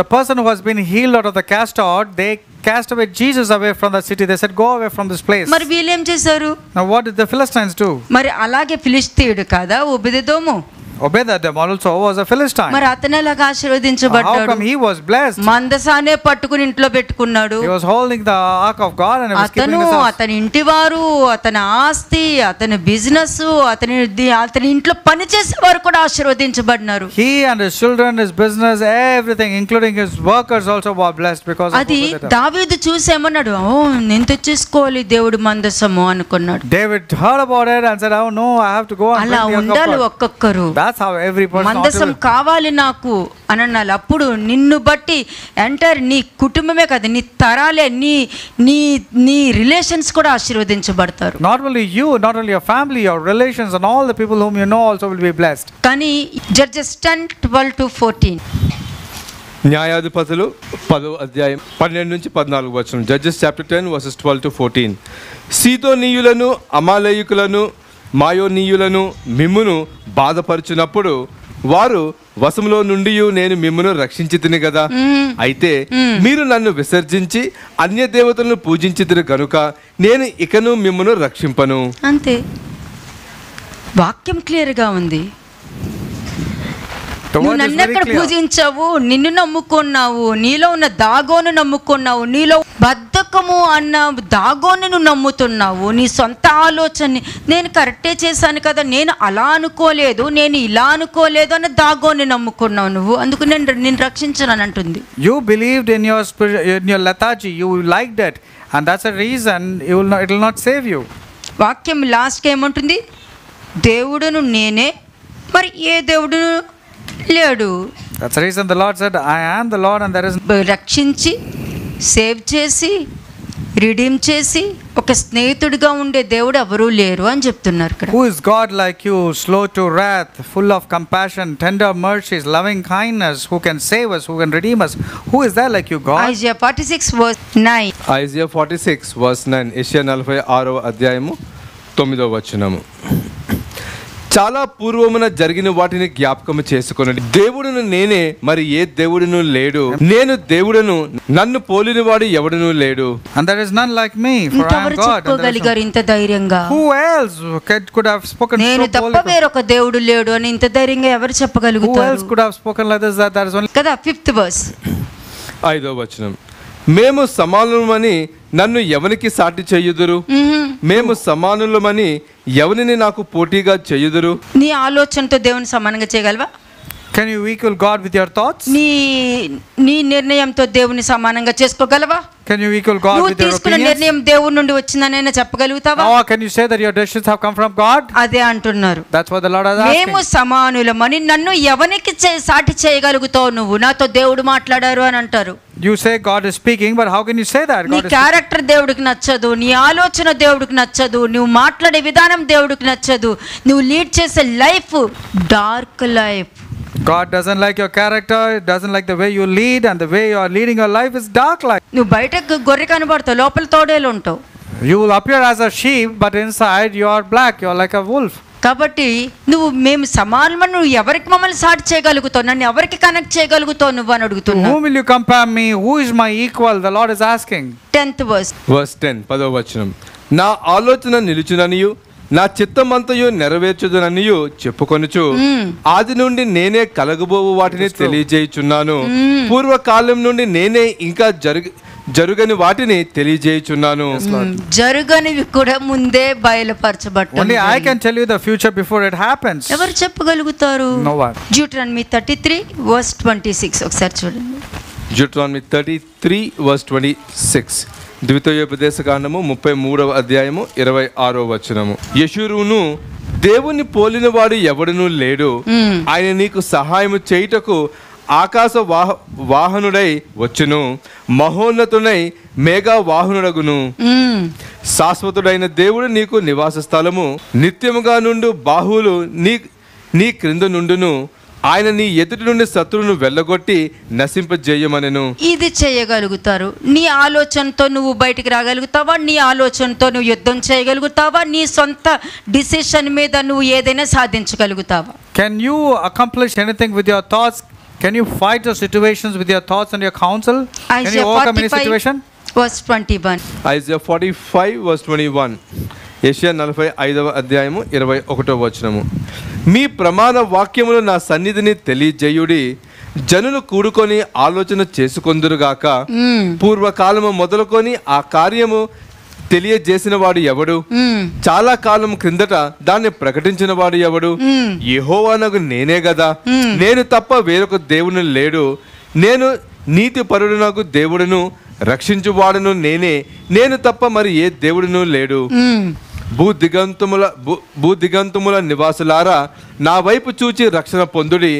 S2: The person who has been healed out of the cast out, they cast away Jesus away from the city. They said, go away from this place.
S1: మరి వీళ్ళు ఏం చేశారు?
S2: Now what did the Philistines do?
S1: మరి అలాగే ఫిలిష్తీయుడు కాదా ఒబెదెదోము?
S2: Obed-edom also was a Philistine.
S1: మరి అతను ఎలాగా ఆశీర్వదించబడ్డాడు?
S2: How come he was blessed?
S1: మందసానే పట్టుకుని ఇంట్లో పెట్టుకున్నాడు.
S2: He was holding the ark of God and he was keeping his house.
S1: అతని ఇంటివారు, అతని ఆస్తి, అతని బిజినెస్, అతని ఇంట్లో పనిచేసేవారు కూడా ఆశీర్వదించబడినారు.
S2: He and his children, his business, everything, including his workers also were blessed because of
S1: అది దావీదు చూసేమన్నాడు, ఓ నేను తెచ్చేసుకోవాలి దేవుడి మందసము అనుకున్నాడు.
S2: David heard about it and said, oh no, I have to go and
S1: అలా
S2: bring the ark
S1: ఉండాలి
S2: of God.
S1: ఒక్కొక్కరు.
S2: That's how every person
S1: మందసం కావాలి నాకు అని అన్నాడు. అప్పుడు నిన్ను బట్టి ఎంటర్ నీ కుటుంబమే కదా, నీ తరాలే, నీ రిలేషన్స్ కూడా ఆశీర్వదించబడతారు.
S2: Not only you, not only your family, your relations and all the people whom you know also will be blessed.
S1: కానీ Judges 10:12-14
S3: న్యాయాధిపతులు 10వ అధ్యాయం 12 నుంచి 14 వచనం. Judges chapter 10 verses 12-14. సీదోనీయులను, అమాలేయుకులను, మాయోనీయులను మిమ్మును బాధపరుచునప్పుడు వారు వశములో నుండి నేను మిమ్మును రక్షించితిని కదా. అయితే మీరు నన్ను విసర్జించి అన్య దేవతలను పూజించితిరి కనుక నేను ఇకను మిమ్మును రక్షింపను.
S1: అంతే, వాక్యం క్లియర్గా ఉంది.
S2: The
S1: నువ్వు
S2: word is
S1: నన్ను
S2: very
S1: ఎక్కడ
S2: clear.
S1: పూజించావు, నిన్ను నమ్ముకున్నావు, నీలో ఉన్న దాగోను నమ్ముకున్నావు, నీలో బద్ధకము అన్న దాగోను నమ్ముతున్నావు, నీ సొంత ఆలోచన నేను కరెక్టే చేశాను కదా, నేను అలా అనుకోలేదు, నేను ఇలా అనుకోలేదు అన్న దాగోని నమ్ముకున్నావు నువ్వు, అందుకు నేను రక్షించను అంటుంది.
S2: You believed in your spirit, in your lethargy, you liked it, and that's a reason it will not save you.
S1: వాక్యం లాస్ట్కి ఏమంటుంది? దేవుడును నేనే, మరి ఏ దేవుడును లేడు.
S2: That's the reason the Lord said, I am the Lord and there is.
S1: రక్షించి సేవ్ చేసి రిడీమ్ చేసి ఒక స్నేహితుడిగా ఉండే దేవుడు ఎవరూ లేరు అని చెప్తున్నారు ఇక్కడ.
S2: Who is God like you, slow to wrath, full of compassion, tender mercies, loving kindness, who can save us, who can redeem us? Who is that like you, God?
S1: Isaiah 46 verse 9.
S3: Isaiah 46 verse 9. యెషయా 46వ అధ్యాయము 9వ వచనము. చాలా పూర్వమున జరిగిన వాటిని జ్ఞాపకము చేసుకొనండి. దేవుడును నేనే, మరి ఏ దేవుడును లేడు. నేను దేవుడును, నన్ను పోలిన వాడు ఎవడును లేడు.
S2: And there is none like me, for I am
S1: ఇంకెవరు
S2: God. And there is
S1: చెప్పుకోగలిగారు ఇంత ధైర్యంగా?
S2: who else could have spoken
S1: నేను
S2: so
S1: తప్ప
S2: boldly?
S1: వేరొక దేవుడు లేడు అని ఇంత ధైర్యంగా ఎవరు
S2: Who
S1: చెప్పగలుగుతారు
S2: else could have spoken like this, that there is only.
S1: కదా? 5th verse.
S3: 5వ వచనం. మేము సమానులమని నన్ను ఎవనికి సాటి చేయుదురు? మేము సమానులమని ఎవరిని నాకు పోటీగా చేయుదురు?
S1: నీ ఆలోచనతో దేవుని సమానంగా చేయగలవా?
S2: Can you equal God with your thoughts?
S1: నీ నిర్ణయంతో దేవుని సమానంగా చేసుకోగలవా?
S2: Can you equal God
S1: నువ్వు
S2: with your
S1: తీసుకున్న
S2: opinions?
S1: నిర్ణయం దేవుడి నుండి వచ్చిందనైనా చెప్పగలుగుతావా?
S2: Or can you say that your decisions have come from God?
S1: అదే అంటున్నారు.
S2: That's what the Lord has
S1: మేము
S2: asked.
S1: సమానులమని నన్ను ఎవరికి సాటి చేయగలుగుతావు నువ్వు? నాతో దేవుడు మాట్లాడారు అని అంటారు.
S2: You say God is speaking, but how can you say that?
S1: నీ
S2: God is
S1: క్యారెక్టర్ దేవుడికి నచ్చదు, నీ ఆలోచన దేవుడికి నచ్చదు, నువ్వు మాట్లాడే విధానం దేవుడికి నచ్చదు, నువ్వు లీడ్ చేసే life dark life.
S2: God doesn't like your character, doesn't like the way you lead, and the way you are leading your life is dark life.
S1: నువ్వు బయట గొర్రె కనబడతావు, లోపల తోడేలు ఉంటావు.
S2: You will appear as a sheep, but inside you are black, you are like a wolf.
S1: కాబట్టి మేము సమానమని నువ్వు ఎవరికి మమ్మల్ని సాటి చేయగలుగుతావు, నన్ను ఎవరికి కనెక్ట్ చేయగలుగుతావు నువ్వు అని
S2: To
S1: అడుగుతున్నావు.
S2: whom will you compare me? Who is my equal? The Lord is asking.
S1: 10th verse.
S3: verse 10 10వ వచనం. నా ఆలోచన నిలుచుననియు నా చిత్తమంతయు నెరవేర్చుదననియు చెప్పుకొనుచు ఆది నుండి నేనే కలగబోవు వాటిని తెలియజేయుచున్నాను. పూర్వకాలం నుండి నేనే ఇంకా జరుగని వాటిని తెలియజేయుచున్నాను.
S1: జరుగనివి కూడా ముందే బయలుపరచబడ్డాయి.
S2: Only I can tell you the future before it happens.
S1: ఎవరు చెప్పగలుగుతారు?
S2: No one.
S1: Deuteronomy 33 verse 26 ఒకసారి చూడండి.
S3: Deuteronomy 33 verse 26. ద్వితీయోపదేశకాండము 33వ అధ్యాయము 26వ వచనము. యెషూరును దేవుని పోలినవాడు ఎవడునూ లేడు. ఆయన నీకు సహాయము చేయుటకు ఆకాశ వాహనుడై వచ్చును, మహోన్నతుడై మేఘా వాహనుడగును. శాశ్వతుడైన దేవుడు నీకు నివాస స్థలము, నిత్యముగా నుండు బాహువులు నీ క్రింద నుండును. ఆయన నీ ఎదుటి నుండి శత్రువును వెళ్ళగొట్టి నశింపజేయమనెను.
S1: ఇది చేయగలుగుతారు. నీ ఆలోచనతో నువ్వు బయటికి రాగలుగుతావా? నీ ఆలోచనతో నువ్వు యుద్ధం చేయగలుగుతావా? నీ సొంత డిసిషన్ మీద నువ్వు ఏదైనా సాధించగలుగుతావా?
S2: Can you accomplish anything with your thoughts? Can you fight the situations with your thoughts and your counsel? Can you
S1: Isaiah
S2: overcome any
S1: 45
S2: situation?
S1: verse 21.
S3: Isaiah 45 verse 21. యెషయా 45వ అధ్యాయము 21వ వచనము. మీ ప్రమాణ వాక్యములు నా సన్నిధిని తెలియజేయుడి, జనులు కూడుకొని ఆలోచన చేసుకొందురుగాక. పూర్వకాలము మొదలుకొని ఆ కార్యము తెలియజేసిన వాడు ఎవడు? చాలా కాలం క్రిందట దాన్ని ప్రకటించిన వాడు ఎవడు? యెహోవానగు నేనే గదా. నేను తప్ప వేరొక దేవుని లేడు. నేను నీతి పరుడునగు దేవుడును, రక్షించువాడును నేనే. నేను తప్ప మరి ఏ దేవుడును లేడు. భూదిగంతముల నివాసులారా, నా వైపు చూచి రక్షణ పొందుడి.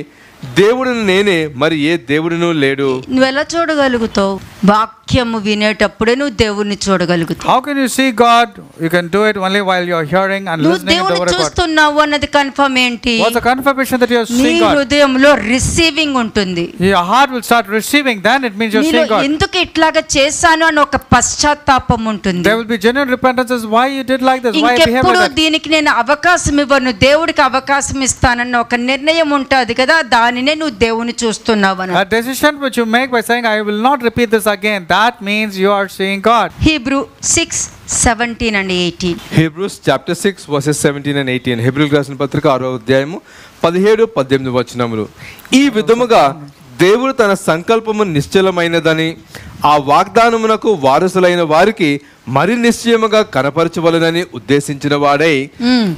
S3: దేవుడును నేనే, మరి ఏ దేవుడును లేడు.
S1: నువ్వు ఎలా చూడగలుగుతావు? వాక్యము వినేటప్పుడే నువ్వు దేవుణ్ణి చూడగలుగుతావు.
S2: How can you see God? You can do it only while you are hearing and
S1: నువ్వు
S2: listening to the
S1: దేవుణ్ణి
S2: word of God.
S1: చూస్తున్నావు అన్నది కన్ఫర్మ్ ఏంటి?
S2: What's the confirmation that you are
S1: నీ
S2: seeing God?
S1: హృదయంలో రిసీవింగ్ ఉంటుంది.
S2: Your heart will start receiving, then it means you are
S1: నీలో
S2: seeing God.
S1: ఎందుకు ఇట్లాగా చేశాను అని ఒక పశ్చాత్తాపం ఉంటుంది.
S2: There will be genuine repentance as why you did like this, why you behaved
S1: ఇంకెప్పుడు
S2: like that.
S1: దీనికి నేను అవకాశం ఇవ్వను, దేవుడికి అవకాశం ఇస్తానన్న ఒక నిర్ణయం ఉంటుంది కదా, దానినే నువ్వు దేవుని చూస్తున్నావు అని.
S2: A decision which you make by saying, I will not repeat this again, that means you are seeing God.
S1: Hebrew 6:17 and 18.
S3: Hebrews chapter 6 verses 17 and 18. హెబ్రీయులకు రాసిన పత్రిక 6వ అధ్యాయము 17-18 వచనములు. ఈ విధముగా దేవుడు తన సంకల్పము నిశ్చలమైనదని ఆ వాగ్దానమునకు వారసులైన వారికి మరి నిశ్చయముగా కనపరచవలనని ఉద్దేశించిన వాడై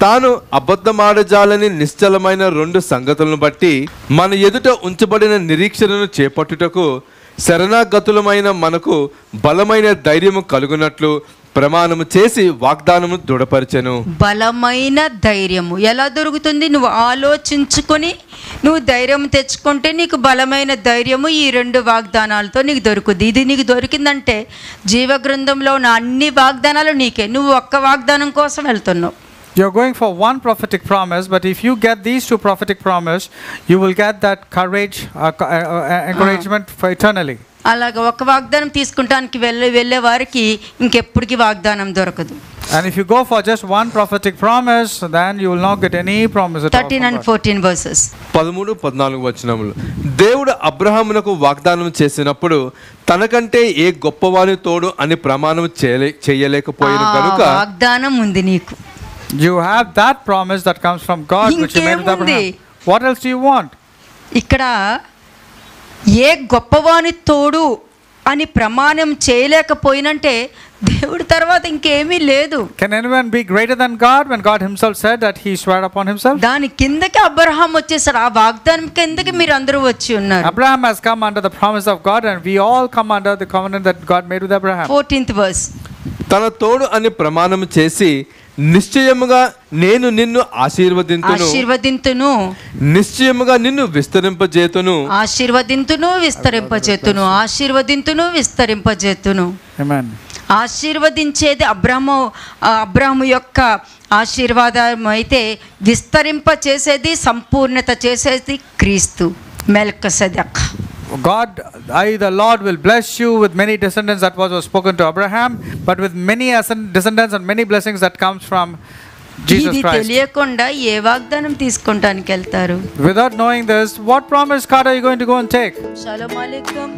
S3: తాను అబద్ధమాడజాలని నిశ్చలమైన 2 సంగతులను బట్టి మన ఎదుట ఉంచబడిన నిరీక్షణను చేపట్టుటకు శరణాగతులమైన మనకు బలమైన ధైర్యము కలుగునట్లు ప్రమాణము చేసి వాగ్దానము దృఢపరిచెను.
S1: బలమైన ధైర్యము ఎలా దొరుకుతుంది? నువ్వు ఆలోచించుకొని నువ్వు ధైర్యం తెచ్చుకుంటే నీకు బలమైన ధైర్యము ఈ 2 వాగ్దానాలతో నీకు దొరుకుద్ది. ఇది నీకు దొరికిందంటే జీవగ్రంథంలో ఉన్న అన్ని వాగ్దానాలు నీకే. నువ్వు ఒక్క వాగ్దానం కోసం వెళ్తున్నావు.
S2: You're going for one prophetic promise, but if you get these 2 prophetic promise, you will get that courage, encouragement for eternally.
S1: అలాగ ఒక వాగ్దానం తీసుకుంటానికి వెళ్ళే వారికి ఇంకెప్పటికీ వాగ్దానం దొరకదు.
S2: And if you go for just one prophetic promise, then you will not get any promise at all.
S1: 13 and 14 verses.
S3: 13-14 వచనములు. దేవుడు అబ్రహామునకు వాగ్దానం చేసినప్పుడు తనకంటే ఏ గొప్పవాని తోడు అని ప్రమాణం చేయలేకపోయిన కనుక
S1: వాగ్దానం ఉంది నీకు.
S2: You have that promise that comes from God, which you made with Abraham. What else do you want?
S1: ఇక్కడ ఏ గొప్పవాని తోడు అని ప్రమాణం చేయలేకపోయినంటే దేవుడి తర్వాత ఇంకేమీ లేదు.
S2: Can anyone be greater than God when God himself said that he swore upon himself?
S1: దాని కిందకి అబ్రహాం వచ్చేసారు. ఆ వాగ్దానం కిందకి మీరు అందరూ వచ్చి ఉన్నారు.
S2: Abraham has come under the promise of God, and we all come under the covenant that God made with Abraham.
S1: 14th verse.
S3: తన తోడు అని ప్రమాణం చేసి నిశ్చయముగా నేను నిన్ను ఆశీర్వదింతును, నిశ్చయముగా నిన్ను విస్తరింపజేతును,
S1: విస్తరింపజేతును.
S2: Amen.
S1: ఆశీర్వదించేది అబ్రాహాము యొక్క ఆశీర్వాదం అయితే విస్తరింప చేసేది సంపూర్ణత చేసేది క్రీస్తు మెల్కీసెదెక్.
S2: God, the Lord will bless you with many descendants. That was spoken to Abraham, but with many descendants and many blessings that comes from Jesus Christ.
S1: తెలియకుండా ఏ వాగ్దానం తీసుకుంటానికి వెళ్తారు?
S2: Without knowing this, what promise card are you going to go and take?
S1: Shalom అలైకుం.